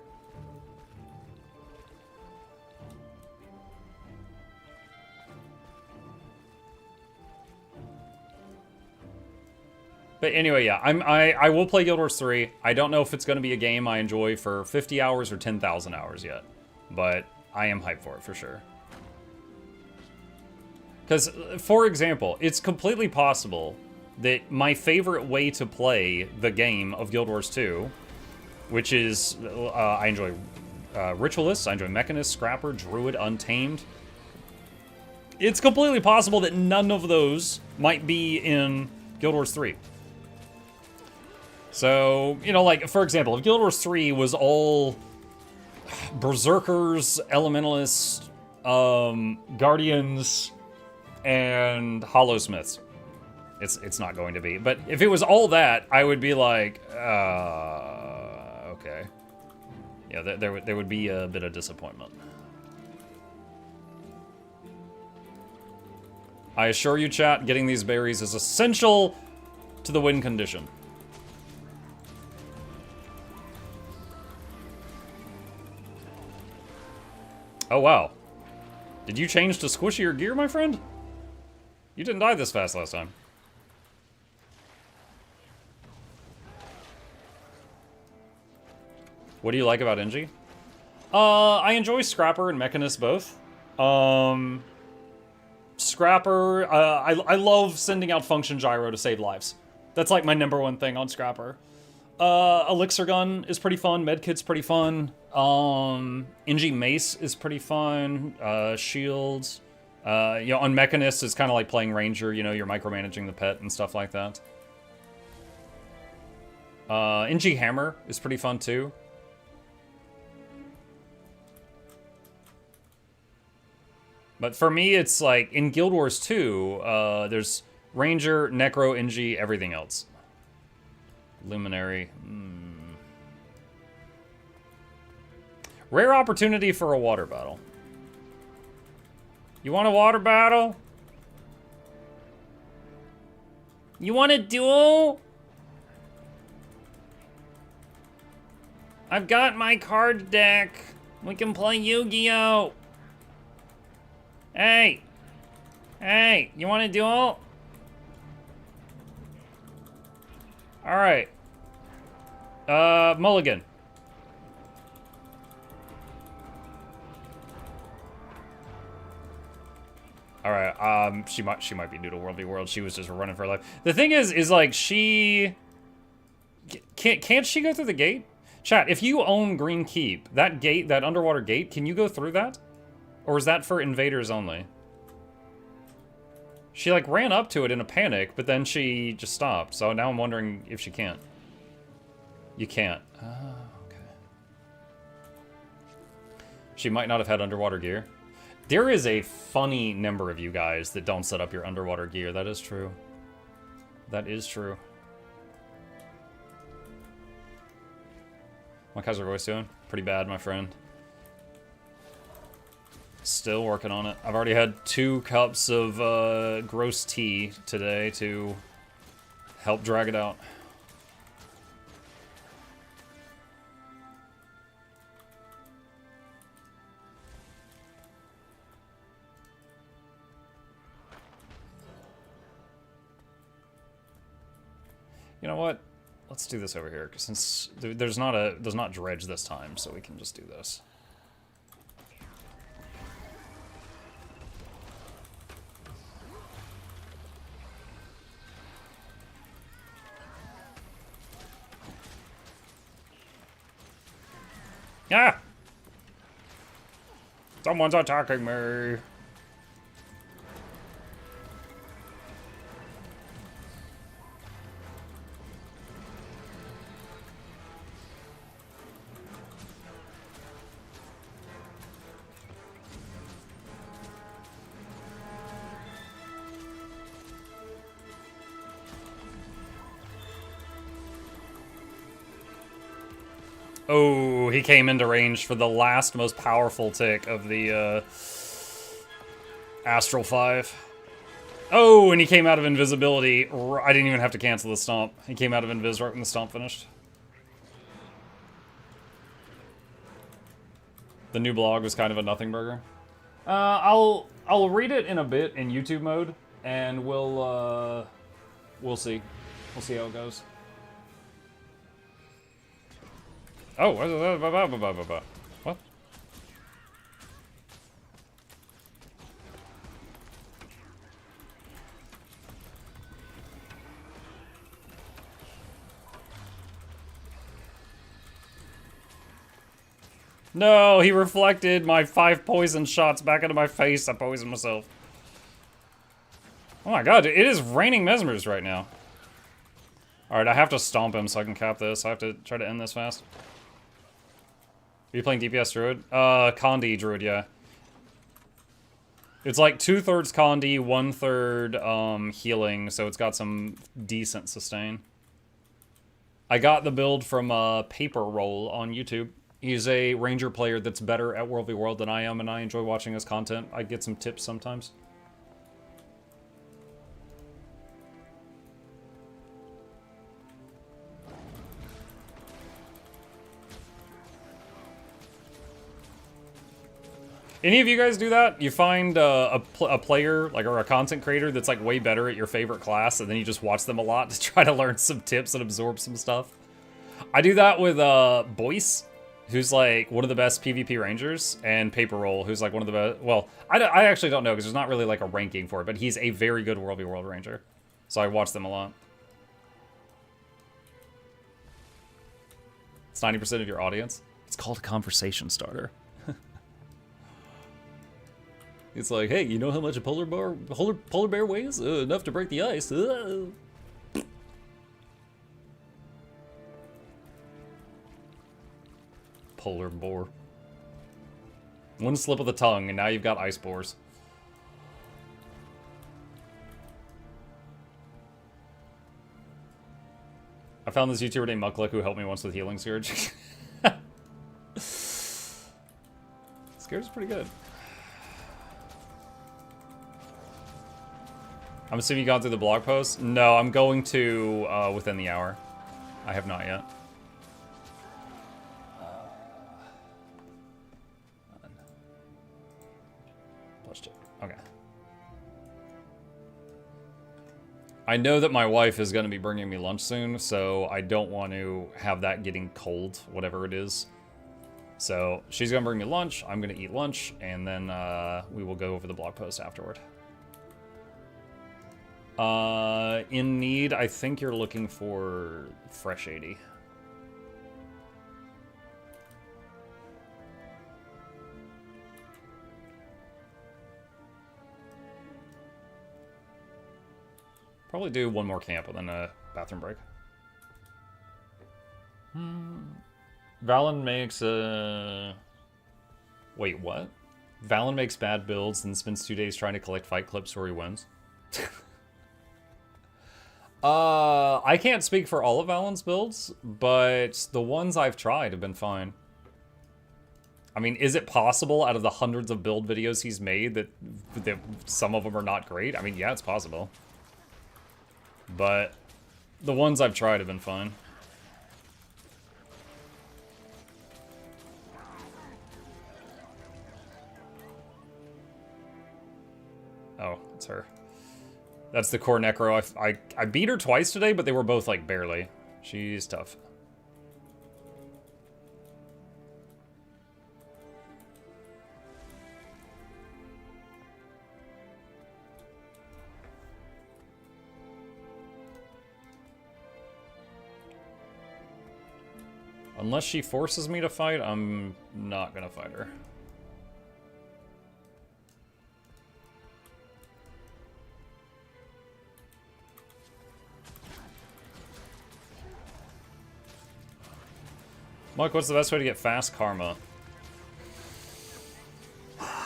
But anyway, yeah, I will play Guild Wars 3. I don't know if it's going to be a game I enjoy for 50 hours or 10,000 hours yet. But I am hyped for it, for sure. Because, for example, it's completely possible that my favorite way to play the game of Guild Wars 2, which is, I enjoy Ritualists, I enjoy Mechanist, Scrapper, Druid, Untamed. It's completely possible that none of those might be in Guild Wars 3. So, you know, like, for example, if Guild Wars 3 was all Berserkers, Elementalists, Guardians, and Hollowsmiths, it's not going to be. But if it was all that, I would be like, okay. Yeah, there would be a bit of disappointment. I assure you, chat, getting these berries is essential to the win condition. Oh, wow. Did you change to squishier gear, my friend? You didn't die this fast last time. What do you like about NG? I enjoy Scrapper and Mechanist both. Scrapper, I love sending out Function Gyro to save lives. That's like my #1 thing on Scrapper. Elixir Gun is pretty fun. Medkit's pretty fun. NG Mace is pretty fun. Shields. You know, on Mechanist, it's kind of like playing Ranger. You know, you're micromanaging the pet and stuff like that. NG Hammer is pretty fun too. But for me, it's like in Guild Wars 2, there's Ranger, Necro, NG, everything else. Luminary. Rare opportunity for a water battle. You want a water battle? You want a duel? I've got my card deck. We can play Yu-Gi-Oh! Hey! Hey, you want a duel? Alright. Mulligan. Alright, she might be new to World v World. She was just running for her life. The thing is like, she... Can't she go through the gate? Chat, if you own Green Keep, that gate, that underwater gate, can you go through that? Or is that for invaders only? She, like, ran up to it in a panic, but then she just stopped. So now I'm wondering if she can't. You can't. Oh, okay. She might not have had underwater gear. There is a funny number of you guys that don't set up your underwater gear. That is true. That is true. How's your voice doing? Pretty bad, my friend. Still working on it. I've already had 2 cups of gross tea today to help drag it out. You know what? Let's do this over here, because since there's not dredge this time, so we can just do this. Ah! Someone's attacking me! Oh, he came into range for the last most powerful tick of the Astral 5. Oh, and he came out of invisibility. I didn't even have to cancel the stomp. He came out of invis right when the stomp finished. The new blog was kind of a nothing burger. I'll read it in a bit in YouTube mode, and we'll see. We'll see how it goes. Oh, what? No, he reflected my 5 poison shots back into my face. I poisoned myself. Oh my god, it is raining mesmers right now. Alright, I have to stomp him so I can cap this. I have to try to end this fast. Are you playing DPS Druid? Condi Druid, yeah. It's like 2/3 Condi, 1/3 healing, so it's got some decent sustain. I got the build from Paper Roll on YouTube. He's a ranger player that's better at World v World than I am, and I enjoy watching his content. I get some tips sometimes. Any of you guys do that? You find a player, like, or a content creator that's, like, way better at your favorite class, and then you just watch them a lot to try to learn some tips and absorb some stuff? I do that with Boyce, who's, like, one of the best PvP rangers, and Paper Roll, who's, like, one of the best... Well, I actually don't know, because there's not really, like, a ranking for it, but he's a very good World v World ranger. So I watch them a lot. It's 90% of your audience. It's called a conversation starter. It's like, hey, you know how much a polar bear weighs? Enough to break the ice. Polar boar. One slip of the tongue, and now you've got ice boars. I found this YouTuber named Mukluk who helped me once with Healing Scourge. Scourge is pretty good. I'm assuming you got through the blog post? No, I'm going to within the hour. I have not yet. Okay. I know that my wife is going to be bringing me lunch soon, so I don't want to have that getting cold, whatever it is. So she's going to bring me lunch, I'm going to eat lunch, and then we will go over the blog post afterward. In need, I think you're looking for fresh 80. Probably do one more camp and then a bathroom break. Valen makes Wait, what? Valen makes bad builds and spends 2 days trying to collect fight clips where he wins. I can't speak for all of Valen's builds, but the ones I've tried have been fine. I mean, is it possible out of the hundreds of build videos he's made that some of them are not great? I mean, yeah, it's possible. But the ones I've tried have been fine. Oh, it's her. That's the core Necro. I beat her twice today, but they were both, like, barely. She's tough. Unless she forces me to fight, I'm not gonna fight her. Mike, what's the best way to get fast karma?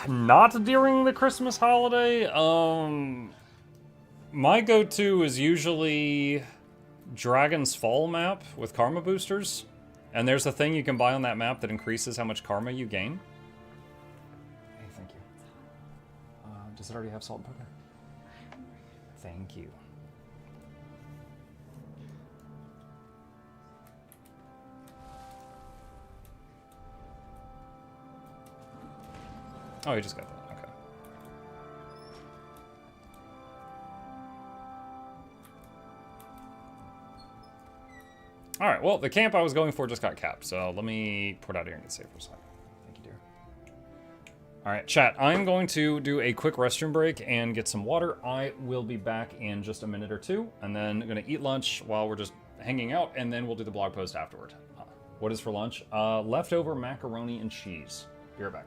Not during the Christmas holiday. My go-to is usually Dragon's Fall map with karma boosters. And there's a thing you can buy on that map that increases how much karma you gain. Hey, thank you. Does it already have salt and pepper? Thank you. Oh, you just got that. Okay. Alright, well, the camp I was going for just got capped, so let me put out here and get safe for a second. Thank you, dear. Alright, chat, I'm going to do a quick restroom break and get some water. I will be back in just a minute or two, and then I'm going to eat lunch while we're just hanging out, and then we'll do the blog post afterward. What is for lunch? Leftover macaroni and cheese. Be right back.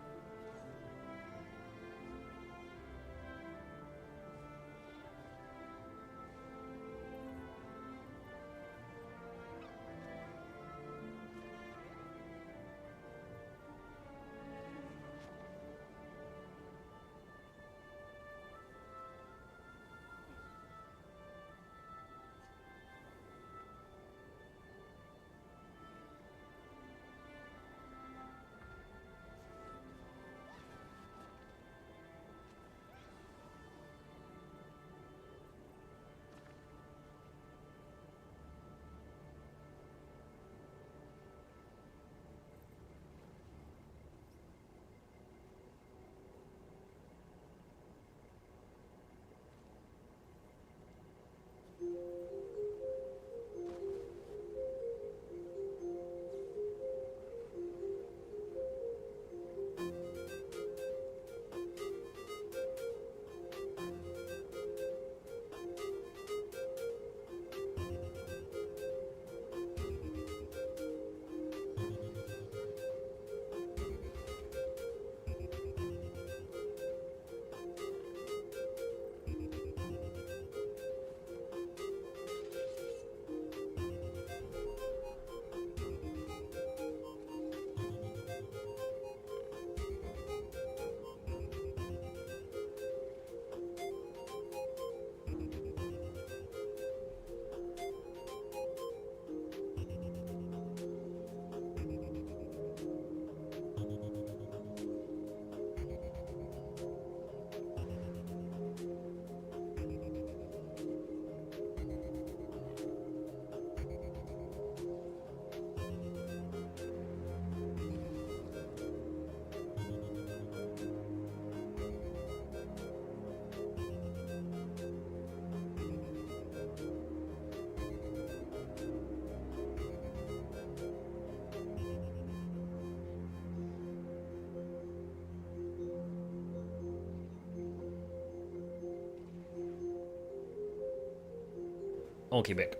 Okay, big.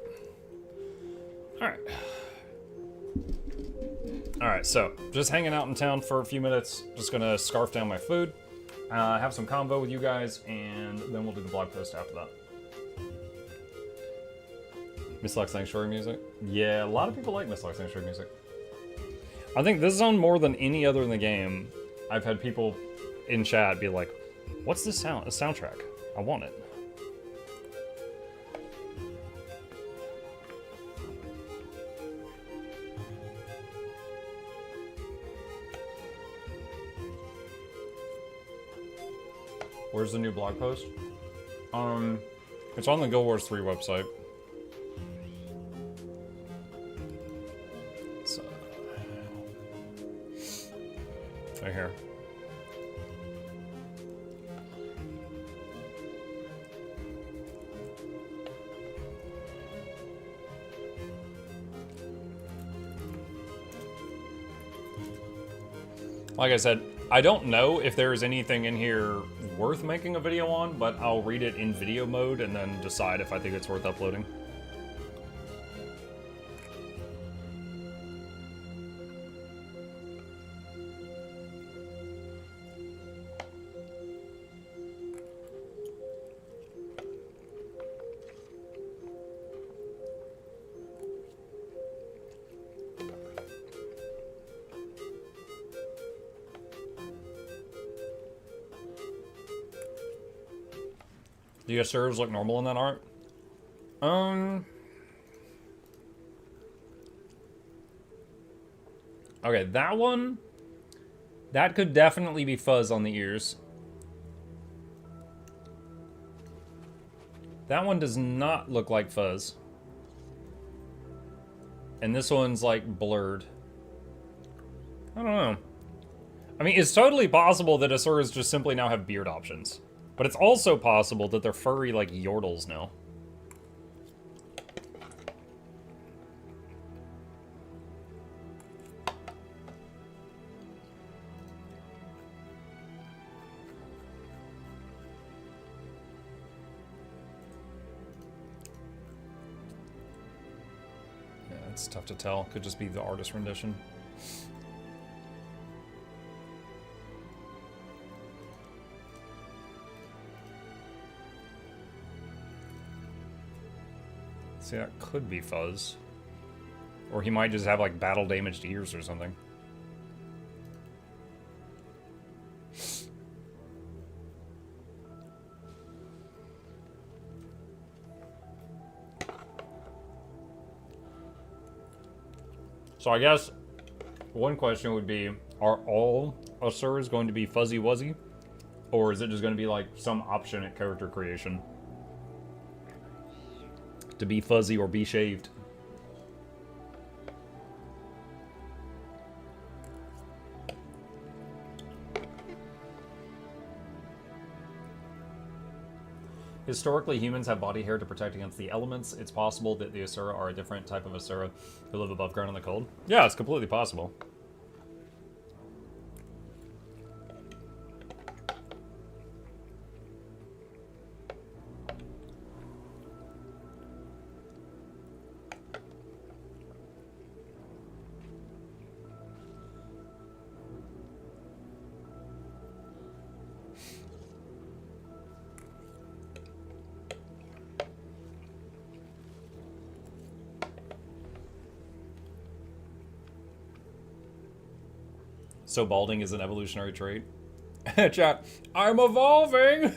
Alright. Alright, so, just hanging out in town for a few minutes. Just gonna scarf down my food, have some convo with you guys, and then we'll do the blog post after that. Mistlock Sanctuary music? Yeah, a lot of people like Mistlock Sanctuary music. I think this zone, more than any other in the game, I've had people in chat be like, what's this soundtrack? I want it. Where's the new blog post? It's on the Guild Wars 3 website. It's right here. Like I said, I don't know if there's anything in here worth making a video on, but I'll read it in video mode and then decide if I think it's worth uploading. Do your serves look normal in that art? Okay, that one, that could definitely be fuzz on the ears. That one does not look like fuzz. And this one's like blurred. I don't know. I mean, it's totally possible that Asuras just simply now have beard options. But it's also possible that they're furry like Yordles now. Yeah, it's tough to tell. Could just be the artist rendition. See, that could be fuzz. Or he might just have, like, battle-damaged ears or something. So I guess one question would be, are all Asuras going to be fuzzy wuzzy? Or is it just going to be, like, some option at character creation? To be fuzzy or be shaved. Historically, humans have body hair to protect against the elements. It's possible that the Asura are a different type of Asura who live above ground in the cold. Yeah, it's completely possible. So balding is an evolutionary trait. Chat, I'm evolving!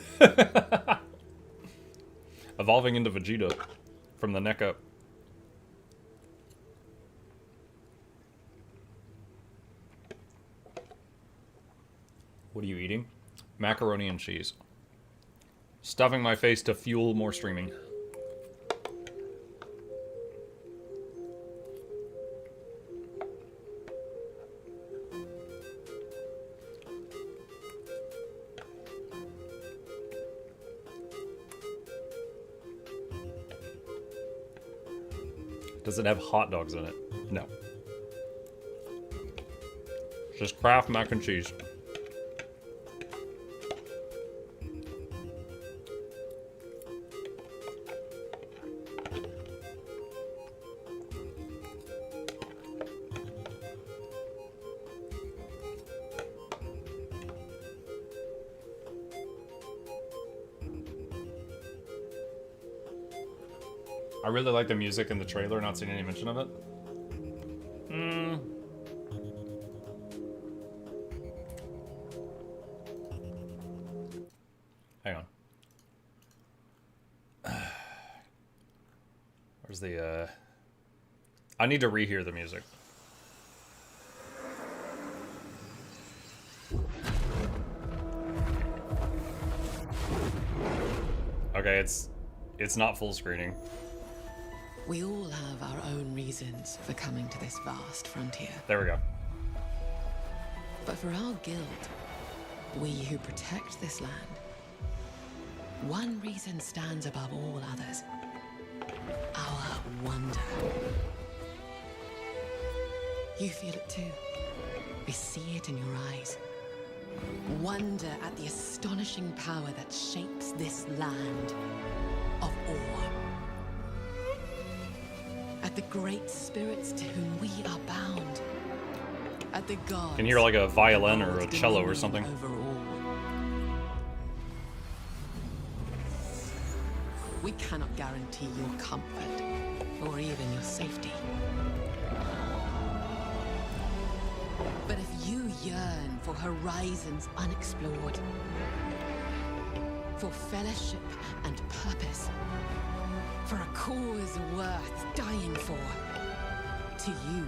Evolving into Vegeta from the neck up. What are you eating? Macaroni and cheese. Stuffing my face to fuel more streaming. Does it have hot dogs in it? No. Just Kraft mac and cheese. I really like the music in the trailer, not seeing any mention of it. Hang on. Where's the, I need to rehear the music. Okay, it's not full screening. We all have our own reasons for coming to this vast frontier. There we go. But for our guild, we who protect this land, one reason stands above all others. Our wonder. You feel it too. I see it in your eyes. Wonder at the astonishing power that shapes this land of awe. At the great spirits to whom we are bound. At the gods. You can hear like a violin or a cello or something. Over all. We cannot guarantee your comfort or even your safety. But if you yearn for horizons unexplored, for fellowship and purpose, for a cause worth dying for, to you,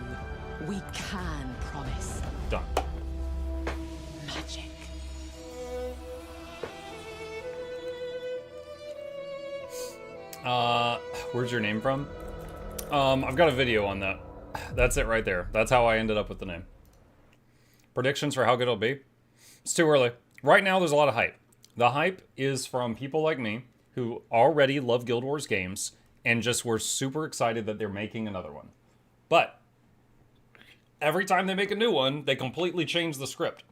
we can promise Done. magic. Where's your name from? I've got a video on that. That's it right there. That's how I ended up with the name. Predictions for how good it'll be? It's too early. Right now, there's a lot of hype. The hype is from people like me who already love Guild Wars games and just were super excited that they're making another one. But every time they make a new one, they completely change the script.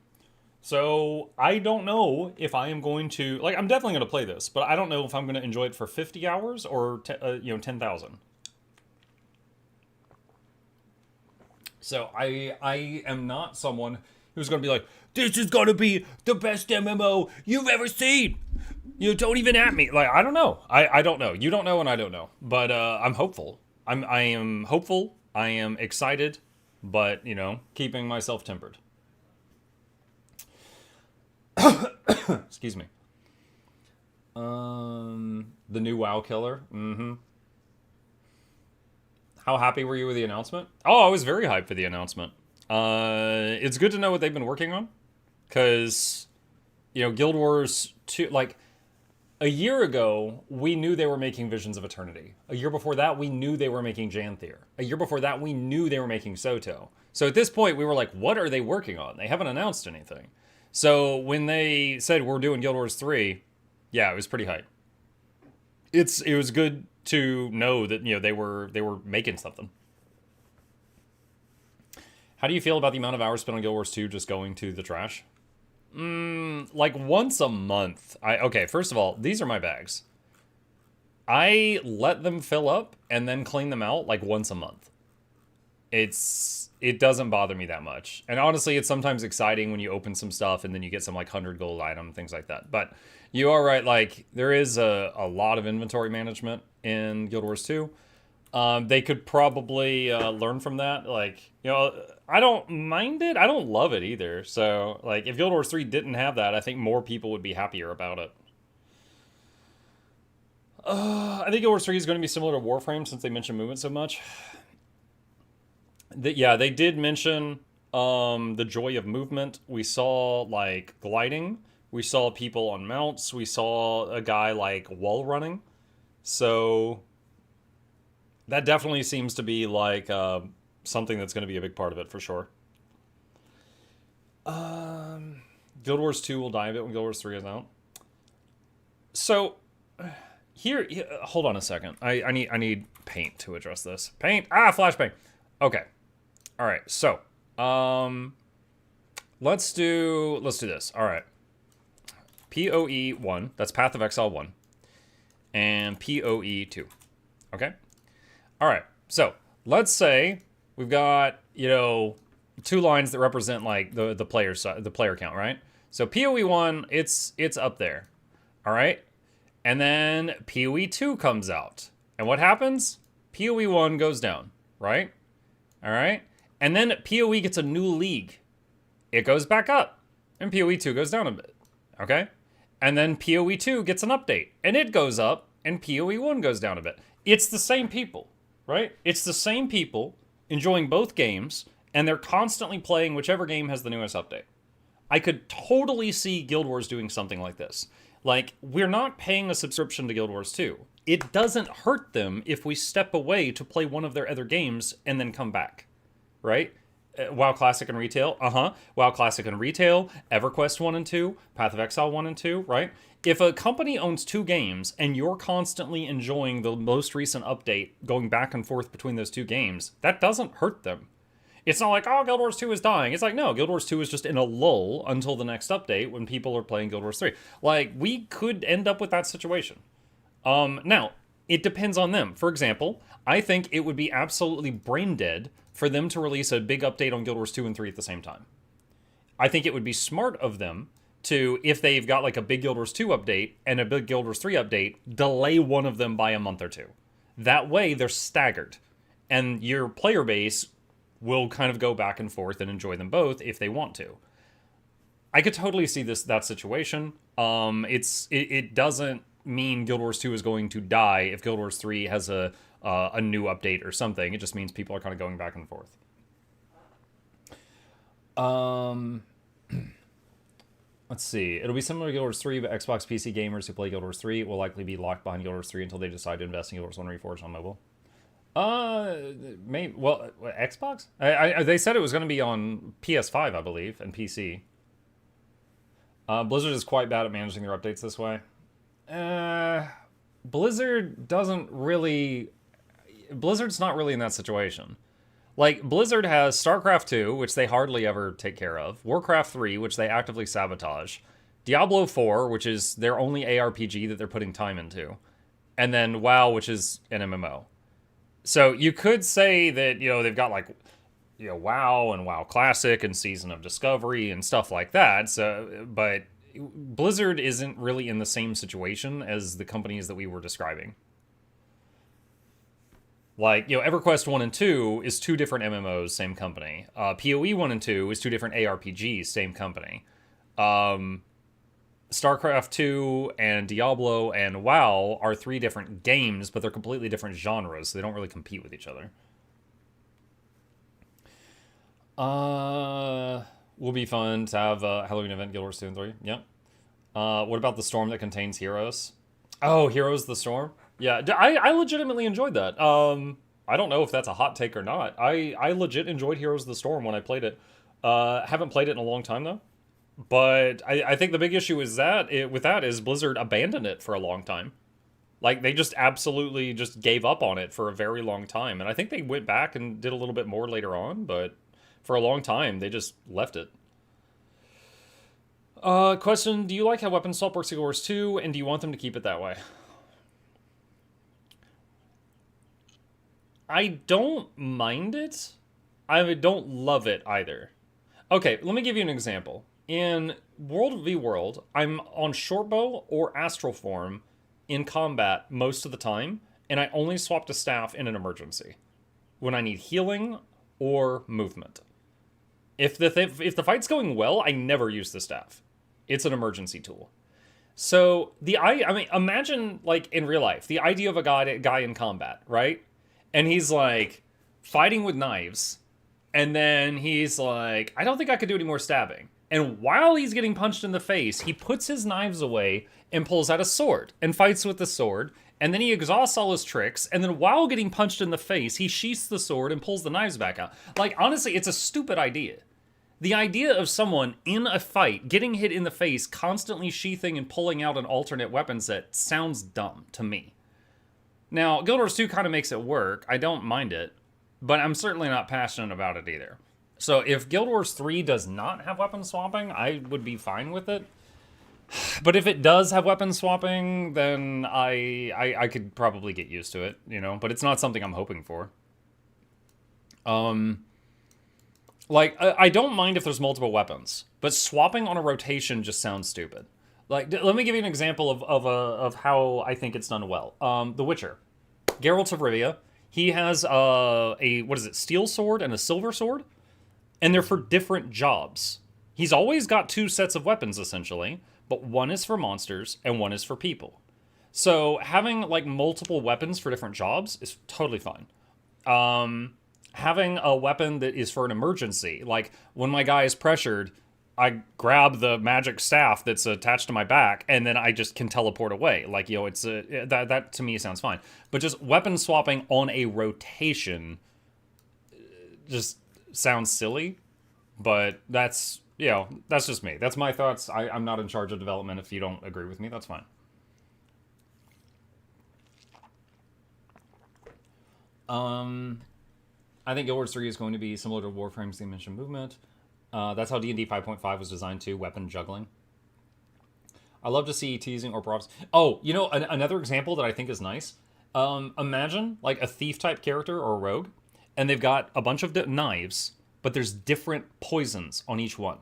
So I don't know if I am going to, like, I'm definitely going to play this, but I don't know if I'm going to enjoy it for 50 hours or 10,000. So I am not someone who's going to be like, this is going to be the best MMO you've ever seen. You don't even at me. Like, I don't know. I don't know. You don't know and I don't know. But I'm hopeful. I am hopeful. I am excited, but, you know, keeping myself tempered. Excuse me. The new WoW killer. Mm-hmm. How happy were you with the announcement? Oh, I was very hyped for the announcement. It's good to know what they've been working on. Because, you know, Guild Wars 2, like, a year ago, we knew they were making Visions of Eternity. A year before that, we knew they were making Janthier. A year before that, we knew they were making Soto. So at this point, we were like, what are they working on? They haven't announced anything. So when they said we're doing Guild Wars 3, yeah, it was pretty hype. It was good to know that, you know, they were making something. How do you feel about the amount of hours spent on Guild Wars 2 just going to the trash? Like once a month. Okay, first of all, these are my bags. I let them fill up and then clean them out like once a month. It doesn't bother me that much. And honestly, it's sometimes exciting when you open some stuff and then you get some like 100 gold item, things like that. But you are right, like there is a lot of inventory management in Guild Wars 2. They could probably learn from that. Like, you know, I don't mind it. I don't love it either. So, like, if Guild Wars 3 didn't have that, I think more people would be happier about it. I think Guild Wars 3 is going to be similar to Warframe since they mentioned movement so much. Yeah, they did mention the joy of movement. We saw, like, gliding. We saw people on mounts. We saw a guy, like, wall running. So that definitely seems to be, like, something that's going to be a big part of it, for sure. Guild Wars 2 will die a bit when Guild Wars 3 is out. So, here hold on a second. I need paint to address this. Paint! Ah, flashbang! Okay. Alright, so, let's do this. Alright. PoE 1, that's Path of Exile 1, and PoE 2. Okay? Alright, so, let's say we've got, you know, 2 lines that represent, like, the player count, right? So, PoE 1, it's up there. Alright? And then PoE 2 comes out. And what happens? PoE 1 goes down, right? Alright? And then PoE gets a new league. It goes back up. And PoE 2 goes down a bit. Okay? And then PoE 2 gets an update. And it goes up. And PoE 1 goes down a bit. It's the same people, right? It's the same people enjoying both games. And they're constantly playing whichever game has the newest update. I could totally see Guild Wars doing something like this. Like, we're not paying a subscription to Guild Wars 2. It doesn't hurt them if we step away to play one of their other games and then come back. Right? WoW Classic and Retail, WoW Classic and Retail, EverQuest 1 and 2, Path of Exile 1 and 2, right? If a company owns 2 games and you're constantly enjoying the most recent update going back and forth between those 2 games, that doesn't hurt them. It's not like, oh, Guild Wars 2 is dying. It's like, no, Guild Wars 2 is just in a lull until the next update when people are playing Guild Wars 3. Like, we could end up with that situation. Now, it depends on them. For example, I think it would be absolutely brain dead for them to release a big update on Guild Wars 2 and 3 at the same time. I think it would be smart of them to, if they've got like a big Guild Wars 2 update and a big Guild Wars 3 update, delay one of them by a month or two. That way, they're staggered. And your player base will kind of go back and forth and enjoy them both if they want to. I could totally see that situation. It doesn't mean Guild Wars 2 is going to die if Guild Wars 3 has a new update or something. It just means people are kind of going back and forth. Let's see. It'll be similar to Guild Wars 3, but Xbox PC gamers who play Guild Wars 3 will likely be locked behind Guild Wars 3 until they decide to invest in Guild Wars 1 Reforged on mobile. Maybe. Well, Xbox? They said it was going to be on PS5, I believe, and PC. Blizzard is quite bad at managing their updates this way. Blizzard doesn't really... Blizzard's not really in that situation. Like, Blizzard has StarCraft 2, which they hardly ever take care of, Warcraft 3, which they actively sabotage, Diablo 4, which is their only ARPG that they're putting time into, and then WoW, which is an MMO. So you could say that, you know, they've got, like, you know, WoW and WoW Classic and Season of Discovery and stuff like that, so, but Blizzard isn't really in the same situation as the companies that we were describing. Like, you know, EverQuest 1 and 2 is two different MMOs, same company. PoE 1 and 2 is two different ARPGs, same company. StarCraft 2 and Diablo and WoW are three different games, but they're completely different genres, so they don't really compete with each other. Will be fun to have a Halloween event, Guild Wars 2 and 3. Yep. What about the storm that contains heroes? Oh, Heroes the Storm? Yeah, I legitimately enjoyed that. I don't know if that's a hot take or not. I legit enjoyed Heroes of the Storm when I played it. Haven't played it in a long time, though. But I think the big issue is with that is Blizzard abandoned it for a long time. Like, they just absolutely just gave up on it for a very long time. And I think they went back and did a little bit more later on, but for a long time, they just left it. Question, do you like how weapon swap works in Guild Wars 2, and do you want them to keep it that way? I don't mind it. I don't love it either. Okay, let me give you an example. In World v World, I'm on shortbow or astral form in combat most of the time, and I only swap to staff in an emergency when I need healing or movement. If the fight's going well, I never use the staff. It's an emergency tool. So I mean, imagine like in real life, the idea of a guy in combat, right? And he's like fighting with knives, and then he's like, I don't think I could do any more stabbing. And while he's getting punched in the face, he puts his knives away and pulls out a sword and fights with the sword. And then he exhausts all his tricks. And then while getting punched in the face, he sheaths the sword and pulls the knives back out. Like, honestly, it's a stupid idea. The idea of someone in a fight getting hit in the face, constantly sheathing and pulling out an alternate weapon set sounds dumb to me. Now, Guild Wars 2 kind of makes it work. I don't mind it, but I'm certainly not passionate about it either. So if Guild Wars 3 does not have weapon swapping, I would be fine with it. But if it does have weapon swapping, then I could probably get used to it, you know, but it's not something I'm hoping for. Like, I don't mind if there's multiple weapons, but swapping on a rotation just sounds stupid. Like, let me give you an example of how I think it's done well. The Witcher. Geralt of Rivia. He has steel sword and a silver sword? And they're for different jobs. He's always got two sets of weapons, essentially, but one is for monsters and one is for people. So having, like, multiple weapons for different jobs is totally fine. Having a weapon that is for an emergency, like, when my guy is pressured, I grab the magic staff that's attached to my back, and then I just can teleport away. Like, you know, it's that to me sounds fine. But just weapon swapping on a rotation just sounds silly. But that's, you know, that's just me. That's my thoughts. I'm not in charge of development. If you don't agree with me, that's fine. I think Guild Wars 3 is going to be similar to Warframe's Dimension Movement. That's how D&D 5.5 was designed too, weapon juggling. I love to see teasing or props. Oh, you know, another example that I think is nice. Imagine like a thief type character or a rogue, and they've got a bunch of knives, but there's different poisons on each one.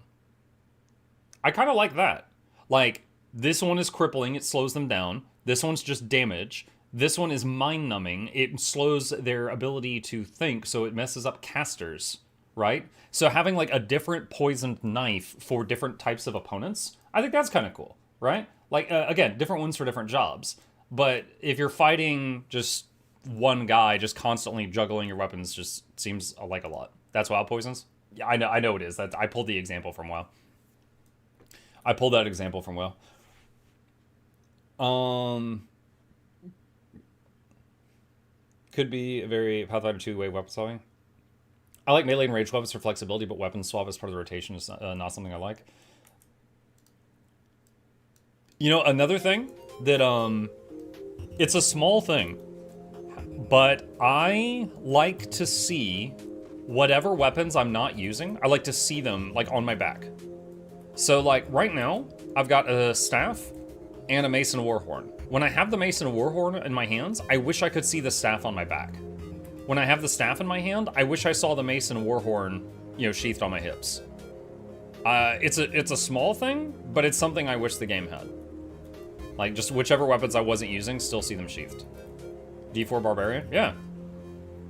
I kind of like that. Like, this one is crippling, it slows them down. This one's just damage. This one is mind-numbing. It slows their ability to think, so it messes up casters, right? So having like a different poisoned knife for different types of opponents, I think that's kind of cool, right? Like, again, different ones for different jobs. But if you're fighting just one guy, just constantly juggling your weapons just seems like a lot. That's wild poisons? Yeah, I know it is. I pulled the example from WoW. I pulled that example from WoW. Could be a very Pathfinder 2-way weapon swapping. I like melee and ranged weapons for flexibility, but weapon swap as part of the rotation is not something I like. You know, another thing that, it's a small thing, but I like to see whatever weapons I'm not using, I like to see them, like, on my back. So, like, right now, I've got a staff and a mace and a warhorn. When I have the mace and a warhorn in my hands, I wish I could see the staff on my back. When I have the staff in my hand, I wish I saw the mace and warhorn, you know, sheathed on my hips. It's a small thing, but it's something I wish the game had. Like, just whichever weapons I wasn't using, still see them sheathed. D4 Barbarian? Yeah.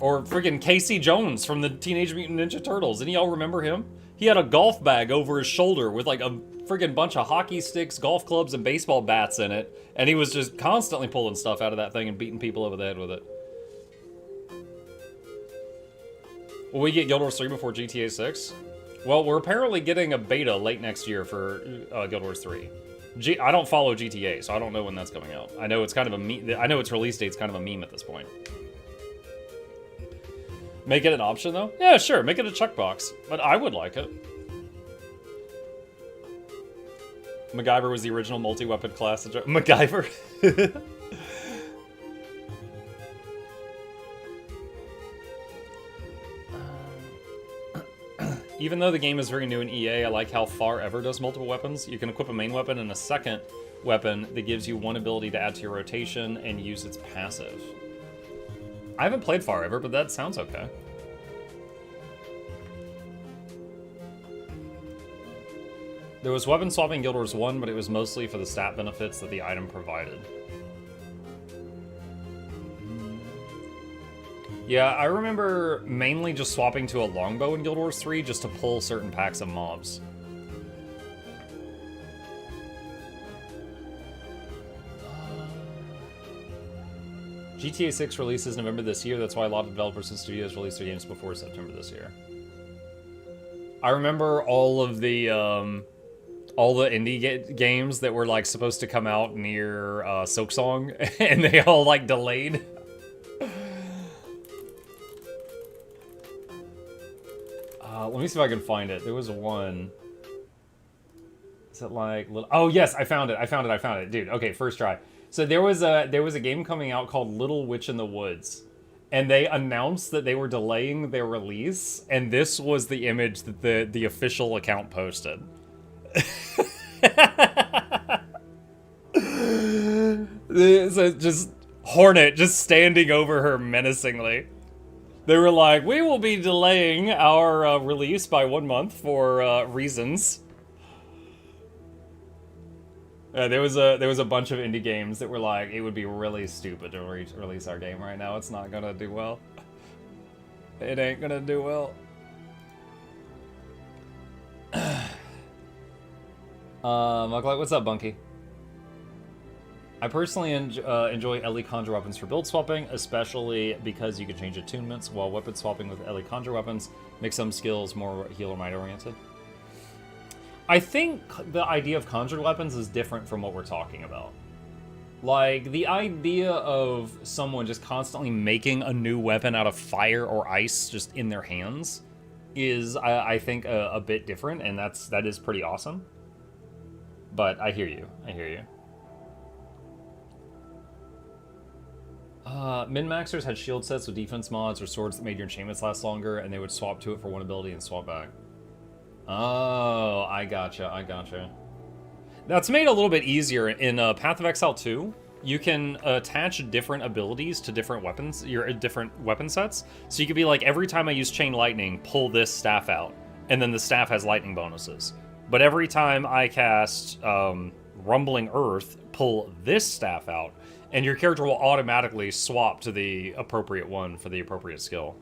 Or friggin' Casey Jones from the Teenage Mutant Ninja Turtles. Any of y'all remember him? He had a golf bag over his shoulder with like a friggin' bunch of hockey sticks, golf clubs, and baseball bats in it. And he was just constantly pulling stuff out of that thing and beating people over the head with it. Will we get Guild Wars 3 before GTA 6? Well, we're apparently getting a beta late next year for Guild Wars 3. I don't follow GTA, so I don't know when that's coming out. I know it's kind of a meme. I know its release date's kind of a meme at this point. Make it an option, though? Yeah, sure. Make it a checkbox. But I would like it. MacGyver was the original multi-weapon class. MacGyver? Even though the game is very new in EA, I like how Far Ever does multiple weapons. You can equip a main weapon and a second weapon that gives you one ability to add to your rotation and use its passive. I haven't played Far Ever, but that sounds okay. There was weapon swapping in Guild Wars 1, but it was mostly for the stat benefits that the item provided. Yeah, I remember mainly just swapping to a longbow in Guild Wars 3 just to pull certain packs of mobs. GTA 6 releases November this year. That's why a lot of developers and studios release their games before September this year. I remember all the indie games that were like supposed to come out near Silksong, and they all like delayed. Let me see if I can find it. There was one. Is it like little? Oh yes, I found it, dude. Okay, first try. So there was a game coming out called Little Witch in the Woods, and they announced that they were delaying their release, and this was the image that the official account posted. So just Hornet just standing over her menacingly. They were like, we will be delaying our release by 1 month for reasons. There was a bunch of indie games that were like, it would be really stupid to release our game right now. It's not gonna do well. It ain't gonna do well. Mukluk, what's up, Bunky? I personally enjoy Ellie Conjure weapons for build swapping, especially because you can change attunements, while weapon swapping with Ellie Conjure weapons makes some skills more heal or might oriented. I think the idea of conjured weapons is different from what we're talking about. Like, the idea of someone just constantly making a new weapon out of fire or ice just in their hands is, I think, a bit different, and that is pretty awesome. But I hear you. Min-maxers had shield sets with defense mods or swords that made your enchantments last longer, and they would swap to it for one ability and swap back. Oh, I gotcha. That's made a little bit easier. In Path of Exile 2, you can attach different abilities to different weapons, your different weapon sets. So you could be like, every time I use Chain Lightning, pull this staff out, and then the staff has lightning bonuses. But every time I cast Rumbling Earth, pull this staff out, and your character will automatically swap to the appropriate one for the appropriate skill.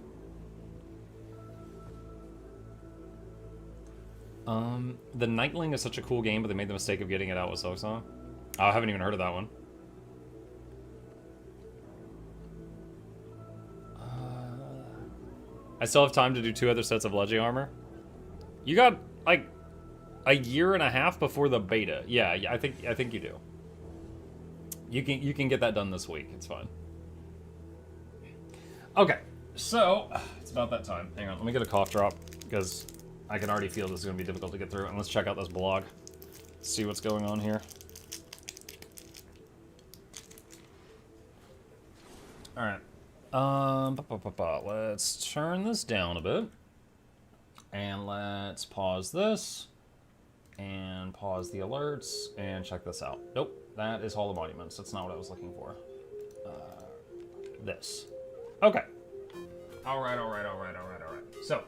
The Nightling is such a cool game, but they made the mistake of getting it out with Silksong. I haven't even heard of that one. I still have time to do 2 other sets of Leggy armor. You got like a year and a half before the beta. Yeah, I think you do. You can get that done this week. It's fine. Okay, so it's about that time. Hang on, let me get a cough drop because I can already feel this is going to be difficult to get through. And let's check out this blog. See what's going on here. All right. Let's turn this down a bit. And let's pause this. And pause the alerts. And check this out. Nope, that is Hall of Monuments. That's not what I was looking for. This. Okay. All right. So,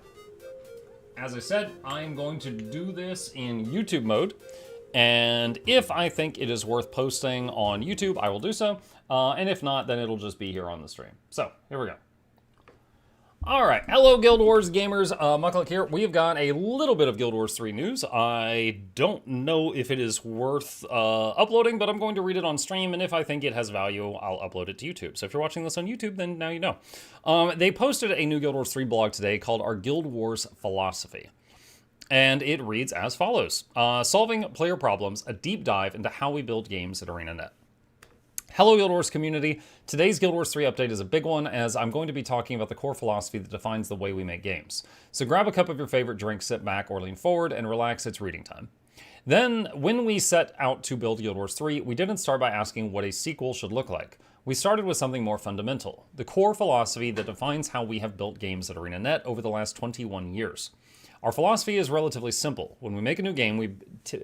as I said, I'm going to do this in YouTube mode. And if I think it is worth posting on YouTube, I will do so. And if not, then it'll just be here on the stream. So, here we go. All right, hello Guild Wars gamers, Mukluk here. We've got a little bit of Guild Wars 3 news. I don't know if it is worth uploading, but I'm going to read it on stream, and if I think it has value, I'll upload it to YouTube. So if you're watching this on YouTube, then now you know. They posted a new Guild Wars 3 blog today called Our Guild Wars Philosophy. And it reads as follows. Solving player problems, a deep dive into how we build games at ArenaNet. Hello Guild Wars community. Today's Guild Wars 3 update is a big one as I'm going to be talking about the core philosophy that defines the way we make games. So grab a cup of your favorite drink, sit back or lean forward and relax, it's reading time. Then, when we set out to build Guild Wars 3, we didn't start by asking what a sequel should look like. We started with something more fundamental, the core philosophy that defines how we have built games at ArenaNet over the last 21 years. Our philosophy is relatively simple. When we make a new game, we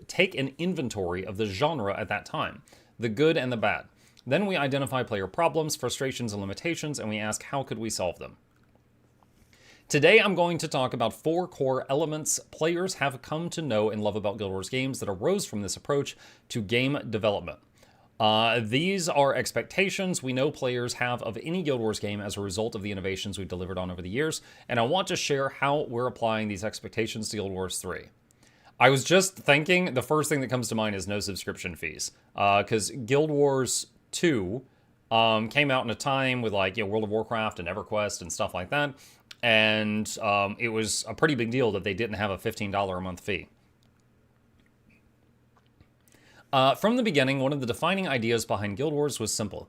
take an inventory of the genre at that time, the good and the bad. Then we identify player problems, frustrations, and limitations, and we ask how could we solve them. Today I'm going to talk about 4 core elements players have come to know and love about Guild Wars games that arose from this approach to game development. These are expectations we know players have of any Guild Wars game as a result of the innovations we've delivered on over the years, and I want to share how we're applying these expectations to Guild Wars 3. I was just thinking, the first thing that comes to mind is no subscription fees, because Guild Wars 2 came out in a time with like World of Warcraft and EverQuest and stuff like that, and it was a pretty big deal that they didn't have a $15 a month fee. From the beginning, one of the defining ideas behind Guild Wars was simple.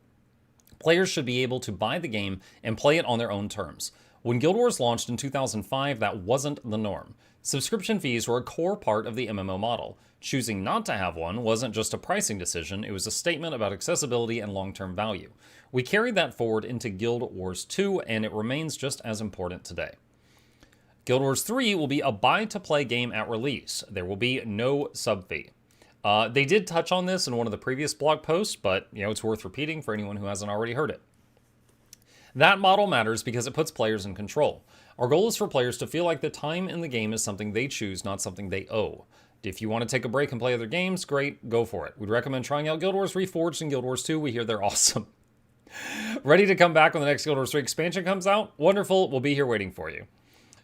Players should be able to buy the game and play it on their own terms. When Guild Wars launched in 2005, that wasn't the norm. Subscription fees were a core part of the MMO model. Choosing not to have one wasn't just a pricing decision, it was a statement about accessibility and long-term value. We carried that forward into Guild Wars 2, and it remains just as important today. Guild Wars 3 will be a buy-to-play game at release. There will be no sub-fee. They did touch on this in one of the previous blog posts, but it's worth repeating for anyone who hasn't already heard it. That model matters because it puts players in control. Our goal is for players to feel like the time in the game is something they choose, not something they owe. If you want to take a break and play other games, great, go for it. We'd recommend trying out Guild Wars Reforged and Guild Wars 2. We hear they're awesome. Ready to come back when the next Guild Wars 3 expansion comes out? Wonderful, we'll be here waiting for you.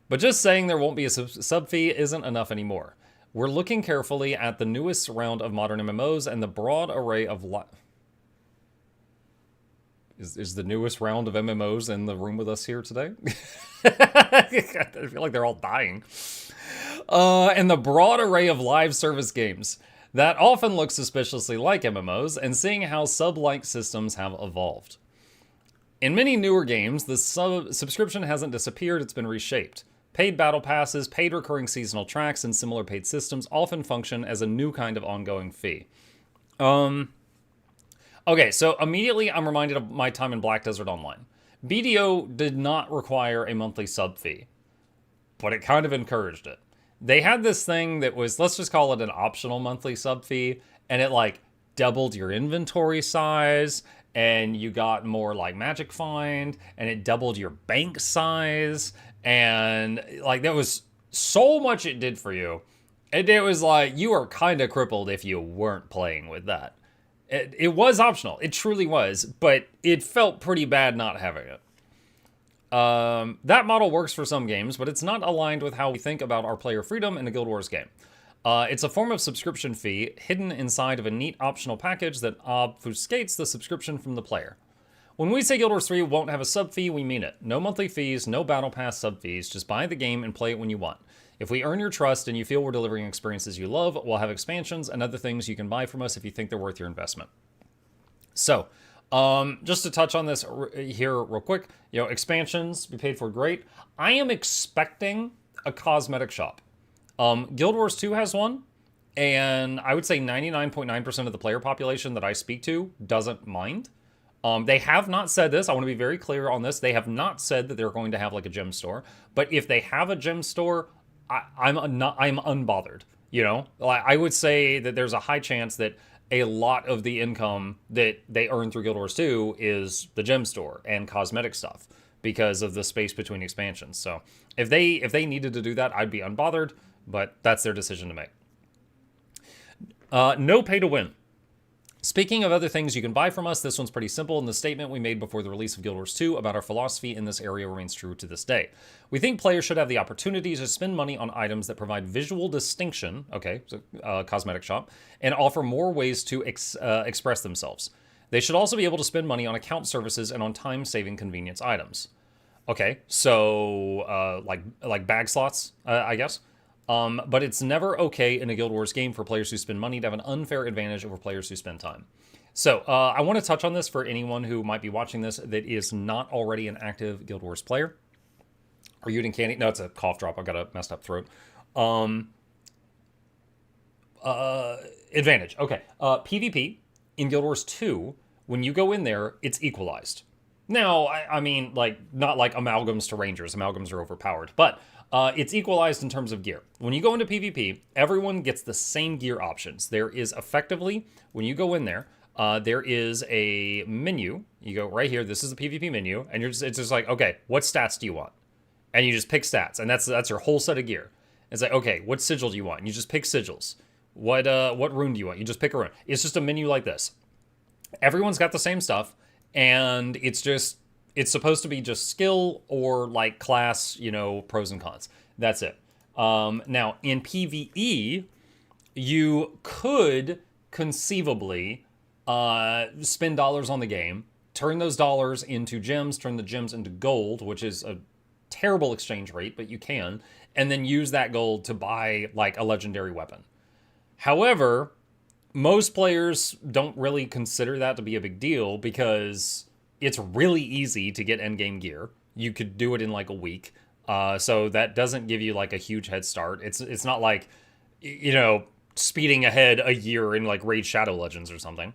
But just saying there won't be a sub fee isn't enough anymore. We're looking carefully at the newest round of modern MMOs and the broad array of Is the newest round of MMOs in the room with us here today? I feel like they're all dying. And the broad array of live service games that often look suspiciously like MMOs, and seeing how sub-like systems have evolved. In many newer games, the subscription hasn't disappeared, it's been reshaped. Paid battle passes, paid recurring seasonal tracks, and similar paid systems often function as a new kind of ongoing fee. Okay, so immediately I'm reminded of my time in Black Desert Online. BDO did not require a monthly sub fee, but it kind of encouraged it. They had this thing that was, let's just call it an optional monthly sub fee, and it like doubled your inventory size, and you got more like magic find, and it doubled your bank size, and like there was so much it did for you. And it was like you were kind of crippled if you weren't playing with that. It was optional. It truly was, but it felt pretty bad not having it. That model works for some games, but it's not aligned with how we think about our player freedom in a Guild Wars game. It's a form of subscription fee hidden inside of a neat optional package that obfuscates the subscription from the player. When we say Guild Wars 3 won't have a sub fee, we mean it. No monthly fees, no battle pass sub fees, just buy the game and play it when you want. If we earn your trust and you feel we're delivering experiences you love, we'll have expansions and other things you can buy from us if you think they're worth your investment. So, just to touch on this here real quick, expansions be paid for, great. I am expecting a cosmetic shop. Guild Wars 2 has one, and I would say 99.9% of the player population that I speak to doesn't mind. They have not said this. I want to be very clear on this. They have not said that they're going to have like a gem store, but if they have a gem store, I'm unbothered. I would say that there's a high chance that a lot of the income that they earn through Guild Wars 2 is the gem store and cosmetic stuff because of the space between expansions. So if they needed to do that, I'd be unbothered, but that's their decision to make. No pay to win. Speaking of other things you can buy from us, this one's pretty simple, and the statement we made before the release of Guild Wars 2 about our philosophy in this area remains true to this day. We think players should have the opportunity to spend money on items that provide visual distinction, okay, so cosmetic shop, and offer more ways to express themselves. They should also be able to spend money on account services and on time-saving convenience items. Okay, so like bag slots, I guess. But it's never okay in a Guild Wars game for players who spend money to have an unfair advantage over players who spend time. So I want to touch on this for anyone who might be watching this that is not already an active Guild Wars player. Are you eating candy? No, it's a cough drop. I've got a messed up throat. Advantage. Okay. PvP in Guild Wars 2, when you go in there, it's equalized. Now, I mean, like, not like amalgams to rangers. Amalgams are overpowered. But it's equalized in terms of gear. When you go into PvP, everyone gets the same gear options. There is effectively, when you go in there, there is a menu. You go right here. This is the PvP menu. And it's just like, okay, what stats do you want? And you just pick stats. And that's your whole set of gear. It's like, okay, what sigil do you want? And you just pick sigils. What rune do you want? You just pick a rune. It's just a menu like this. Everyone's got the same stuff. And it's supposed to be just skill or like class, pros and cons. That's it. Now, in PvE, you could conceivably spend dollars on the game, turn those dollars into gems, turn the gems into gold, which is a terrible exchange rate, but you can, and then use that gold to buy like a legendary weapon. However, most players don't really consider that to be a big deal because it's really easy to get endgame gear. You could do it in like a week. So that doesn't give you like a huge head start. It's not like, speeding ahead a year in like Raid Shadow Legends or something.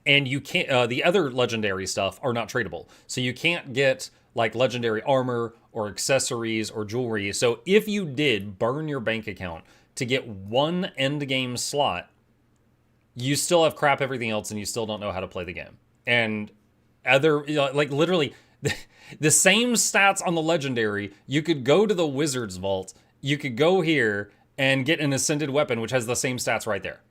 And you can't, the other legendary stuff are not tradable. So you can't get like legendary armor or accessories or jewelry. So if you did burn your bank account to get one endgame slot, you still have crap everything else and you still don't know how to play the game. And like literally the same stats on the legendary, you could go to the Wizard's Vault, you could go here and get an Ascended weapon, which has the same stats right there.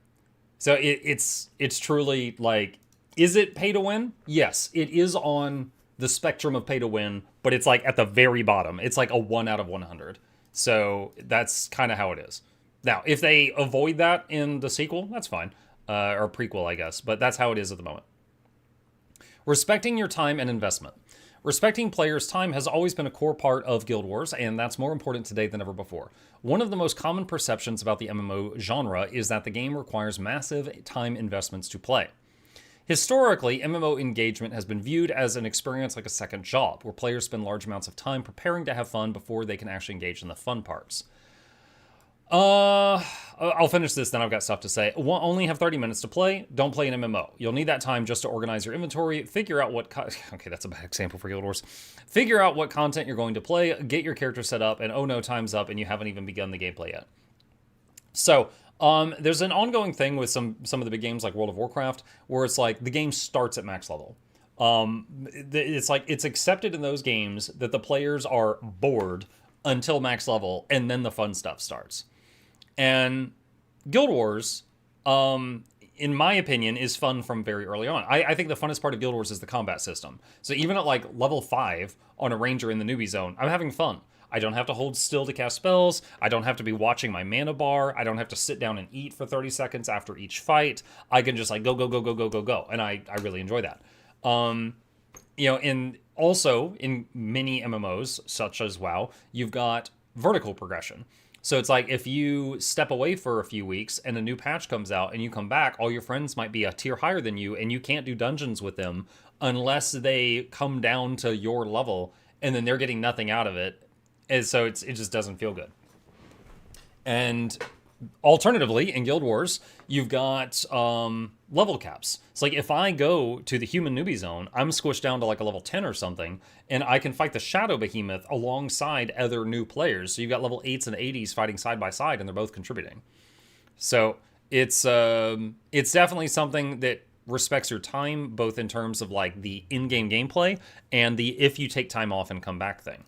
So it's truly like, is it pay to win? Yes, it is on the spectrum of pay to win, but it's like at the very bottom. It's like a 1 out of 100. So that's kind of how it is. Now, if they avoid that in the sequel, that's fine. Or prequel, I guess. But that's how it is at the moment. Respecting your time and investment. Respecting players' time has always been a core part of Guild Wars, and that's more important today than ever before. One of the most common perceptions about the MMO genre is that the game requires massive time investments to play. Historically, MMO engagement has been viewed as an experience like a second job, where players spend large amounts of time preparing to have fun before they can actually engage in the fun parts. I'll finish this, then I've got stuff to say. Only have 30 minutes to play. Don't play an MMO. You'll need that time just to organize your inventory, figure out what... Okay, that's a bad example for Guild Wars. Figure out what content you're going to play, get your character set up, and oh no, time's up, and you haven't even begun the gameplay yet. So, there's an ongoing thing with some of the big games like World of Warcraft, where it's like the game starts at max level. It's like it's accepted in those games that the players are bored until max level, and then the fun stuff starts. And Guild Wars, in my opinion, is fun from very early on. I think the funnest part of Guild Wars is the combat system. So even at like level 5 on a ranger in the newbie zone, I'm having fun. I don't have to hold still to cast spells. I don't have to be watching my mana bar. I don't have to sit down and eat for 30 seconds after each fight. I can just like go, go, go, go, go, go, go. And I really enjoy that. You know, also in many MMOs, such as WoW, you've got vertical progression. So it's like if you step away for a few weeks and a new patch comes out and you come back, all your friends might be a tier higher than you and you can't do dungeons with them unless they come down to your level, and then they're getting nothing out of it. And so it just doesn't feel good. And alternatively, in Guild Wars, you've got level caps. It's like if I go to the human newbie zone, I'm squished down to like a level 10 or something, and I can fight the Shadow Behemoth alongside other new players. So you've got level 8s and 80s fighting side by side, and they're both contributing. So it's definitely something that respects your time, both in terms of like the in-game gameplay and the if you take time off and come back thing.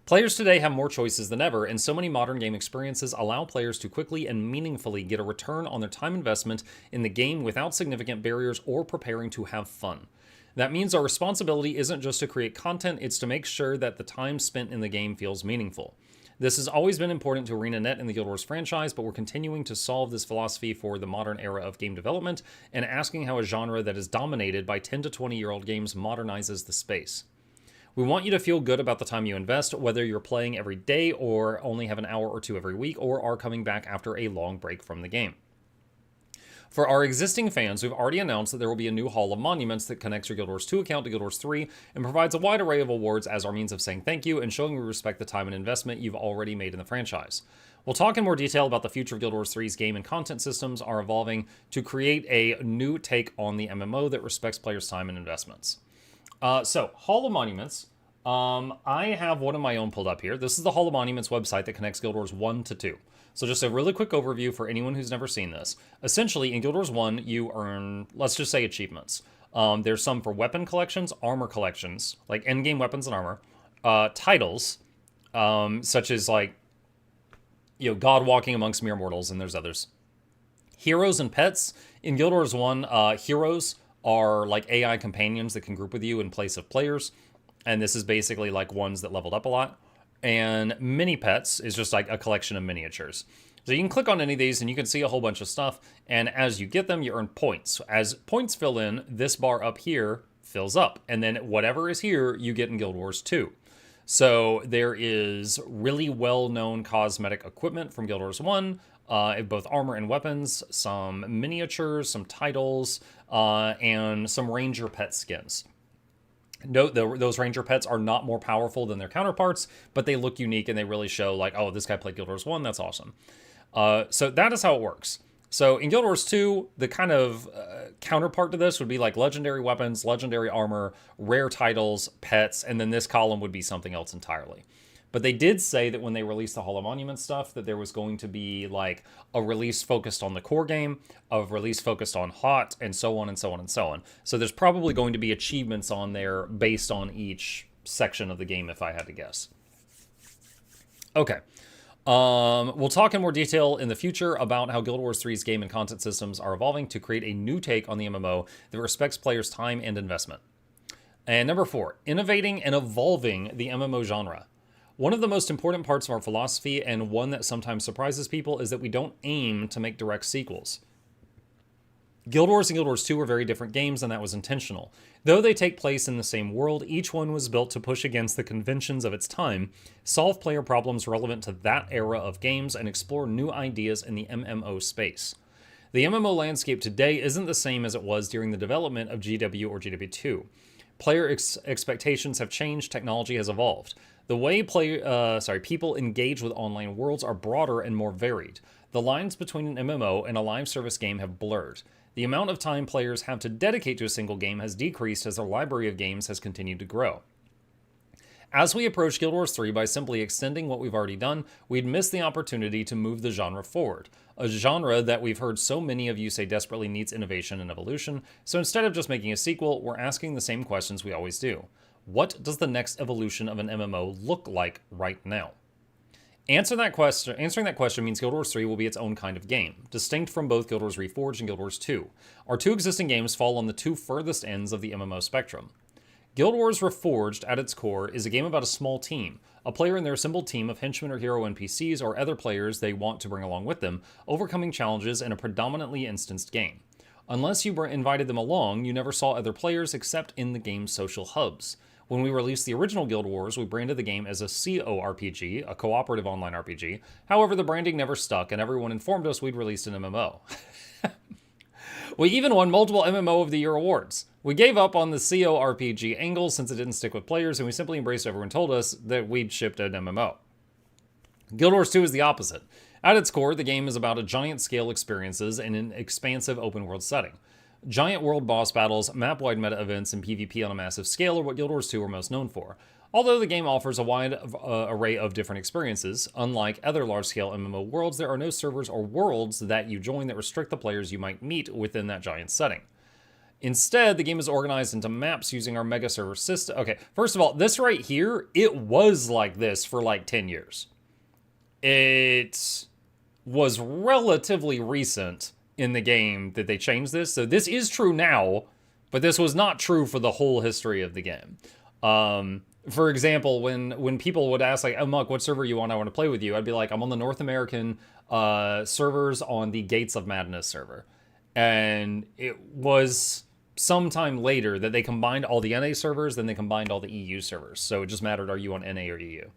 Players today have more choices than ever, and so many modern game experiences allow players to quickly and meaningfully get a return on their time investment in the game without significant barriers or preparing to have fun. That means our responsibility isn't just to create content, it's to make sure that the time spent in the game feels meaningful. This has always been important to ArenaNet and the Guild Wars franchise, but we're continuing to solve this philosophy for the modern era of game development and asking how a genre that is dominated by 10 to 20-year-old games modernizes the space. We want you to feel good about the time you invest, whether you're playing every day or only have an hour or two every week or are coming back after a long break from the game. For our existing fans, we've already announced that there will be a new Hall of Monuments that connects your Guild Wars 2 account to Guild Wars 3 and provides a wide array of awards as our means of saying thank you and showing we respect the time and investment you've already made in the franchise. We'll talk in more detail about the future of Guild Wars 3's game and content systems are evolving to create a new take on the MMO that respects players' time and investments. So, Hall of Monuments. I have one of my own pulled up here. This is the Hall of Monuments website that connects Guild Wars 1 to 2. So just a really quick overview for anyone who's never seen this. Essentially, in Guild Wars 1, you earn, let's just say, achievements. There's some for weapon collections, armor collections, like endgame weapons and armor, titles, such as like, you know, God walking amongst mere mortals, and there's others. Heroes and pets. In Guild Wars 1, heroes are like AI companions that can group with you in place of players. And this is basically like ones that leveled up a lot. And mini pets is just like a collection of miniatures. So you can click on any of these and you can see a whole bunch of stuff. And as you get them, you earn points. As points fill in, this bar up here fills up. And then whatever is here, you get in Guild Wars 2. So there is really well-known cosmetic equipment from Guild Wars 1, both armor and weapons, some miniatures, some titles, and some ranger pet skins. Note, those ranger pets are not more powerful than their counterparts, but they look unique and they really show like, oh, this guy played Guild Wars 1, that's awesome. So that is how it works. So in Guild Wars 2, the kind of counterpart to this would be like legendary weapons, legendary armor, rare titles, pets, and then this column would be something else entirely. But they did say that when they released the Hall of Monument stuff, that there was going to be like a release focused on the core game, a release focused on HOT, and so on and so on and so on. So there's probably going to be achievements on there based on each section of the game, if I had to guess. Okay. We'll talk in more detail in the future about how Guild Wars 3's game and content systems are evolving to create a new take on the MMO that respects players' time and investment. And number 4, innovating and evolving the MMO genre. One of the most important parts of our philosophy, and one that sometimes surprises people, is that we don't aim to make direct sequels. Guild Wars and Guild Wars 2 are very different games, and that was intentional. Though they take place in the same world, each one was built to push against the conventions of its time, solve player problems relevant to that era of games, and explore new ideas in the MMO space. The MMO landscape today isn't the same as it was during the development of GW or GW2. Player expectations have changed, technology has evolved. The way people engage with online worlds are broader and more varied. The lines between an MMO and a live service game have blurred. The amount of time players have to dedicate to a single game has decreased as their library of games has continued to grow. As we approach Guild Wars 3 by simply extending what we've already done, we'd miss the opportunity to move the genre forward. A genre that we've heard so many of you say desperately needs innovation and evolution, so instead of just making a sequel, we're asking the same questions we always do. What does the next evolution of an MMO look like right now? Answering that question means Guild Wars 3 will be its own kind of game, distinct from both Guild Wars Reforged and Guild Wars 2. Our two existing games fall on the two furthest ends of the MMO spectrum. Guild Wars Reforged, at its core, is a game about a small team. A player and their assembled team of henchmen or hero NPCs or other players they want to bring along with them, overcoming challenges in a predominantly instanced game. Unless you invited them along, you never saw other players except in the game's social hubs. When we released the original Guild Wars, we branded the game as a CORPG, a cooperative online RPG. However, the branding never stuck, and everyone informed us we'd released an MMO. We even won multiple MMO of the Year awards. We gave up on the CORPG angle since it didn't stick with players, and we simply embraced everyone told us that we'd shipped an MMO. Guild Wars 2 is the opposite. At its core, the game is about a giant-scale experiences in an expansive open-world setting. Giant world boss battles, map-wide meta events, and PvP on a massive scale are what Guild Wars 2 are most known for. Although the game offers a wide array of different experiences, unlike other large-scale MMO worlds, there are no servers or worlds that you join that restrict the players you might meet within that giant setting. Instead, the game is organized into maps using our mega server system. Okay, first of all, this right here, it was like this for like 10 years. It was relatively recent in the game that they changed this, so this is true now, but this was not true for the whole history of the game. For example, when people would ask, like, oh, Muck, what server you on? I want to play with you. I'd be like, I'm on the North American servers on the Gates of Madness server. And it was sometime later that they combined all the NA servers, then they combined all the EU servers. So it just mattered, are you on NA or EU?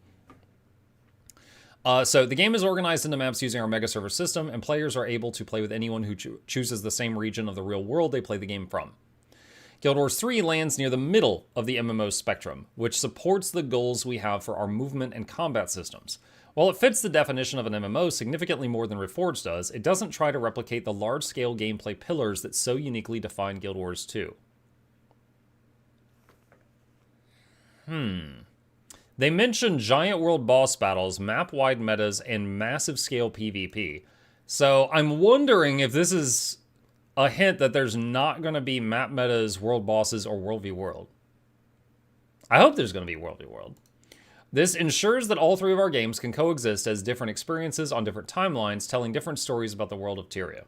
So the game is organized into maps using our mega server system, and players are able to play with anyone who chooses the same region of the real world they play the game from. Guild Wars 3 lands near the middle of the MMO spectrum, which supports the goals we have for our movement and combat systems. While it fits the definition of an MMO significantly more than Reforged does, it doesn't try to replicate the large-scale gameplay pillars that so uniquely define Guild Wars 2. They mention giant world boss battles, map-wide metas, and massive-scale PvP. So I'm wondering if this is a hint that there's not going to be map metas, world bosses, or World v World. I hope there's going to be World v World. This ensures that all three of our games can coexist as different experiences on different timelines, telling different stories about the world of Tyria.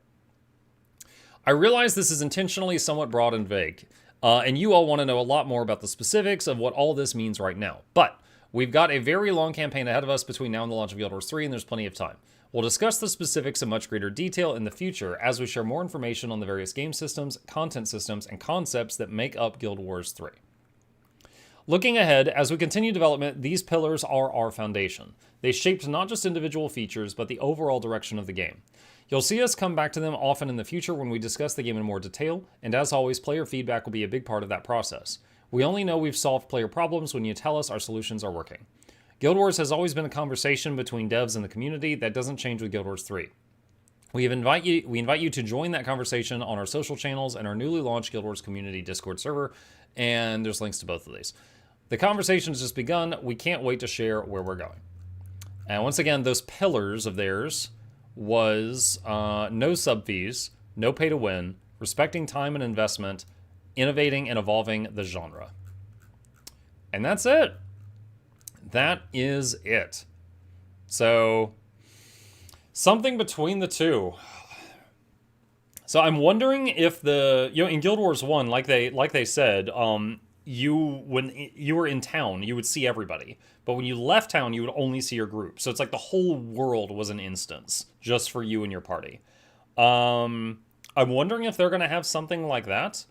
I realize this is intentionally somewhat broad and vague, and you all want to know a lot more about the specifics of what all this means right now. But we've got a very long campaign ahead of us between now and the launch of Guild Wars 3, and there's plenty of time. We'll discuss the specifics in much greater detail in the future as we share more information on the various game systems, content systems, and concepts that make up Guild Wars 3. Looking ahead, as we continue development, these pillars are our foundation. They shaped not just individual features, but the overall direction of the game. You'll see us come back to them often in the future when we discuss the game in more detail, and as always, player feedback will be a big part of that process. We only know we've solved player problems when you tell us our solutions are working. Guild Wars has always been a conversation between devs and the community that doesn't change with Guild Wars 3. We invite you to join that conversation on our social channels and our newly launched Guild Wars community Discord server, and there's links to both of these. The conversation's just begun. We can't wait to share where we're going. And once again, those pillars of theirs was no sub fees, no pay to win, respecting time and investment, innovating and evolving the genre. And that's it. That is it. So, something between the two. So I'm wondering if in Guild Wars 1, like they said, when you were in town, you would see everybody. But when you left town, you would only see your group. So it's like the whole world was an instance just for you and your party. I'm wondering if they're going to have something like that.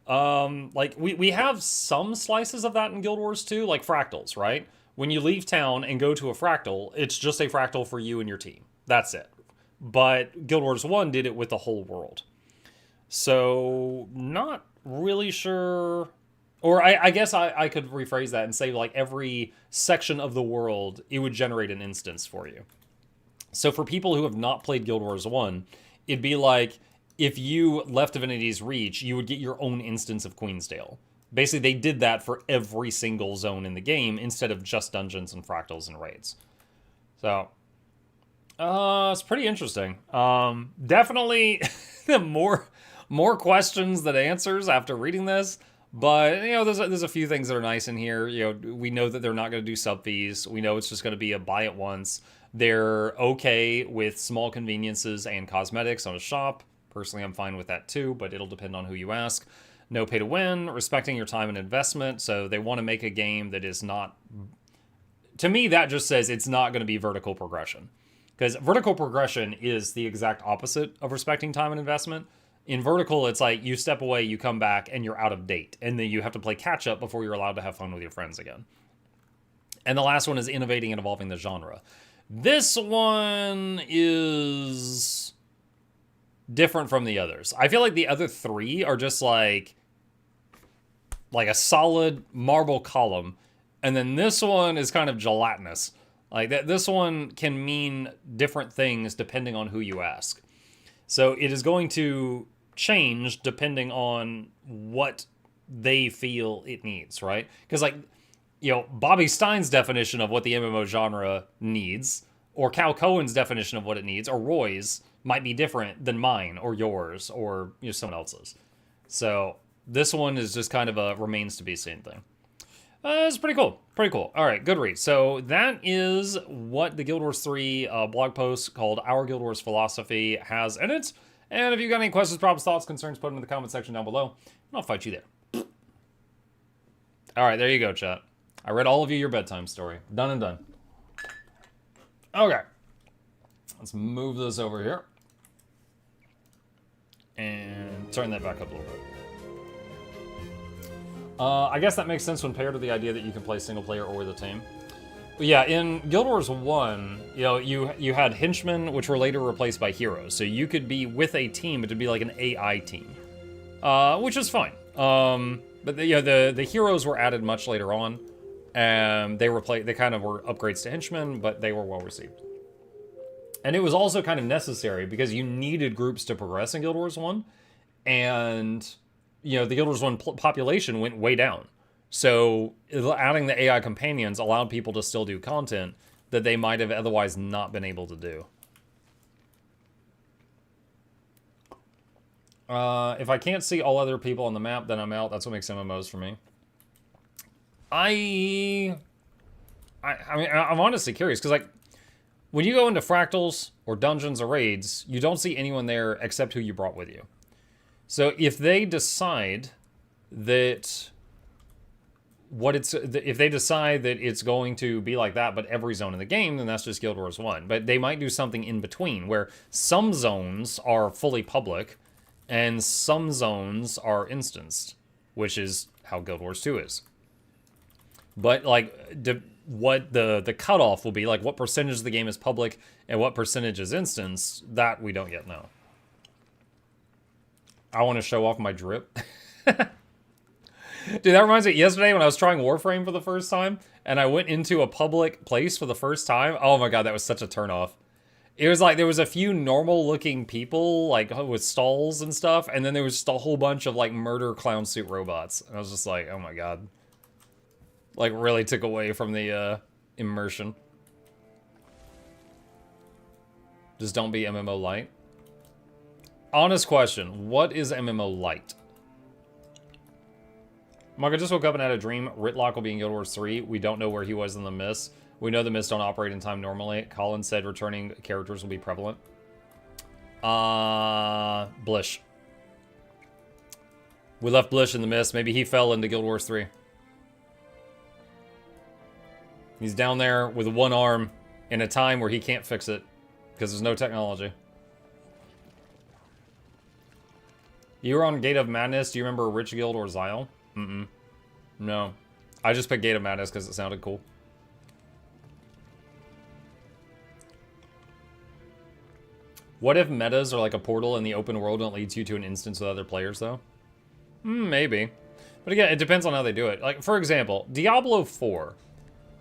Like we have some slices of that in Guild Wars 2, like fractals, right? When you leave town and go to a fractal, it's just a fractal for you and your team. That's it. But Guild Wars 1 did it with the whole world. So, not really sure Or I guess I could rephrase that and say, like, every section of the world, it would generate an instance for you. So for people who have not played Guild Wars 1, it'd be like, if you left Divinity's Reach, you would get your own instance of Queensdale. Basically, they did that for every single zone in the game, instead of just dungeons and fractals and raids. So, it's pretty interesting. Definitely more questions than answers after reading this. But, you know, there's a few things that are nice in here. You know, we know that they're not going to do sub fees. We know it's just going to be a buy it once. They're okay with small conveniences and cosmetics on a shop. Personally, I'm fine with that too, but it'll depend on who you ask. No pay to win, respecting your time and investment. So they want to make a game that is not... To me, that just says it's not going to be vertical progression. Because vertical progression is the exact opposite of respecting time and investment. In vertical, it's like you step away, you come back, and you're out of date. And then you have to play catch up before you're allowed to have fun with your friends again. And the last one is innovating and evolving the genre. This one is different from the others. I feel like the other three are just like a solid marble column. And then this one is kind of gelatinous. Like this one can mean different things depending on who you ask. So it is going to change depending on what they feel it needs, right? Because, like, you know, Bobby Stein's definition of what the MMO genre needs, or Cal Cohen's definition of what it needs, or Roy's, might be different than mine, or yours, or, you know, someone else's. So this one is just kind of a remains to be seen thing. It's pretty cool. Pretty cool. All right, good read. So that is what the Guild Wars 3 blog post called Our Guild Wars Philosophy has in it. And if you've got any questions, problems, thoughts, concerns, put them in the comment section down below, and I'll fight you there. All right, there you go, chat. I read all of you your bedtime story. Done and done. Okay. Let's move this over here. And turn that back up a little bit. I guess that makes sense when paired with the idea that you can play single player or with a team. But yeah, in Guild Wars 1, you know, you had henchmen, which were later replaced by heroes. So you could be with a team, it'd be like an AI team, which is fine. But the heroes were added much later on, and they kind of were upgrades to henchmen, but they were well received. And it was also kind of necessary because you needed groups to progress in Guild Wars 1, and you know, the Guild Wars 1 population went way down. So adding the AI companions allowed people to still do content that they might have otherwise not been able to do. If I can't see all other people on the map, then I'm out. That's what makes MMOs for me. I mean, I'm honestly curious, because, like, when you go into fractals or dungeons or raids, you don't see anyone there except who you brought with you. So if they decide that if they decide that it's going to be like that, but every zone in the game, then that's just Guild Wars 1. But they might do something in between, where some zones are fully public, and some zones are instanced, which is how Guild Wars 2 is. But, like, what the cutoff will be, like what percentage of the game is public and what percentage is instanced, that we don't yet know. I want to show off my drip. Dude, that reminds me, yesterday when I was trying Warframe for the first time, and I went into a public place for the first time, oh my god, that was such a turnoff. It was like, there was a few normal-looking people, like, with stalls and stuff, and then there was just a whole bunch of, like, murder clown suit robots. And I was just like, oh my god. Like, really took away from the, immersion. Just don't be MMO light. Honest question, what is MMO light? Mark, I just woke up and had a dream. Ritlock will be in Guild Wars 3. We don't know where he was in the Mist. We know the Mist don't operate in time normally. Colin said returning characters will be prevalent. Blish. We left Blish in the Mist. Maybe he fell into Guild Wars 3. He's down there with one arm in a time where he can't fix it because there's no technology. You were on Gate of Madness. Do you remember Rich Guild or Xyle? Mm-mm. No. I just picked Gate of Madness because it sounded cool. What if metas are like a portal in the open world and it leads you to an instance with other players, though? Maybe. But again, it depends on how they do it. Like, for example, Diablo 4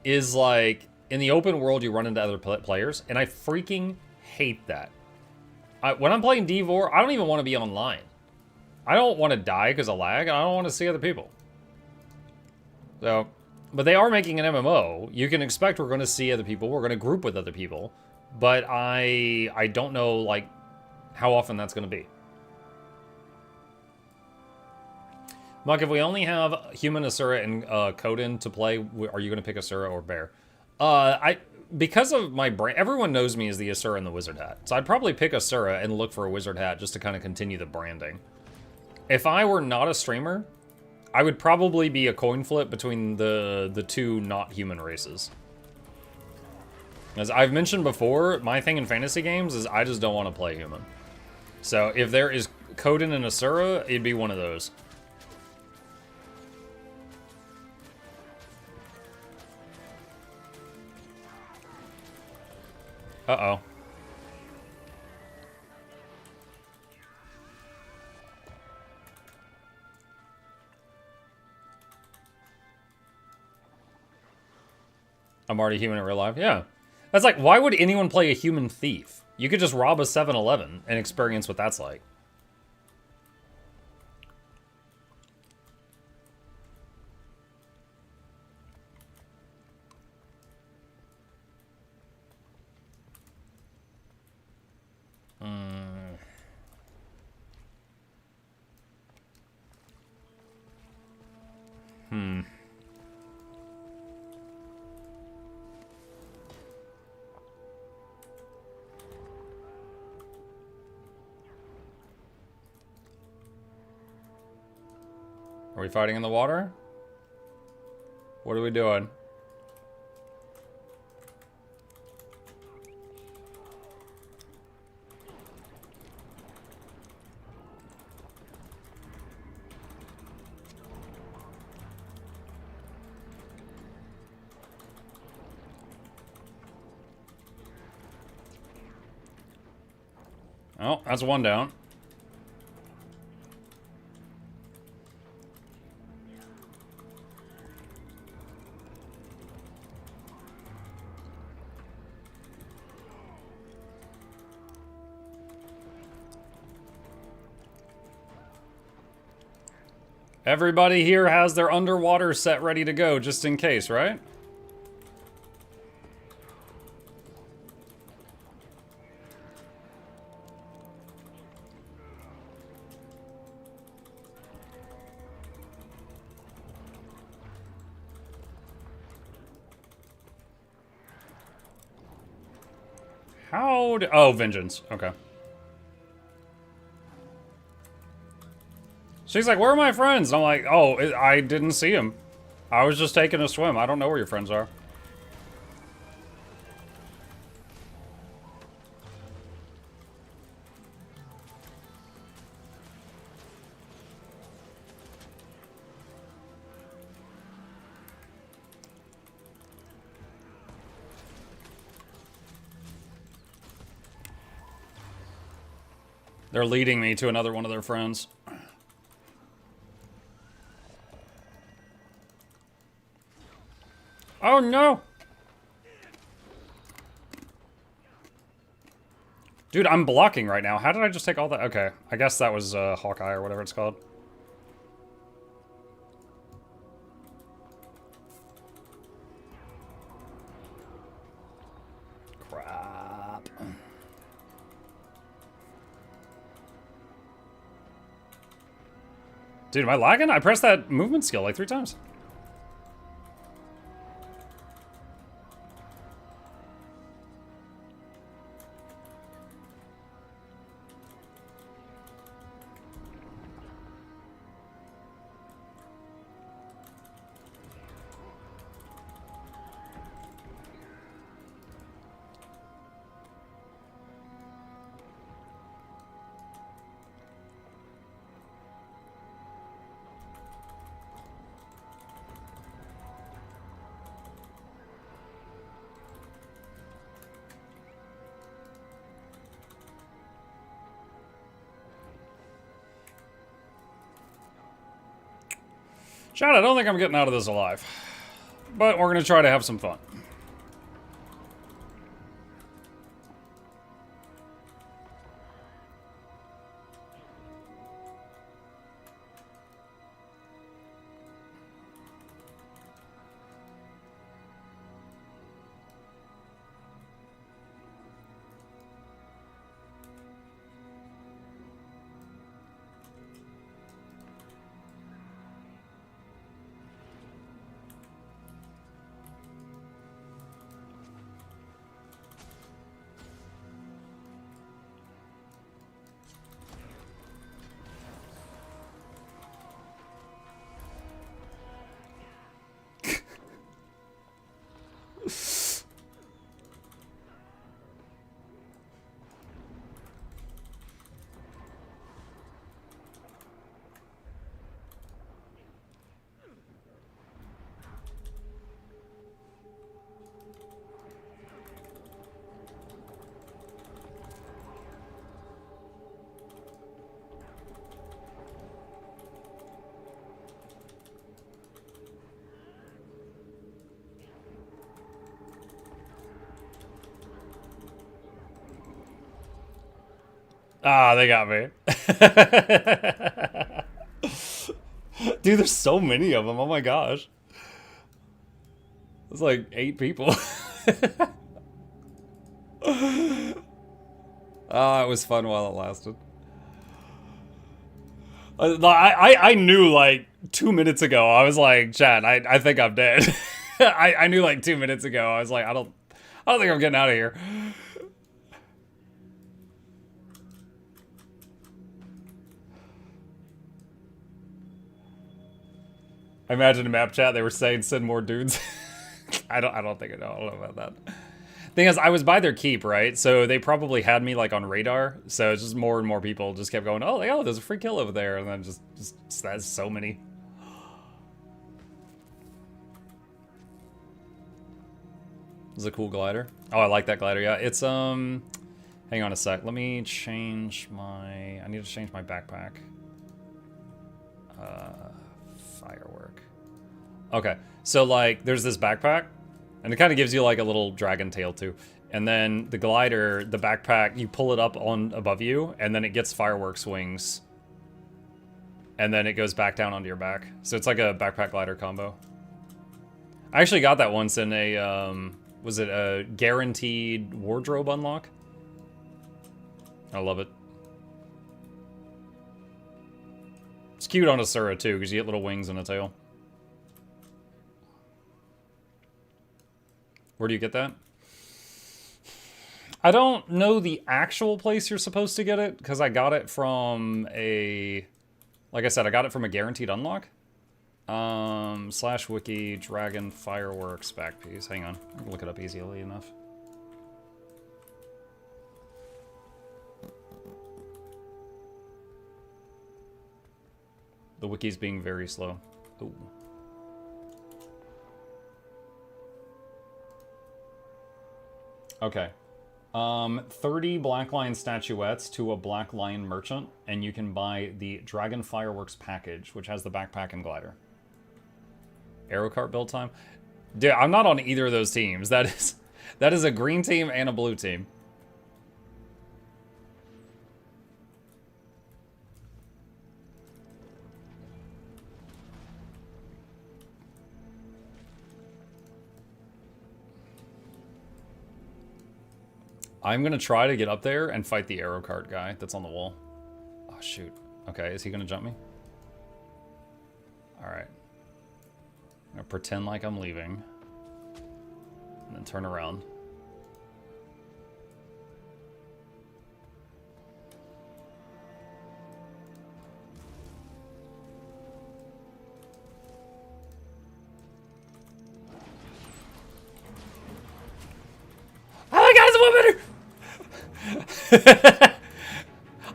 is like, in the open world, you run into other players, and I freaking hate that. When I'm playing D4, I don't even want to be online. I don't want to die because of lag, and I don't want to see other people. So, but they are making an MMO. You can expect we're going to see other people. We're going to group with other people. But I don't know, like, how often that's going to be. Muck, if we only have Human, Asura, and Coden to play, are you going to pick Asura or Bear? Because of my brain, everyone knows me as the Asura and the Wizard Hat. So I'd probably pick Asura and look for a Wizard Hat just to kind of continue the branding. If I were not a streamer, I would probably be a coin flip between the two not human races. As I've mentioned before, my thing in fantasy games is I just don't want to play human. So if there is Coden and Asura, it'd be one of those. Uh-oh. I'm already human in real life? Yeah. That's like, why would anyone play a human thief? You could just rob a 7-Eleven and experience what that's like. Are we fighting in the water? What are we doing? Oh, that's one down. Everybody here has their underwater set ready to go, just in case, right? Oh, vengeance. Okay. She's like, where are my friends? And I'm like, oh, I didn't see them. I was just taking a swim. I don't know where your friends are. They're leading me to another one of their friends. Oh no! Dude, I'm blocking right now. How did I just take all that? Okay, I guess that was Hawkeye or whatever it's called. Crap. Dude, am I lagging? I pressed that movement skill like 3 times. Chad, I don't think I'm getting out of this alive. But we're gonna try to have some fun. Ah, they got me. Dude, there's so many of them. Oh my gosh. It's like 8 people. Ah, it was fun while it lasted. I knew like 2 minutes ago. I was like, Chad, I think I'm dead. I knew like 2 minutes ago. I was like, I don't think I'm getting out of here. I imagine in map chat they were saying send more dudes. I don't know about that. Thing is, I was by their keep, right? So they probably had me like on radar. So it's just more and more people just kept going, oh, there's a free kill over there, and then just that's so many. This is a cool glider. Oh, I like that glider. Yeah, it's hang on a sec. Let me change my. I need to change my backpack. Firework. Okay, so like there's this backpack, and it kind of gives you like a little dragon tail too. And then the glider, the backpack, you pull it up on above you, and then it gets fireworks wings. And then it goes back down onto your back. So it's like a backpack glider combo. I actually got that once in a, was it a guaranteed wardrobe unlock? I love it. It's cute on Asura too, because you get little wings and a tail. Where do you get that? I don't know the actual place you're supposed to get it, because I got it from a... Like I said, I got it from a guaranteed unlock. /wiki dragon fireworks back piece. Hang on, I can look it up easily enough. The wiki's being very slow. Ooh. Okay. 30 Black Lion statuettes to a Black Lion merchant, and you can buy the Dragon Fireworks package, which has the backpack and glider. Arrow cart build time? Dude, I'm not on either of those teams. That is a green team and a blue team. I'm gonna try to get up there and fight the arrow cart guy that's on the wall. Oh shoot. Okay, is he gonna jump me? Alright. I'm gonna pretend like I'm leaving. And then turn around. Oh my god, it's a woman!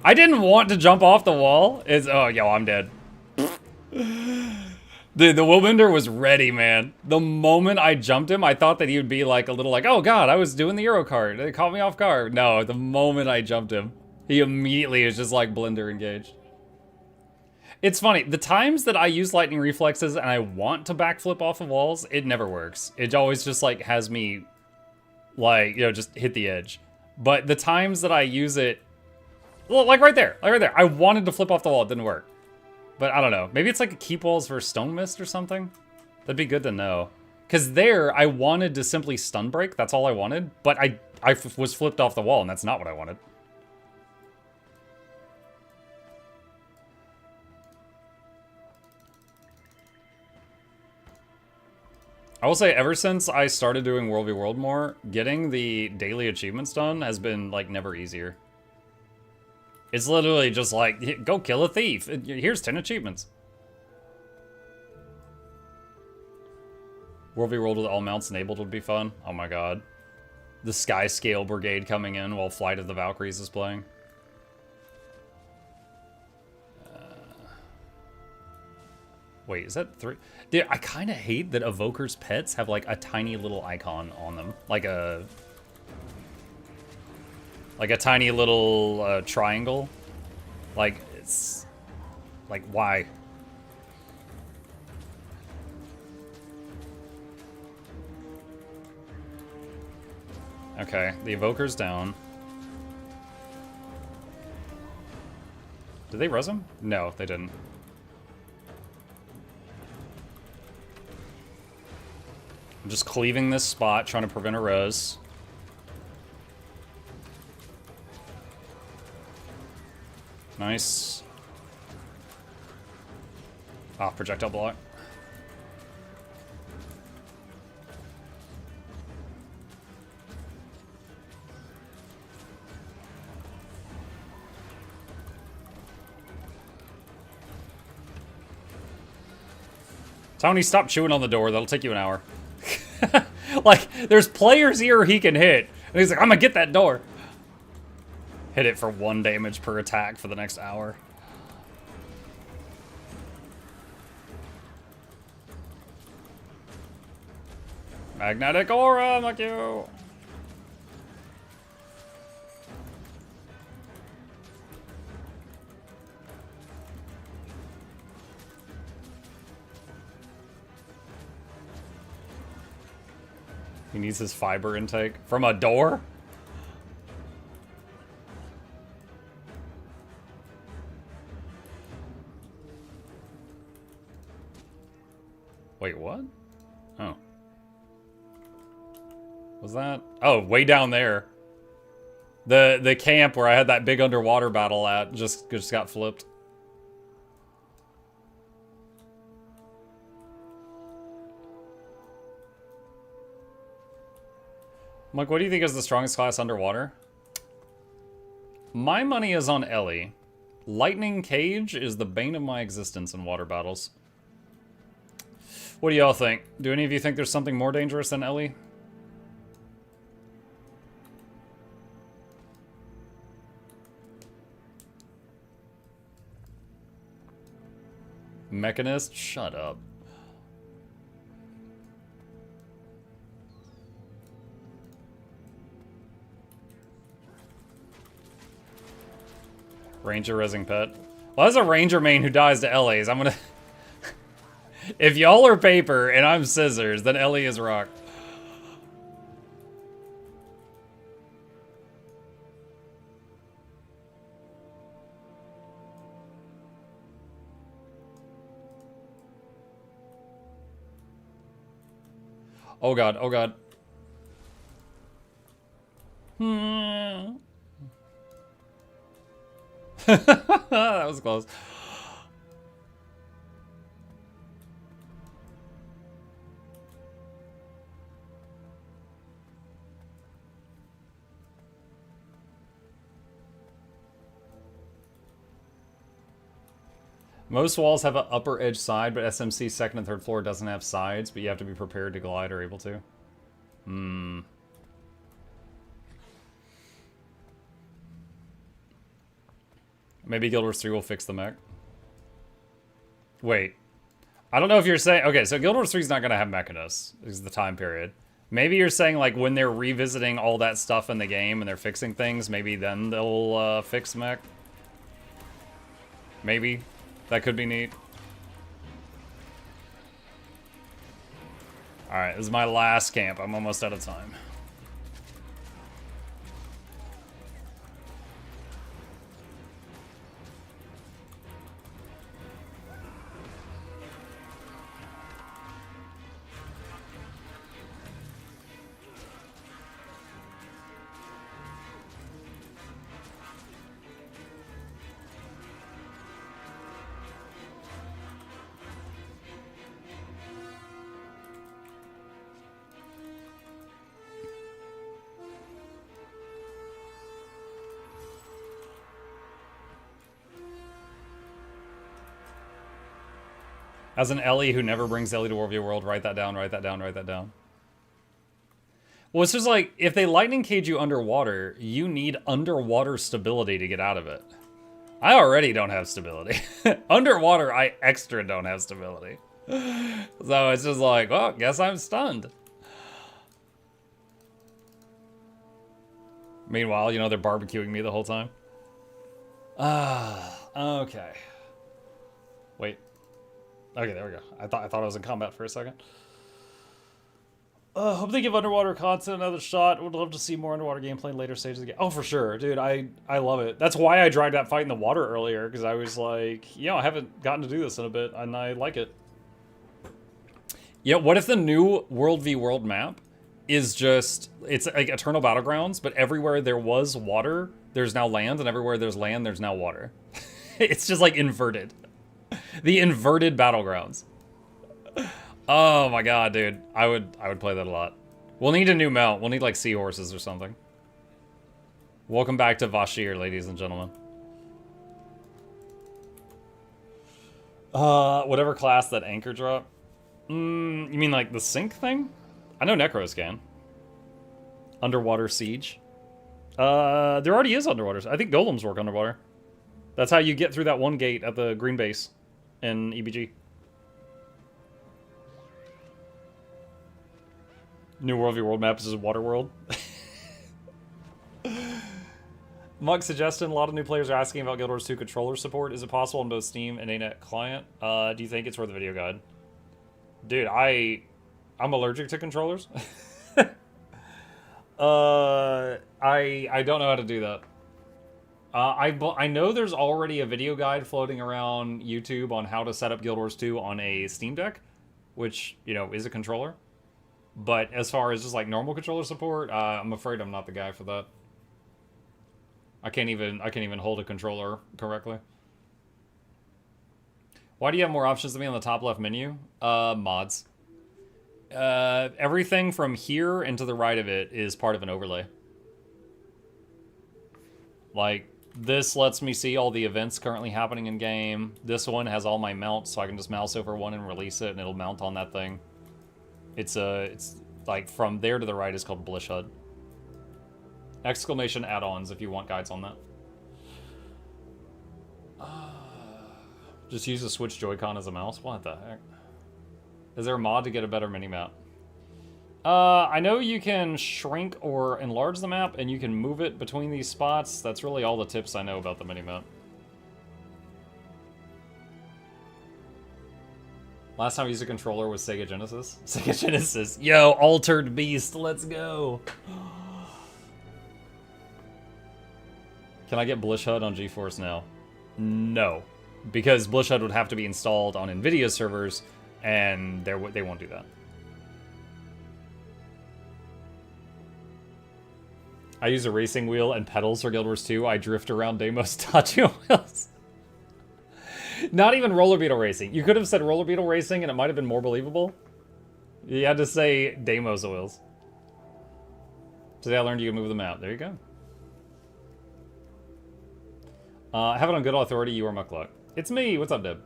I didn't want to jump off the wall. Oh, yo, I'm dead. The Willbender was ready, man. The moment I jumped him, I thought that he would be like a little like, oh god, I was doing the Euro card. It caught me off guard. No, the moment I jumped him, he immediately is just like blender engaged. It's funny, the times that I use lightning reflexes and I want to backflip off of walls, it never works. It always just like has me like, you know, just hit the edge. But the times that I use it, well, like right there, I wanted to flip off the wall, it didn't work. But I don't know, maybe it's like a keep walls versus stone mist or something? That'd be good to know. Because there, I wanted to simply stun break, that's all I wanted, but I was flipped off the wall and that's not what I wanted. I will say, ever since I started doing World v World more, getting the daily achievements done has been, like, never easier. It's literally just like, go kill a thief. Here's 10 achievements. World v World with all mounts enabled would be fun. Oh my god. The Sky Scale Brigade coming in while Flight of the Valkyries is playing. Wait, is that 3? Dude, I kind of hate that Evoker's pets have like a tiny little icon on them. Like a tiny little triangle. Like, it's... Like, why? Okay, the Evoker's down. Did they res him? No, they didn't. I'm just cleaving this spot, trying to prevent a res. Nice. Ah, projectile block. Tony, stop chewing on the door. That'll take you an hour. Like, there's players here he can hit. And he's like, I'm gonna get that door. Hit it for 1 damage per attack for the next hour. Magnetic aura, fuck you. He needs his fiber intake from a door? Wait, what? Oh. Was that? Oh, way down there. The camp where I had that big underwater battle at just got flipped. Mike, what do you think is the strongest class underwater? My money is on Ellie. Lightning Cage is the bane of my existence in water battles. What do y'all think? Do any of you think there's something more dangerous than Ellie? Mechanist? Shut up. Ranger resing pet. Well, as a ranger main who dies to Ellie's, I'm gonna... If y'all are paper and I'm scissors, then Ellie is rock. Oh god, oh god. That was close. Most walls have an upper edge side, but SMC's second and third floor doesn't have sides, but you have to be prepared to glide or able to. Maybe Guild Wars 3 will fix the mech. Wait. I don't know if you're saying... Okay, so Guild Wars 3 is not going to have mechanists. Is the time period. Maybe you're saying, like, when they're revisiting all that stuff in the game and they're fixing things, maybe then they'll fix mech? Maybe. That could be neat. Alright, this is my last camp. I'm almost out of time. As an Ellie who never brings Ellie to War of Your World, write that down, write that down, write that down. Well, it's just like, if they lightning cage you underwater, you need underwater stability to get out of it. I already don't have stability. Underwater, I extra don't have stability. So it's just like, well, guess I'm stunned. Meanwhile, you know, they're barbecuing me the whole time. Okay. Wait. Okay, there we go. I thought I was in combat for a second. Hope they give underwater content another shot. Would love to see more underwater gameplay in later stages of the game. Oh, for sure, dude. I love it. That's why I dragged that fight in the water earlier, because I was like, I haven't gotten to do this in a bit, and I like it. Yeah, what if the new World v World map is just, it's like Eternal Battlegrounds, but everywhere there was water, there's now land, and everywhere there's land, there's now water. It's just like inverted. The inverted Battlegrounds. Oh my god, dude. I would play that a lot. We'll need a new mount. We'll need like seahorses or something. Welcome back to Vashir, ladies and gentlemen. Whatever class that anchor drop. You mean like the sink thing? I know Necros can. Underwater siege. There already is underwater. I think golems work underwater. That's how you get through that one gate at the green base in EBG. New World v World map is a water world. Mug suggestion, a lot of new players are asking about Guild Wars 2 controller support. Is it possible on both Steam and ANET client? Do you think it's worth a video guide? Dude, I'm allergic to controllers. I don't know how to do that. I know there's already a video guide floating around YouTube on how to set up Guild Wars 2 on a Steam Deck, which, you know, is a controller. But as far as just like normal controller support, I'm afraid I'm not the guy for that. I can't even hold a controller correctly. Why do you have more options than me on the top left menu? Mods. Everything from here and to the right of it is part of an overlay. Like, this lets me see all the events currently happening in game. This one has all my mounts, so I can just mouse over one and release it, and it'll mount on that thing. It's like from there to the right is called Blish HUD. Exclamation add-ons if you want guides on that. Just use a Switch Joy-Con as a mouse? What the heck? Is there a mod to get a better mini-map? I know you can shrink or enlarge the map, and you can move it between these spots. That's really all the tips I know about the mini-map. Last time I used a controller was Sega Genesis. Sega Genesis. Yo, Altered Beast, let's go. Can I get Blish HUD on GeForce now? No. Because Blish HUD would have to be installed on NVIDIA servers, and they won't do that. I use a racing wheel and pedals for Guild Wars 2. I drift around Deimos Tachi wheels. Not even roller beetle racing. You could have said roller beetle racing and it might have been more believable. You had to say Deimos wheels. Today I learned you can move the map. There you go. Have it on good authority, you are Mukluk. It's me. What's up, Deb?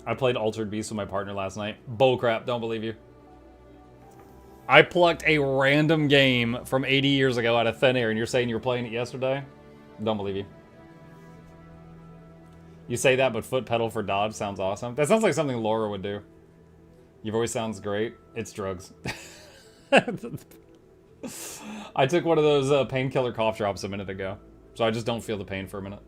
I played Altered Beast with my partner last night. Bullcrap, don't believe you. I plucked a random game from 80 years ago out of thin air, and you're saying you were playing it yesterday? Don't believe you. You say that, but foot pedal for dodge sounds awesome. That sounds like something Laura would do. Your voice sounds great. It's drugs. I took one of those painkiller cough drops a minute ago, so I just don't feel the pain for a minute.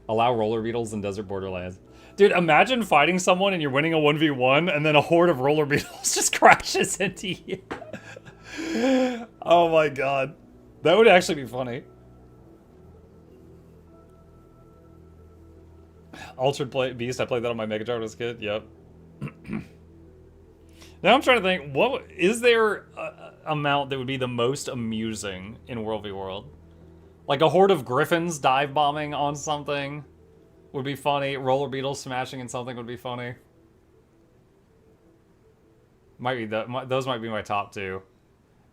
Allow roller beetles in desert borderlands. Dude, imagine fighting someone and you're winning a 1v1 and then a horde of roller beetles just crashes into you. Oh my god. That would actually be funny. Altered Beast, I played that on my Mega Drive when I was a kid. Yep. Now I'm trying to think, what is there a mount that would be the most amusing in World v World? Like a horde of griffins dive bombing on something would be funny. Roller beetles smashing in something would be funny. Might be those might be my top two.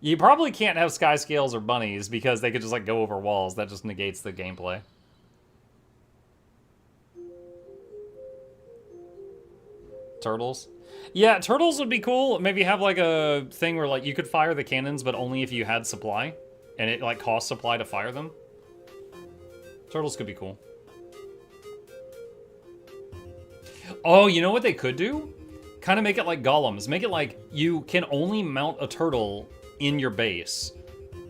You probably can't have sky scales or bunnies because they could just like go over walls. That just negates the gameplay. Turtles. Yeah, turtles would be cool. Maybe have like a thing where like you could fire the cannons, but only if you had supply, and it like costs supply to fire them. Turtles could be cool. Oh, you know what they could do? Kind of make it like golems. Make it like you can only mount a turtle in your base,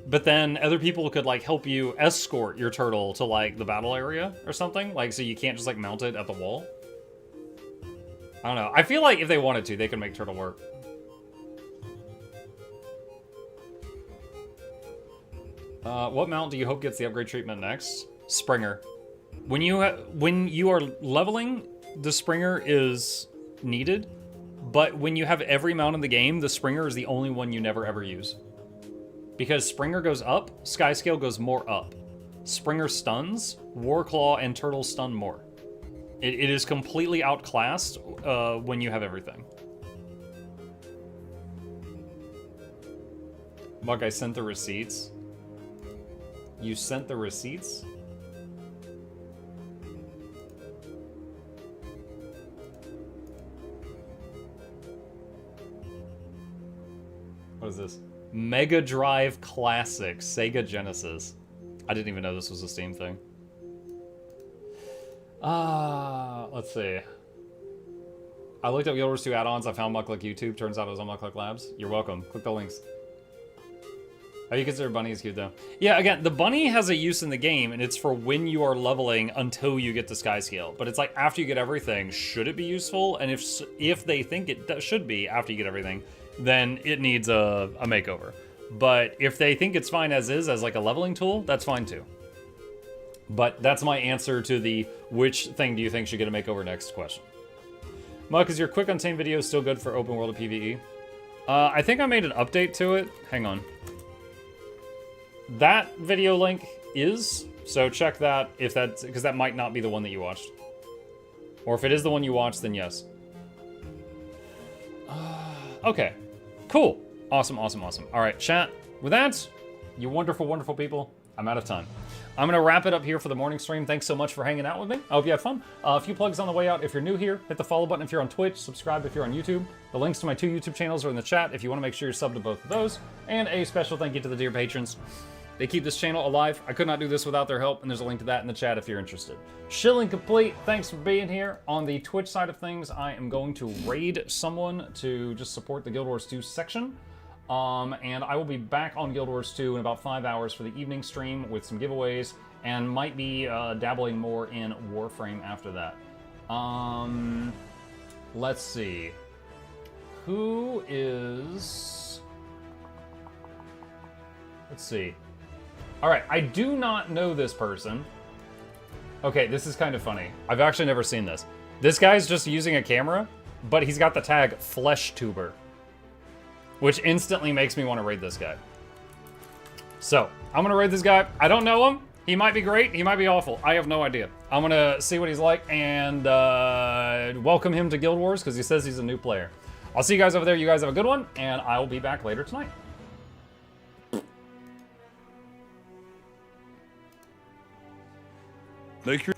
but then other people could like help you escort your turtle to like the battle area or something. Like so you can't just like mount it at the wall. I don't know. I feel like if they wanted to, they could make turtle work. What mount do you hope gets the upgrade treatment next? Springer. When you are leveling, the Springer is needed, but when you have every mount in the game, the Springer is the only one you never ever use. Because Springer goes up, Skyscale goes more up. Springer stuns, Warclaw and Turtle stun more. It is completely outclassed when you have everything. Mug, I sent the receipts. You sent the receipts? What is this? Mega Drive Classic, Sega Genesis. I didn't even know this was a Steam thing. Let's see. I looked up Guild Wars 2 add-ons. I found MuklukYoutube. Turns out it was on Mukluk Labs. You're welcome. Click the links. How do you consider Bunny is cute, though? Yeah, again, the Bunny has a use in the game, and it's for when you are leveling until you get to Skyscale. But it's like, after you get everything, should it be useful? And if they think it should be after you get everything, then it needs a makeover. But if they think it's fine as is, as like a leveling tool, that's fine too. But that's my answer to the which thing do you think should get a makeover next question. Muck, is your quick untamed video still good for open world of PvE? I think I made an update to it. Hang on. That video link is, so check that if that's, because that might not be the one that you watched. Or if it is the one you watched, then yes. Okay, cool. Awesome, awesome, awesome. All right, chat. With that, you wonderful, wonderful people, I'm out of time. I'm going to wrap it up here for the morning stream. Thanks so much for hanging out with me. I hope you had fun. A few plugs on the way out. If you're new here, hit the follow button if you're on Twitch, subscribe if you're on YouTube. The links to my 2 YouTube channels are in the chat if you want to make sure you're subbed to both of those. And a special thank you to the dear patrons. They keep this channel alive. I could not do this without their help, and there's a link to that in the chat if you're interested. Shilling complete. Thanks for being here. On the Twitch side of things, I am going to raid someone to just support the Guild Wars 2 section. And I will be back on Guild Wars 2 in about 5 hours for the evening stream with some giveaways, and might be dabbling more in Warframe after that. Let's see. Who is... Let's see. Alright, I do not know this person. Okay, this is kind of funny. I've actually never seen this. This guy's just using a camera, but he's got the tag FleshTuber, which instantly makes me want to raid this guy. So, I'm gonna raid this guy. I don't know him. He might be great, he might be awful. I have no idea. I'm gonna see what he's like and welcome him to Guild Wars because he says he's a new player. I'll see you guys over there. You guys have a good one, and I will be back later tonight. Make your